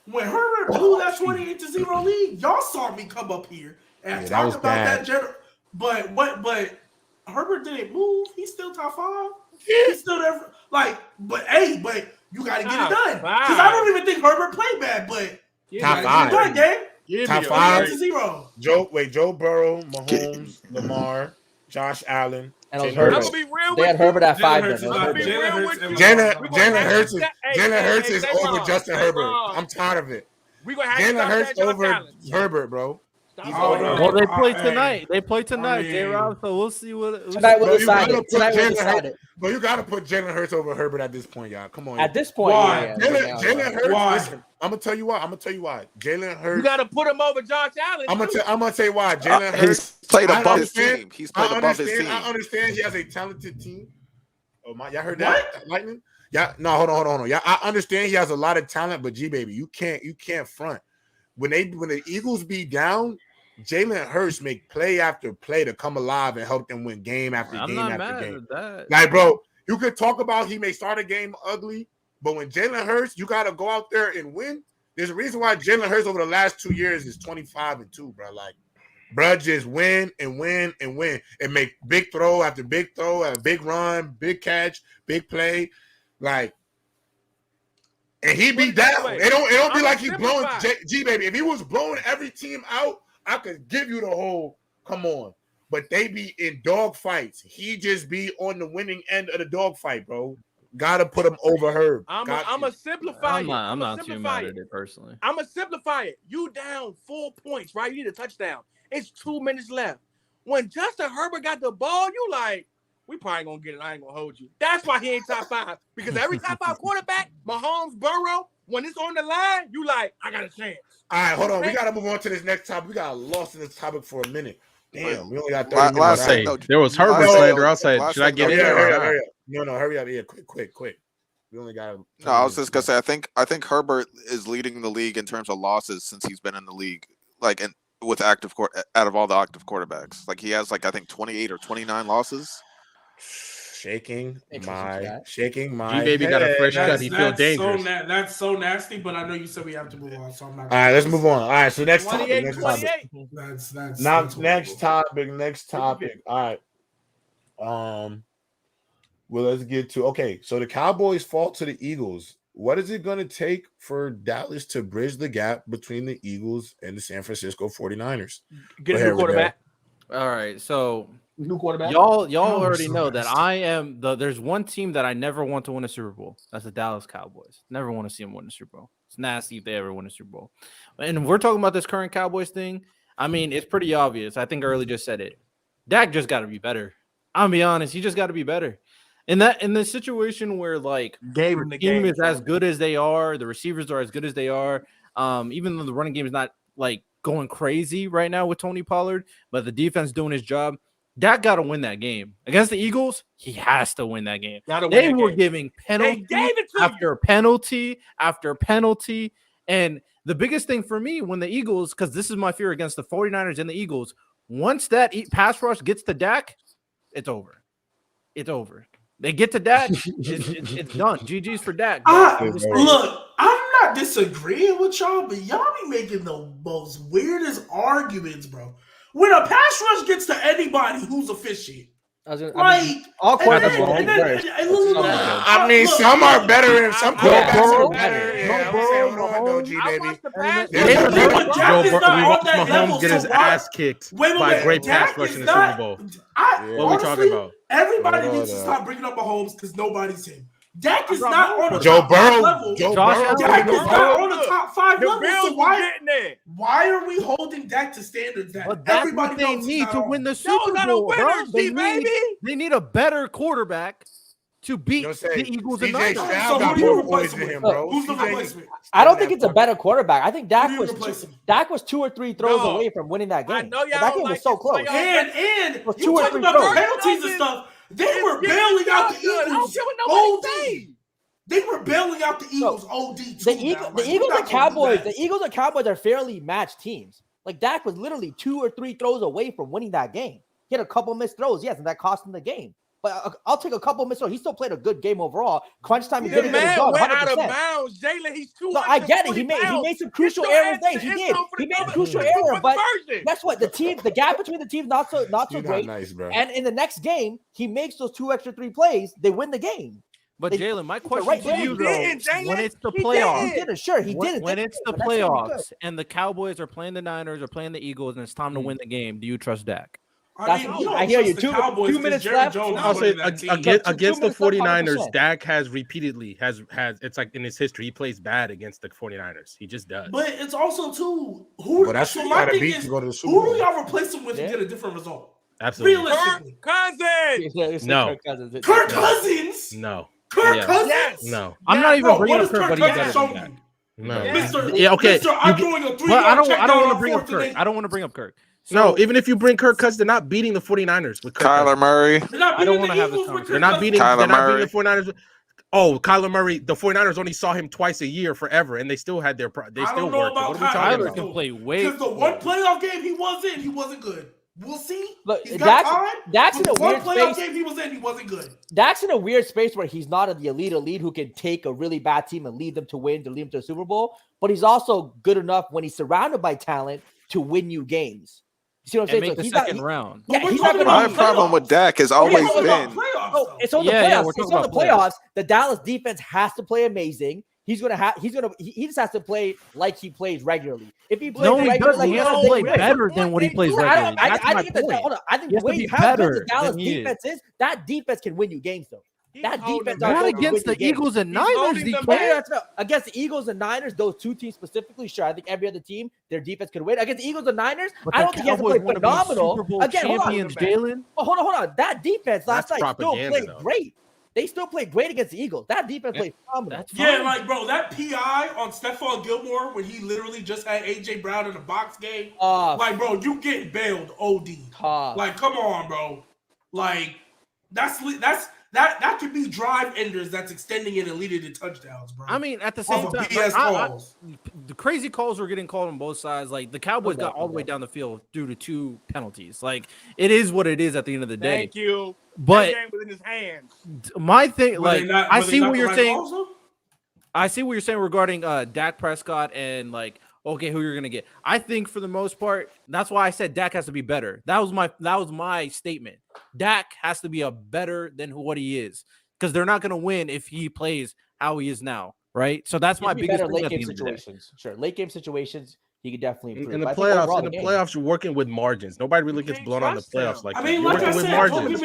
[SPEAKER 9] When Herbert blew that 28-0 lead, y'all saw me come up here and talk about that. But Herbert didn't move. He's still top 5. He's still there. But you got to get it done. Because I don't even think Herbert played bad. But
[SPEAKER 1] top 5.
[SPEAKER 9] Get it done, gang.
[SPEAKER 1] Top 5.
[SPEAKER 9] 0.
[SPEAKER 1] Joe Burrow, Mahomes, Lamar, Josh Allen.
[SPEAKER 5] And Herbert. They had Herbert at 5.
[SPEAKER 1] Jalen Hurts is over Justin Herbert. I'm tired of it. Jalen Hurts over Herbert, bro.
[SPEAKER 4] Well, they play tonight. J-Rob. So we'll see what
[SPEAKER 5] tonight will decide it.
[SPEAKER 1] But you got to put Jalen Hurts over Herbert at this point, y'all. Come on.
[SPEAKER 5] At this point,
[SPEAKER 1] Jalen Hurts. Listen, I'm gonna tell you why. Jalen Hurts.
[SPEAKER 8] You got to put him over Josh Allen.
[SPEAKER 1] I'm gonna tell you why. Jalen Hurts
[SPEAKER 6] played above his team. He's played above his team.
[SPEAKER 1] I understand he has a talented team. Oh my, y'all heard that? Lightning? Yeah. No, hold on. Yeah, I understand he has a lot of talent, but G-Baby, you can't front. When the Eagles be down, Jalen Hurts make play after play to come alive and help them win game after game after game. Like, bro, you could talk about he may start a game ugly, but when Jalen Hurts, you got to go out there and win. There's a reason why Jalen Hurts over the last 2 years is 25-2, bro. Like, bro, just win and make big throw after big throw, a big run, big catch, big play. Like, And he be down. It don't be like he blowing G baby. If he was blowing every team out, I could give you the whole come on. But they be in dog fights. He just be on the winning end of the dog fight, bro. Gotta put him over Herb.
[SPEAKER 8] I'm gonna simplify it.
[SPEAKER 4] I'm not too mad at it personally.
[SPEAKER 8] I'm gonna simplify it. You down 4 points, right? You need a touchdown. It's 2 minutes left. When Justin Herbert got the ball, you like, we probably gonna get it. I ain't gonna hold you. That's why he ain't top 5. Because every top 5 quarterback, Mahomes, Burrow, when it's on the line, you like, I got a chance.
[SPEAKER 1] All right, hold on. We gotta move on to this next topic. We got lost in this topic for a minute. Damn, we only got 30 minutes.
[SPEAKER 2] There was Herbert slander. I said, should I get in there?
[SPEAKER 1] Hurry up. No, hurry up. Yeah, quick. We only got.
[SPEAKER 6] No, I was just gonna say. I think Herbert is leading the league in terms of losses since he's been in the league. Like, and with out of all the active quarterbacks, like he has I think 28 or 29 losses.
[SPEAKER 1] Shaking my.
[SPEAKER 2] G-Baby got a fresh cut. He feels dangerous.
[SPEAKER 9] That's so nasty. But I know you said we have to move on, so I'm not.
[SPEAKER 1] All right, let's move on. All right, so next topic.
[SPEAKER 9] That's
[SPEAKER 1] next topic. All right. Well, let's get to so the Cowboys fall to the Eagles. What is it going to take for Dallas to bridge the gap between the Eagles and the San Francisco 49ers?
[SPEAKER 8] Get a new quarterback.
[SPEAKER 4] All right, so
[SPEAKER 8] new quarterback.
[SPEAKER 4] Y'all already know that I am there's one team that I never want to win a Super Bowl. That's the Dallas Cowboys. Never want to see them win a Super Bowl. It's nasty if they ever win a Super Bowl. And we're talking about this current Cowboys thing. I mean, it's pretty obvious. I think Early just said it. Dak just got to be better. I'll be honest. He just got to be better. In the situation where the team is as good as they are, the receivers are as good as they are. Even though the running game is not going crazy right now with Tony Pollard, but the defense doing his job. Dak got to win that game against the Eagles. He has to win that game. They were giving penalty after penalty after penalty, and the biggest thing for me when the Eagles, because this is my fear against the 49ers and the Eagles, once that pass rush gets to Dak, it's over. It's over. They get to Dak, it's done. GG's for Dak.
[SPEAKER 9] Look, I'm not disagreeing with y'all, but y'all be making the most weirdest arguments, bro. When a pass rush gets to anybody who's efficient,
[SPEAKER 5] all quarterbacks.
[SPEAKER 1] I mean, some are better and some quarterbacks are better.
[SPEAKER 2] Mahomes get his ass kicked by great pass rush in the Super Bowl. What are we talking about?
[SPEAKER 9] Everybody needs to stop bringing up Mahomes because nobody's him. Dak is not on the
[SPEAKER 1] top
[SPEAKER 9] five level.
[SPEAKER 1] Dak
[SPEAKER 9] is not on the top 5 level. So why are we holding Dak to standards that everybody
[SPEAKER 4] they need to win the Super Bowl? They need a better quarterback to beat the Eagles and Niners.
[SPEAKER 9] So who do you replace him with? Who's the replacement?
[SPEAKER 5] I don't think it's a better quarterback. I think Dak was 2 or 3 throws away from winning that game. That game was so close.
[SPEAKER 9] And you talking about penalties and stuff. They were bailing out the Eagles OD. They were bailing out the Eagles OD.
[SPEAKER 5] The Eagles and Cowboys are fairly matched teams. Dak was literally 2 or 3 throws away from winning that game. He had a couple missed throws, yes, and that cost him the game. But I'll take a couple missed throws. He still played a good game overall. Crunch time, he didn't get it done. 100%.
[SPEAKER 8] Out of bounds, Jalen. He's too.
[SPEAKER 5] No, I get it. He made some crucial errors. He did. He made crucial errors. But guess what? The gap between the teams not so great.
[SPEAKER 1] Nice, bro.
[SPEAKER 5] And in the next game, he makes those 2 extra 3 plays. They win the game.
[SPEAKER 4] But Jalen, my question to you though, when it's the playoffs,
[SPEAKER 5] he did.
[SPEAKER 4] When it's the playoffs and the Cowboys are playing the Niners or playing the Eagles, and it's time to win the game, do you trust Dak?
[SPEAKER 5] I hear you. 2 minutes left.
[SPEAKER 2] I'll say against the 49ers, Dak has repeatedly has it's in his history, he plays bad against the 49ers. He just does.
[SPEAKER 9] But it's also too who do y'all replace him with to get a different result?
[SPEAKER 2] Absolutely.
[SPEAKER 9] Realistically.
[SPEAKER 2] No.
[SPEAKER 9] Kirk Cousins?
[SPEAKER 2] No.
[SPEAKER 9] Kirk Cousins?
[SPEAKER 2] Yes. No.
[SPEAKER 4] I'm not even bringing up Kirk, but he's better than that.
[SPEAKER 2] No.
[SPEAKER 9] Yeah, okay. I'm doing a 3-yard
[SPEAKER 4] I don't want to bring up Kirk. I don't want to bring up Kirk.
[SPEAKER 2] No, even if you bring Kirk Cousins, they're not beating the 49ers with Kirk
[SPEAKER 6] Kyler Murray.
[SPEAKER 4] I don't want to have this conversation.
[SPEAKER 2] They're not beating the 49ers. Oh, Kyler Murray. The 49ers only saw him twice a year forever, and they still had their they still worked. What are we talking about?
[SPEAKER 4] Can play way
[SPEAKER 9] because the one playoff game he was in, he wasn't good. We'll see.
[SPEAKER 5] Look,
[SPEAKER 9] he's got time.
[SPEAKER 5] Dak's in a weird
[SPEAKER 9] playoff game he was in, he wasn't good.
[SPEAKER 5] Dak's in a weird space where he's not the elite who can take a really bad team and lead them to win, to lead them to a Super Bowl. But he's also good enough when he's surrounded by talent to win you games. You see what I'm saying?
[SPEAKER 4] Make the second round.
[SPEAKER 5] Yeah,
[SPEAKER 6] my problem with Dak has always been.
[SPEAKER 5] It's on the playoffs. It's on the playoffs. The Dallas defense has to play amazing. he just has to play like he plays regularly. If he plays
[SPEAKER 4] No, he
[SPEAKER 5] regularly,
[SPEAKER 4] doesn't. He has to play better than what he plays regularly. That's my point.
[SPEAKER 5] I think
[SPEAKER 4] He has to
[SPEAKER 5] the way
[SPEAKER 4] be
[SPEAKER 5] how good
[SPEAKER 4] better
[SPEAKER 5] the Dallas
[SPEAKER 4] than he is.
[SPEAKER 5] defense is, that defense can win you games though. That defense
[SPEAKER 4] Not against the Eagles and Niners,
[SPEAKER 5] against the Eagles and Niners, those two teams specifically, sure. I think every other team, their defense could win. Against the Eagles and Niners, I don't think he has to play phenomenal. Again,
[SPEAKER 4] champions, Jalen.
[SPEAKER 5] Well, hold on. That defense last night still played great. They still played great against the Eagles. That defense played phenomenal.
[SPEAKER 9] Yeah, like, bro, that PI on Stephon Gilmore when he literally just had A.J. Brown in a box game. Like, bro, you getting bailed OD. Like, come on, bro. Like, that could be drive enders that's extending it and leading to touchdowns, bro.
[SPEAKER 4] I mean, at the same time,
[SPEAKER 9] BS calls.
[SPEAKER 4] The crazy calls were getting called on both sides. Like the Cowboys got all the way down the field due to 2 penalties. Like it is what it is at the end of the day.
[SPEAKER 8] Thank you.
[SPEAKER 4] But
[SPEAKER 8] game within his hands.
[SPEAKER 4] My thing, I see what you're saying.
[SPEAKER 9] Also?
[SPEAKER 4] I see what you're saying regarding Dak Prescott and like, okay, who you're gonna get. I think for the most part, that's why I said Dak has to be better. That was my statement. Dak has to be a better than what he is because they're not gonna win if he plays how he is now, right? So that's my biggest thing
[SPEAKER 5] late game situations. Sure, late game situations. He could definitely improve.
[SPEAKER 2] In the playoffs, you're working with margins. Nobody really gets blown out in the playoffs like that. You're working with margins.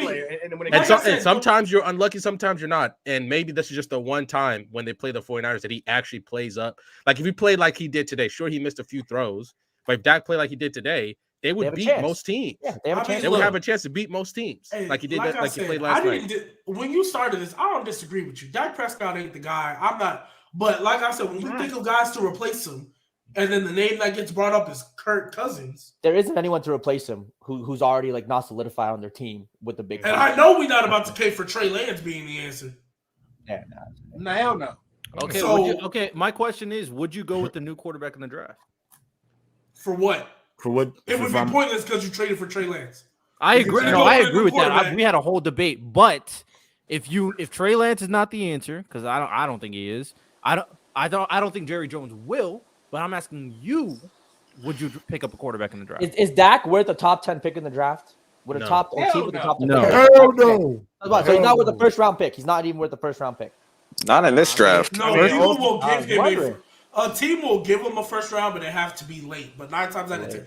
[SPEAKER 2] And sometimes you're unlucky, sometimes you're not. And maybe this is just the one time when they play the 49ers that he actually plays up. Like if he played like he did today, sure, he missed a few throws. But if Dak played like he did today, they would beat most teams.
[SPEAKER 5] Yeah, they have a chance.
[SPEAKER 2] They would have a chance to beat most teams. Like he did like he played last night.
[SPEAKER 9] When you started this, I don't disagree with you. Dak Prescott ain't the guy. I'm not. But like I said, when you think of guys to replace him, and then the name that gets brought up is Kirk Cousins.
[SPEAKER 5] There isn't anyone to replace him who's already like not solidified on their team with the big.
[SPEAKER 9] And I know we're not about to pay for Trey Lance being the answer.
[SPEAKER 5] Yeah,
[SPEAKER 8] no, hell no.
[SPEAKER 4] Okay,
[SPEAKER 5] So,
[SPEAKER 4] my question is, would you go with the new quarterback in the draft?
[SPEAKER 9] For what?
[SPEAKER 1] For what?
[SPEAKER 9] It would be pointless because you traded for Trey Lance.
[SPEAKER 4] I agree. No, I agree with that. We had a whole debate, but if Trey Lance is not the answer, because I don't think he is. I don't think Jerry Jones will. But I'm asking you, would you pick up a quarterback in the draft?
[SPEAKER 5] Is Dak worth a top 10 pick in the draft? Would a top team with the top 10 pick?
[SPEAKER 1] Hell no.
[SPEAKER 5] So he's not worth the first round pick. He's not even worth the first round pick.
[SPEAKER 6] Not in this draft.
[SPEAKER 9] No, a team will give him a first round, but it have to be late. But 9 times out of 10,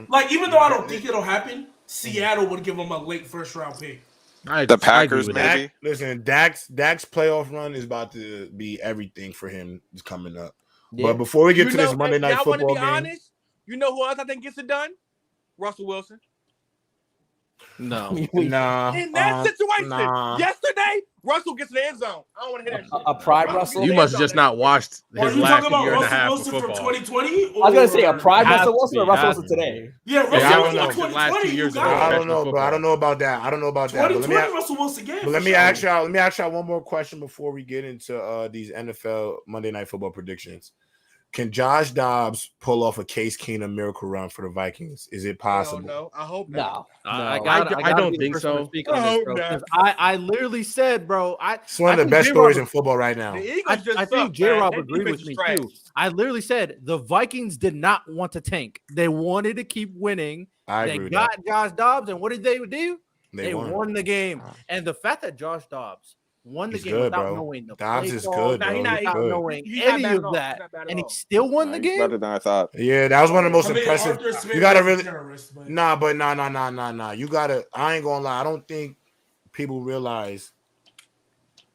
[SPEAKER 9] like even though I don't think it'll happen, Seattle would give him a late first round pick.
[SPEAKER 6] The Packers, maybe.
[SPEAKER 1] Listen, Dak's playoff run is about to be everything for him. Is coming up. Yeah. But before we get to this Monday Night Football game,
[SPEAKER 8] honest, you know who else I think gets it done? Russell Wilson.
[SPEAKER 4] No.
[SPEAKER 1] Nah.
[SPEAKER 8] In that situation, yesterday, Russell gets in the end zone. I don't want to hear that shit.
[SPEAKER 5] A pride Russell?
[SPEAKER 2] You must just not watched his last year and a half of football.
[SPEAKER 9] From 2020?
[SPEAKER 5] I was going to say a pride Russell Wilson or Russell Wilson today?
[SPEAKER 9] Yeah, Russell Wilson from 2020.
[SPEAKER 1] I don't know, bro. I don't know about that. But
[SPEAKER 9] Russell Wilson game.
[SPEAKER 1] But let me ask y'all one more question before we get into these NFL Monday Night Football predictions. Can Josh Dobbs pull off a Case Keenum miracle run for the Vikings? Is it possible?
[SPEAKER 8] No, I hope not.
[SPEAKER 5] No.
[SPEAKER 4] I don't think so. I literally said, bro,
[SPEAKER 1] it's one of the best stories in football right now.
[SPEAKER 4] I think J-Rob agreed with me too. I literally said the Vikings did not want to tank. They wanted to keep winning. They got Josh Dobbs, and what did they do? They won the game. And the fact that Josh Dobbs won the game without knowing the
[SPEAKER 1] Dobbs is good, bro.
[SPEAKER 4] Without knowing any of that, and he still won the game.
[SPEAKER 6] Better than I thought.
[SPEAKER 1] Yeah, that was one of the most impressive. You gotta really, nah. You gotta. I ain't gonna lie. I don't think people realize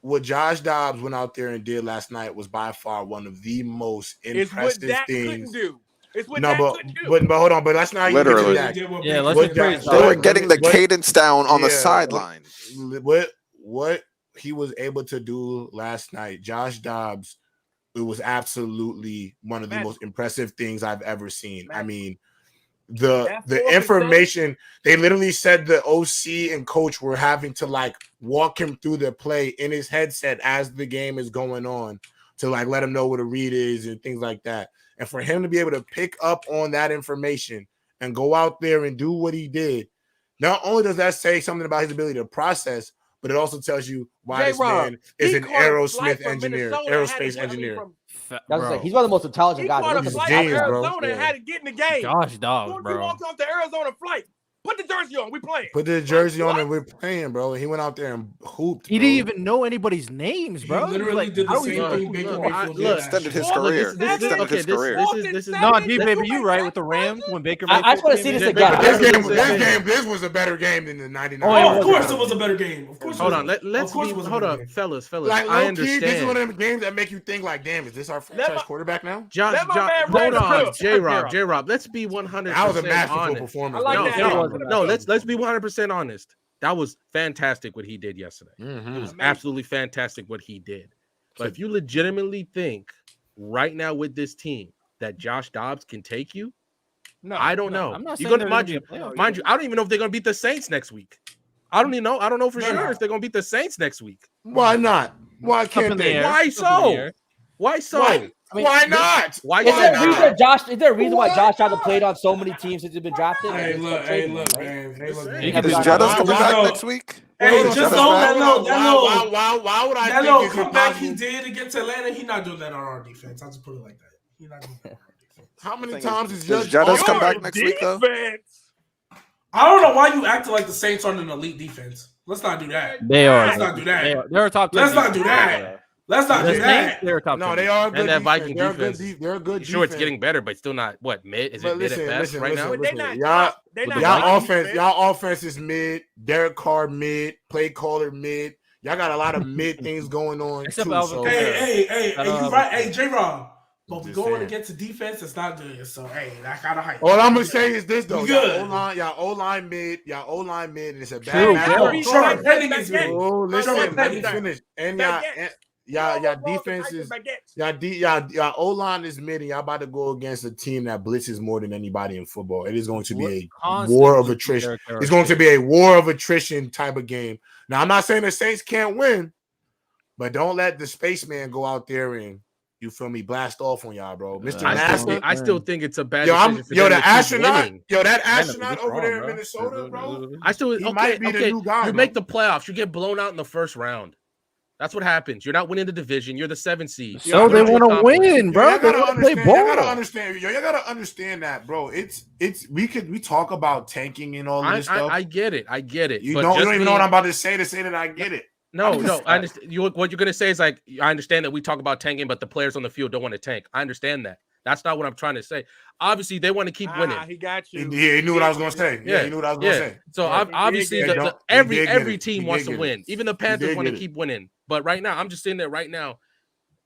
[SPEAKER 1] what Josh Dobbs went out there and did last night was by far one of the most impressive things.
[SPEAKER 8] It's what
[SPEAKER 1] but hold on, but that's not
[SPEAKER 6] literally.
[SPEAKER 4] Yeah, let's
[SPEAKER 6] they were getting the cadence down on the sideline.
[SPEAKER 1] What he was able to do last night, Josh Dobbs, it was absolutely one of the most impressive things I've ever seen. I mean, the information, they literally said the OC and coach were having to like walk him through the play in his headset as the game is going on to like let him know what a read is and things like that. And for him to be able to pick up on that information and go out there and do what he did, not only does that say something about his ability to process, but it also tells you why this man is an aerospace engineer.
[SPEAKER 5] He's one of the most intelligent guys.
[SPEAKER 8] He caught a flight from Arizona and had to get in the game.
[SPEAKER 4] Gosh, dog, bro.
[SPEAKER 8] He walked off the Arizona flight. Put the jersey on. We playing.
[SPEAKER 1] Put the jersey on and we're playing, bro. He went out there and hooped.
[SPEAKER 4] He didn't even know anybody's names, bro.
[SPEAKER 9] He literally did the same thing Baker Mayfield did.
[SPEAKER 6] Extended his career.
[SPEAKER 2] This is
[SPEAKER 4] no, D-Baby, you right with the Rams when Baker Mayfield.
[SPEAKER 5] I just want to see this again.
[SPEAKER 1] This was a better game than the 99.
[SPEAKER 9] Oh, of course it was a better game. Of course.
[SPEAKER 2] Hold on, hold on, fellas.
[SPEAKER 1] Like,
[SPEAKER 2] I
[SPEAKER 1] understand. This is one of them games that make you think like, damn, is this our franchise quarterback now?
[SPEAKER 2] Josh, hold on, J-Rob. Let's be 100%.
[SPEAKER 1] That was a masterful performance.
[SPEAKER 2] No, let's be 100% honest. That was fantastic what he did yesterday. It was absolutely fantastic what he did. But if you legitimately think right now with this team that Josh Dobbs can take you, I don't know.
[SPEAKER 4] I'm not
[SPEAKER 2] You're
[SPEAKER 4] saying
[SPEAKER 2] gonna mind you, I don't even know if they're gonna beat the Saints next week. I don't even know. I don't know for sure if they're gonna beat the Saints next week.
[SPEAKER 1] Why not? Why can't they?
[SPEAKER 2] Why so? Why so?
[SPEAKER 1] Why not?
[SPEAKER 2] Why
[SPEAKER 5] is there a reason why Josh hasn't played on so many teams since he's been drafted?
[SPEAKER 7] Hey, look, man.
[SPEAKER 6] Is Jettas coming back next week?
[SPEAKER 9] Hey, just know that
[SPEAKER 1] why would I think
[SPEAKER 9] comeback he did against Atlanta, he's not doing that on our defense. I'll just put it like that. He's not doing that on our defense.
[SPEAKER 1] How many times is
[SPEAKER 6] Jettas come back next week though?
[SPEAKER 9] I don't know why you acting like the Saints aren't an elite defense. Let's not do that.
[SPEAKER 4] They are.
[SPEAKER 9] Let's not do that.
[SPEAKER 4] They're a top 10.
[SPEAKER 9] Let's not do that. Let's not do that.
[SPEAKER 4] They're a top 10.
[SPEAKER 1] No, they are good.
[SPEAKER 2] And that Viking
[SPEAKER 1] They're
[SPEAKER 2] defense.
[SPEAKER 1] They're a good.
[SPEAKER 2] Sure, it's getting better, but still not mid. Is it mid at best right now?
[SPEAKER 1] Y'all offense is mid. Derek Carr mid. Play caller mid. Y'all got a lot of mid things going on.
[SPEAKER 9] Except too, hey, you right? Hey, J-Rob. But we going against a defense that's not good. So hey, that kind of hype.
[SPEAKER 1] All I'm gonna say is this though.
[SPEAKER 9] Y'all
[SPEAKER 1] O-line mid, and it's a bad matchup. Oh, listen, let me finish. And y'all defense is y'all O-line is mid, and y'all about to go against a team that blitzes more than anybody in football. It is going to be a war of attrition. It's going to be a war of attrition type of game. Now, I'm not saying the Saints can't win, but don't let the spaceman go out there and, you feel me, blast off on y'all, bro. Mr. NASA.
[SPEAKER 2] I still think it's a bad
[SPEAKER 1] decision
[SPEAKER 2] for them
[SPEAKER 1] the astronaut.
[SPEAKER 2] winning.
[SPEAKER 1] That astronaut over there in Minnesota, bro.
[SPEAKER 2] He might be the new guy. You make the playoffs. You get blown out in the first round. That's what happens. You're not winning the division. You're the 7th seed.
[SPEAKER 4] So they want to win, bro. They want to play ball.
[SPEAKER 1] You gotta understand. You gotta understand that, bro. We talk about tanking and all of this stuff.
[SPEAKER 2] I get it.
[SPEAKER 1] You don't even know what I'm about to say that I get it.
[SPEAKER 2] No, I understand. What you're gonna say is like, I understand that we talk about tanking, but the players on the field don't want to tank. I understand that. That's not what I'm trying to say. Obviously, they want to keep winning.
[SPEAKER 8] He got you.
[SPEAKER 1] Yeah, he knew what I was gonna say. Yeah, he knew what I was gonna say.
[SPEAKER 2] So obviously, every team wants to win. Even the Panthers want to keep winning. But right now, I'm just saying that right now,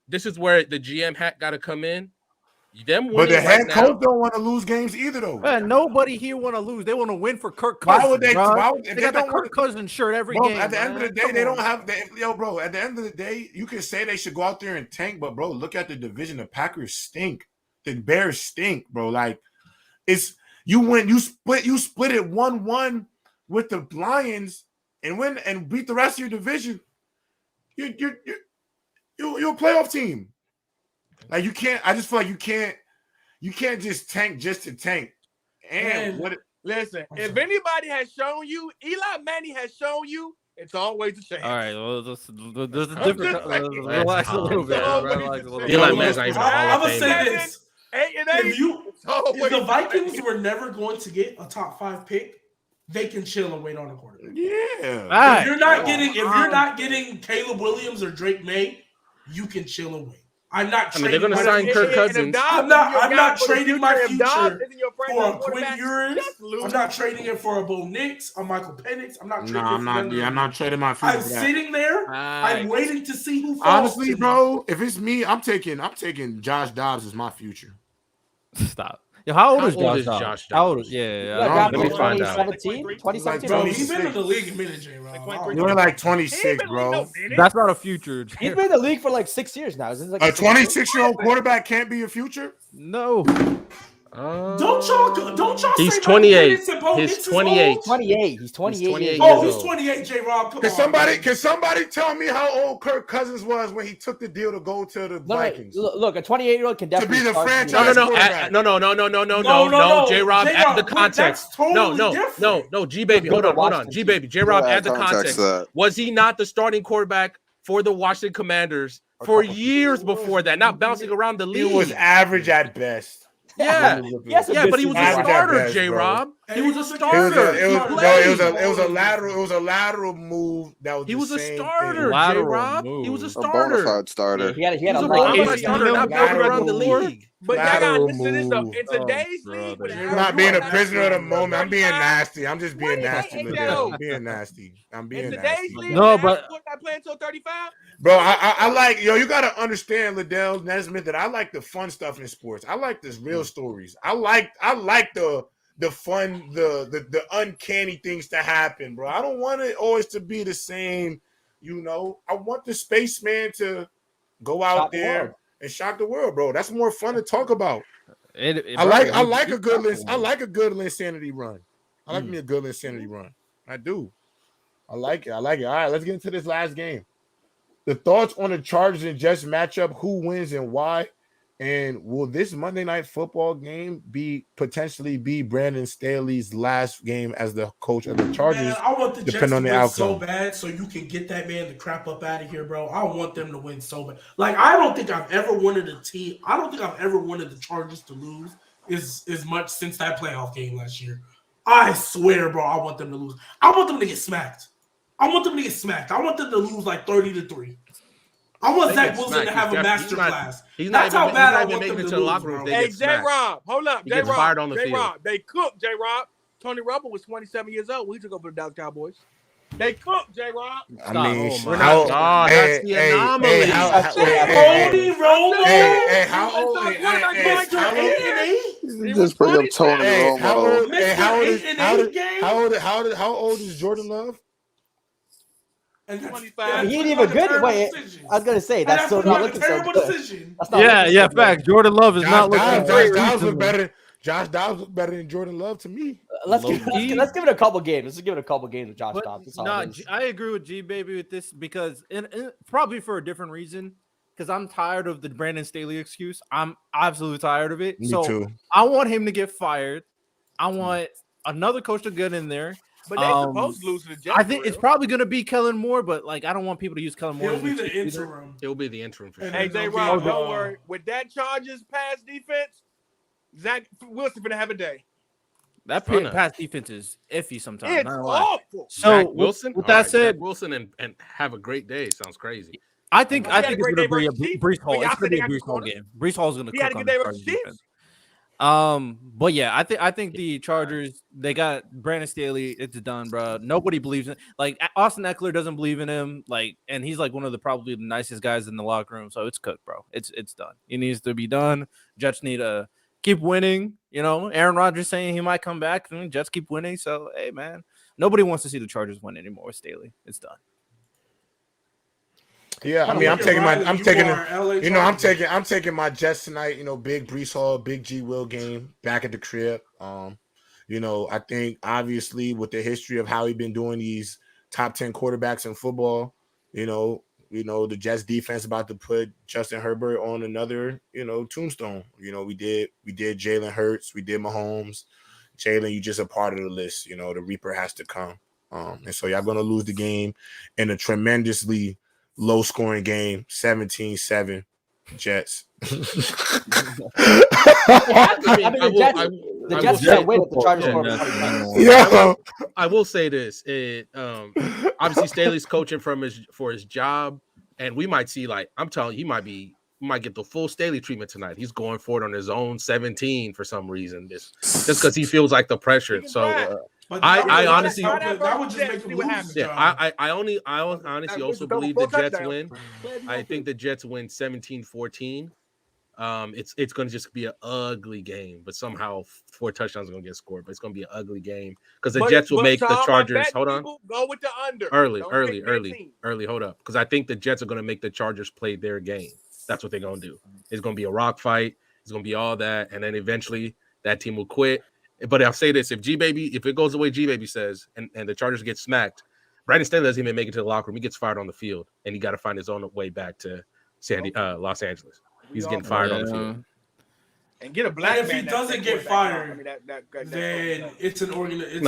[SPEAKER 2] this is where the GM hat got to come in.
[SPEAKER 1] But the head coach don't want to lose games either, though.
[SPEAKER 4] Man, nobody here want to lose. They want to win for Kirk Cousins.
[SPEAKER 1] Why would they?
[SPEAKER 4] They got the Kirk Cousins shirt every game.
[SPEAKER 1] At the end of the day, they don't have. Bro. At the end of the day, you can say they should go out there and tank, but bro, look at the division. The Packers stink. The Bears stink, bro. Like it's you split it 1-1 with the Lions and win and beat the rest of your division. You're a playoff team. Like you can't. I just feel like you can't just tank just to tank. And
[SPEAKER 8] listen, if anybody has shown you, Eli Manning has shown you, it's always a chance.
[SPEAKER 4] All right, well, this is different. Relax a little bit.
[SPEAKER 2] Eli Manning's not even a Hall of Fame.
[SPEAKER 9] I'm gonna say this: if the Vikings were never going to get a top 5 pick, they can chill and wait on a quarterback.
[SPEAKER 1] Yeah.
[SPEAKER 9] If you're not getting Caleb Williams or Drake May, you can chill and wait. I'm not trading.
[SPEAKER 2] They're going to sign Kirk Cousins.
[SPEAKER 9] I'm not trading my future for a Quinn Ewers. I'm not trading it for a Bo Nix, a Michael Penix. I'm not trading.
[SPEAKER 1] I'm not trading my future.
[SPEAKER 9] I'm sitting there. I'm waiting to see who falls.
[SPEAKER 1] Honestly, bro, if it's me, I'm taking Josh Dobbs as my future.
[SPEAKER 4] Stop. Yo, how old is Josh Dobbs?
[SPEAKER 2] How old
[SPEAKER 4] is? Yeah.
[SPEAKER 2] Let me find out.
[SPEAKER 5] 2017.
[SPEAKER 9] Bro, he's been in the league a minute, J-Rob.
[SPEAKER 1] You're like 26, bro.
[SPEAKER 4] That's not a future.
[SPEAKER 5] He's been in the league for like 6 years now. Isn't it
[SPEAKER 1] a 26-year-old quarterback can't be a future?
[SPEAKER 4] No.
[SPEAKER 9] Don't y'all
[SPEAKER 2] He's
[SPEAKER 9] say
[SPEAKER 2] 28.
[SPEAKER 5] He's 28. He's 28.
[SPEAKER 9] Oh, he's 28, J-Rob.
[SPEAKER 1] Can somebody tell me how old Kirk Cousins was when he took the deal to go to the Vikings?
[SPEAKER 5] Look, a 28-year-old can definitely
[SPEAKER 1] to be the franchise.
[SPEAKER 2] No. J-Rob, add the context. No. G-Baby, hold on. G-Baby, J-Rob, add the context. Was he not the starting quarterback for the Washington Commanders for years before that? Not bouncing around the league.
[SPEAKER 1] He was average at best.
[SPEAKER 2] Yeah,
[SPEAKER 5] Yes,
[SPEAKER 2] yeah, but he was a
[SPEAKER 1] Not at
[SPEAKER 2] starter,
[SPEAKER 1] best,
[SPEAKER 2] J.
[SPEAKER 1] bro.
[SPEAKER 2] Rob. He was a
[SPEAKER 1] It was
[SPEAKER 2] starter.
[SPEAKER 1] a lateral move that was
[SPEAKER 2] He
[SPEAKER 1] the
[SPEAKER 2] was a
[SPEAKER 1] same
[SPEAKER 2] starter,
[SPEAKER 1] thing.
[SPEAKER 2] J.
[SPEAKER 4] Lateral
[SPEAKER 2] Rob.
[SPEAKER 4] move.
[SPEAKER 2] He was a
[SPEAKER 6] A
[SPEAKER 2] starter.
[SPEAKER 6] bona fide starter.
[SPEAKER 5] He had
[SPEAKER 2] He was
[SPEAKER 5] a
[SPEAKER 2] a
[SPEAKER 5] lot.
[SPEAKER 2] bona
[SPEAKER 8] Case
[SPEAKER 2] fide starter.
[SPEAKER 8] Keenum
[SPEAKER 2] Now building around the
[SPEAKER 1] lateral
[SPEAKER 2] league.
[SPEAKER 8] But y'all
[SPEAKER 1] Lateral
[SPEAKER 8] gotta listen to this though.
[SPEAKER 1] move.
[SPEAKER 8] In today's league, with
[SPEAKER 4] brother.
[SPEAKER 1] I'm not being a
[SPEAKER 8] Herbert,
[SPEAKER 1] prisoner of the moment. I'm being
[SPEAKER 8] 35,
[SPEAKER 1] nasty. I'm just being
[SPEAKER 8] Wait,
[SPEAKER 1] nasty,
[SPEAKER 8] hey,
[SPEAKER 1] Liddell.
[SPEAKER 8] AJ.
[SPEAKER 1] I'm being nasty. I'm
[SPEAKER 8] in
[SPEAKER 1] being
[SPEAKER 8] today's
[SPEAKER 1] nasty.
[SPEAKER 8] league,
[SPEAKER 4] No,
[SPEAKER 8] with the
[SPEAKER 4] but-
[SPEAKER 8] average quarterback playing until 35.
[SPEAKER 1] Bro, I like you gotta understand, Liddell Nesmith, that I like the fun stuff in sports. I like this real stories. I like the fun, the uncanny things to happen, bro. I don't want it always to be the same, I want the spaceman to go out
[SPEAKER 5] Shock the
[SPEAKER 1] there
[SPEAKER 5] world.
[SPEAKER 1] and shock the world, bro. That's more fun to talk about.
[SPEAKER 4] I
[SPEAKER 1] I like a good insanity run. I like me a good insanity run. I do. I like it. All right, let's get into this last game. The thoughts on the Chargers and Jets matchup, who wins and why? And will this Monday Night Football game potentially be Brandon Staley's last game as the coach of the Chargers?
[SPEAKER 9] Man, I want the Jets
[SPEAKER 1] depending
[SPEAKER 9] to
[SPEAKER 1] on the
[SPEAKER 9] win
[SPEAKER 1] outcome.
[SPEAKER 9] so bad so you can get that man to crap up out of here, bro. I want them to win so bad. Like, I don't think I've ever wanted the Chargers to lose as much since that playoff game last year. I swear, bro, I want them to lose. I want them to get smacked. I want them to lose like 30-3. I want Zach Wilson to have a master class. That's how bad I want them to
[SPEAKER 2] the
[SPEAKER 9] lose,
[SPEAKER 2] locker room.
[SPEAKER 9] bro.
[SPEAKER 8] Hey, J-Rob, hold up.
[SPEAKER 2] He gets fired on the field.
[SPEAKER 8] J-Rob, they cooked J-Rob. Tony Romo was 27 years old when he took over the Dallas Cowboys. They cooked J-Rob.
[SPEAKER 1] I mean,
[SPEAKER 2] we're not. That's the anomaly.
[SPEAKER 9] Tony Romo.
[SPEAKER 6] Just bring up Tony Romo.
[SPEAKER 1] How old is Jordan Love?
[SPEAKER 9] And
[SPEAKER 5] He ain't even good. Wait, I was gonna say that's still not looking so
[SPEAKER 9] terrible
[SPEAKER 5] good.
[SPEAKER 9] decision.
[SPEAKER 5] That's not looking so good.
[SPEAKER 4] Facts. Jordan Love is not looking great.
[SPEAKER 1] Josh Dobbs look better than Jordan Love to me.
[SPEAKER 5] Let's give it a couple games. Let's give it a couple games with Josh Dobbs. That's all
[SPEAKER 4] No,
[SPEAKER 5] it is.
[SPEAKER 4] I agree with G Baby with this because and probably for a different reason. Because I'm tired of the Brandon Staley excuse. I'm absolutely tired of it.
[SPEAKER 1] Me too.
[SPEAKER 4] I want him to get fired. I want another coach to get in there.
[SPEAKER 8] But they supposed to lose to the Jets.
[SPEAKER 4] I think it's probably going to be Kellen Moore, but like I don't want people to use Kellen Moore.
[SPEAKER 9] He'll be the interim.
[SPEAKER 2] It'll be the interim for sure.
[SPEAKER 8] Hey, J-Rob, don't worry. With that Chargers pass defense, Zach Wilson gonna have a day.
[SPEAKER 4] That pass defense is iffy sometimes.
[SPEAKER 8] It's awful.
[SPEAKER 4] So
[SPEAKER 2] Zach Wilson,
[SPEAKER 4] with that said,
[SPEAKER 2] Zach Wilson and have a great day sounds crazy.
[SPEAKER 4] I think it's
[SPEAKER 8] a
[SPEAKER 4] going
[SPEAKER 8] great
[SPEAKER 4] to be a Brees Hall.
[SPEAKER 8] But y'all
[SPEAKER 4] It's going to be a
[SPEAKER 8] said they
[SPEAKER 4] Brees
[SPEAKER 8] got
[SPEAKER 4] Hall
[SPEAKER 8] the
[SPEAKER 4] game. Brees Hall is going to
[SPEAKER 8] He had
[SPEAKER 4] cook
[SPEAKER 8] a
[SPEAKER 4] on
[SPEAKER 8] good day
[SPEAKER 4] the
[SPEAKER 8] versus
[SPEAKER 4] Chargers
[SPEAKER 8] Chiefs.
[SPEAKER 4] defense. But yeah, I think the Chargers, they got Brandon Staley. It's done, bro. Nobody believes in like Austin Eckler doesn't believe in him. Like, and he's like one of the probably the nicest guys in the locker room. So it's cooked, bro. It's done. It needs to be done. Jets need to keep winning. Aaron Rodgers saying he might come back. Jets keep winning. So hey, man, nobody wants to see the Chargers win anymore. Staley, it's done.
[SPEAKER 1] Yeah, I mean, I'm taking my Jets tonight. Big Brees Hall, big G Will game back at the crib. I think obviously with the history of how he's been doing these top 10 quarterbacks in football, the Jets defense about to put Justin Herbert on another, tombstone. We did Jalen Hurts, we did Mahomes. Jalen, you just a part of the list. The Reaper has to come. And so y'all gonna lose the game in a tremendously low-scoring game, 17-7, Jets.
[SPEAKER 5] The Jets can't win if the Chargers score.
[SPEAKER 2] I will say this: obviously Staley's coaching for his job, and we might see I'm telling you, he might get the full Staley treatment tonight. He's going for it on his own 17 for some reason, just because he feels like the pressure. So. I honestly,
[SPEAKER 9] that would just make him lose.
[SPEAKER 2] Yeah, I honestly also believe the Jets win. I think the Jets win 17-14. It's going to just be an ugly game, but somehow 4 touchdowns are going to get scored. But it's going to be an ugly game because the Jets will make the Chargers. Hold on,
[SPEAKER 8] go with the under.
[SPEAKER 2] Early. Hold up, because I think the Jets are going to make the Chargers play their game. That's what they're going to do. It's going to be a rock fight. It's going to be all that, and then eventually that team will quit. But I'll say this: if it goes the way G Baby says, and the Chargers get smacked, Brandon Staley doesn't even make it to the locker room. He gets fired on the field, and he got to find his own way back to Los Angeles. He's getting fired on the field.
[SPEAKER 8] And get a black
[SPEAKER 9] and
[SPEAKER 8] man.
[SPEAKER 9] if he doesn't get fired, then it's an organization.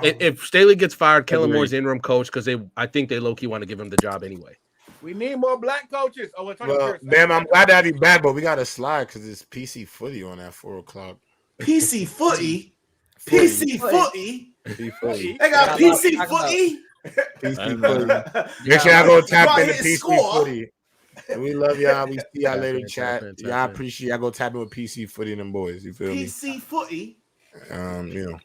[SPEAKER 2] If Staley gets fired, Kellen Moore's interim coach because I think they low key want to give him the job anyway.
[SPEAKER 8] We need more black coaches. Oh,
[SPEAKER 1] well, ma'am, I'm glad to have you back, but we got to slide because it's PC footy on at 4:00.
[SPEAKER 9] PC footy. PC footy. They got PC footy.
[SPEAKER 1] PC footy. Make sure y'all go tap in the PC footy. And we love y'all. We see y'all later, chat. Y'all appreciate y'all go tap in with PC footy and them boys. You feel me?
[SPEAKER 9] PC footy.
[SPEAKER 1] You know.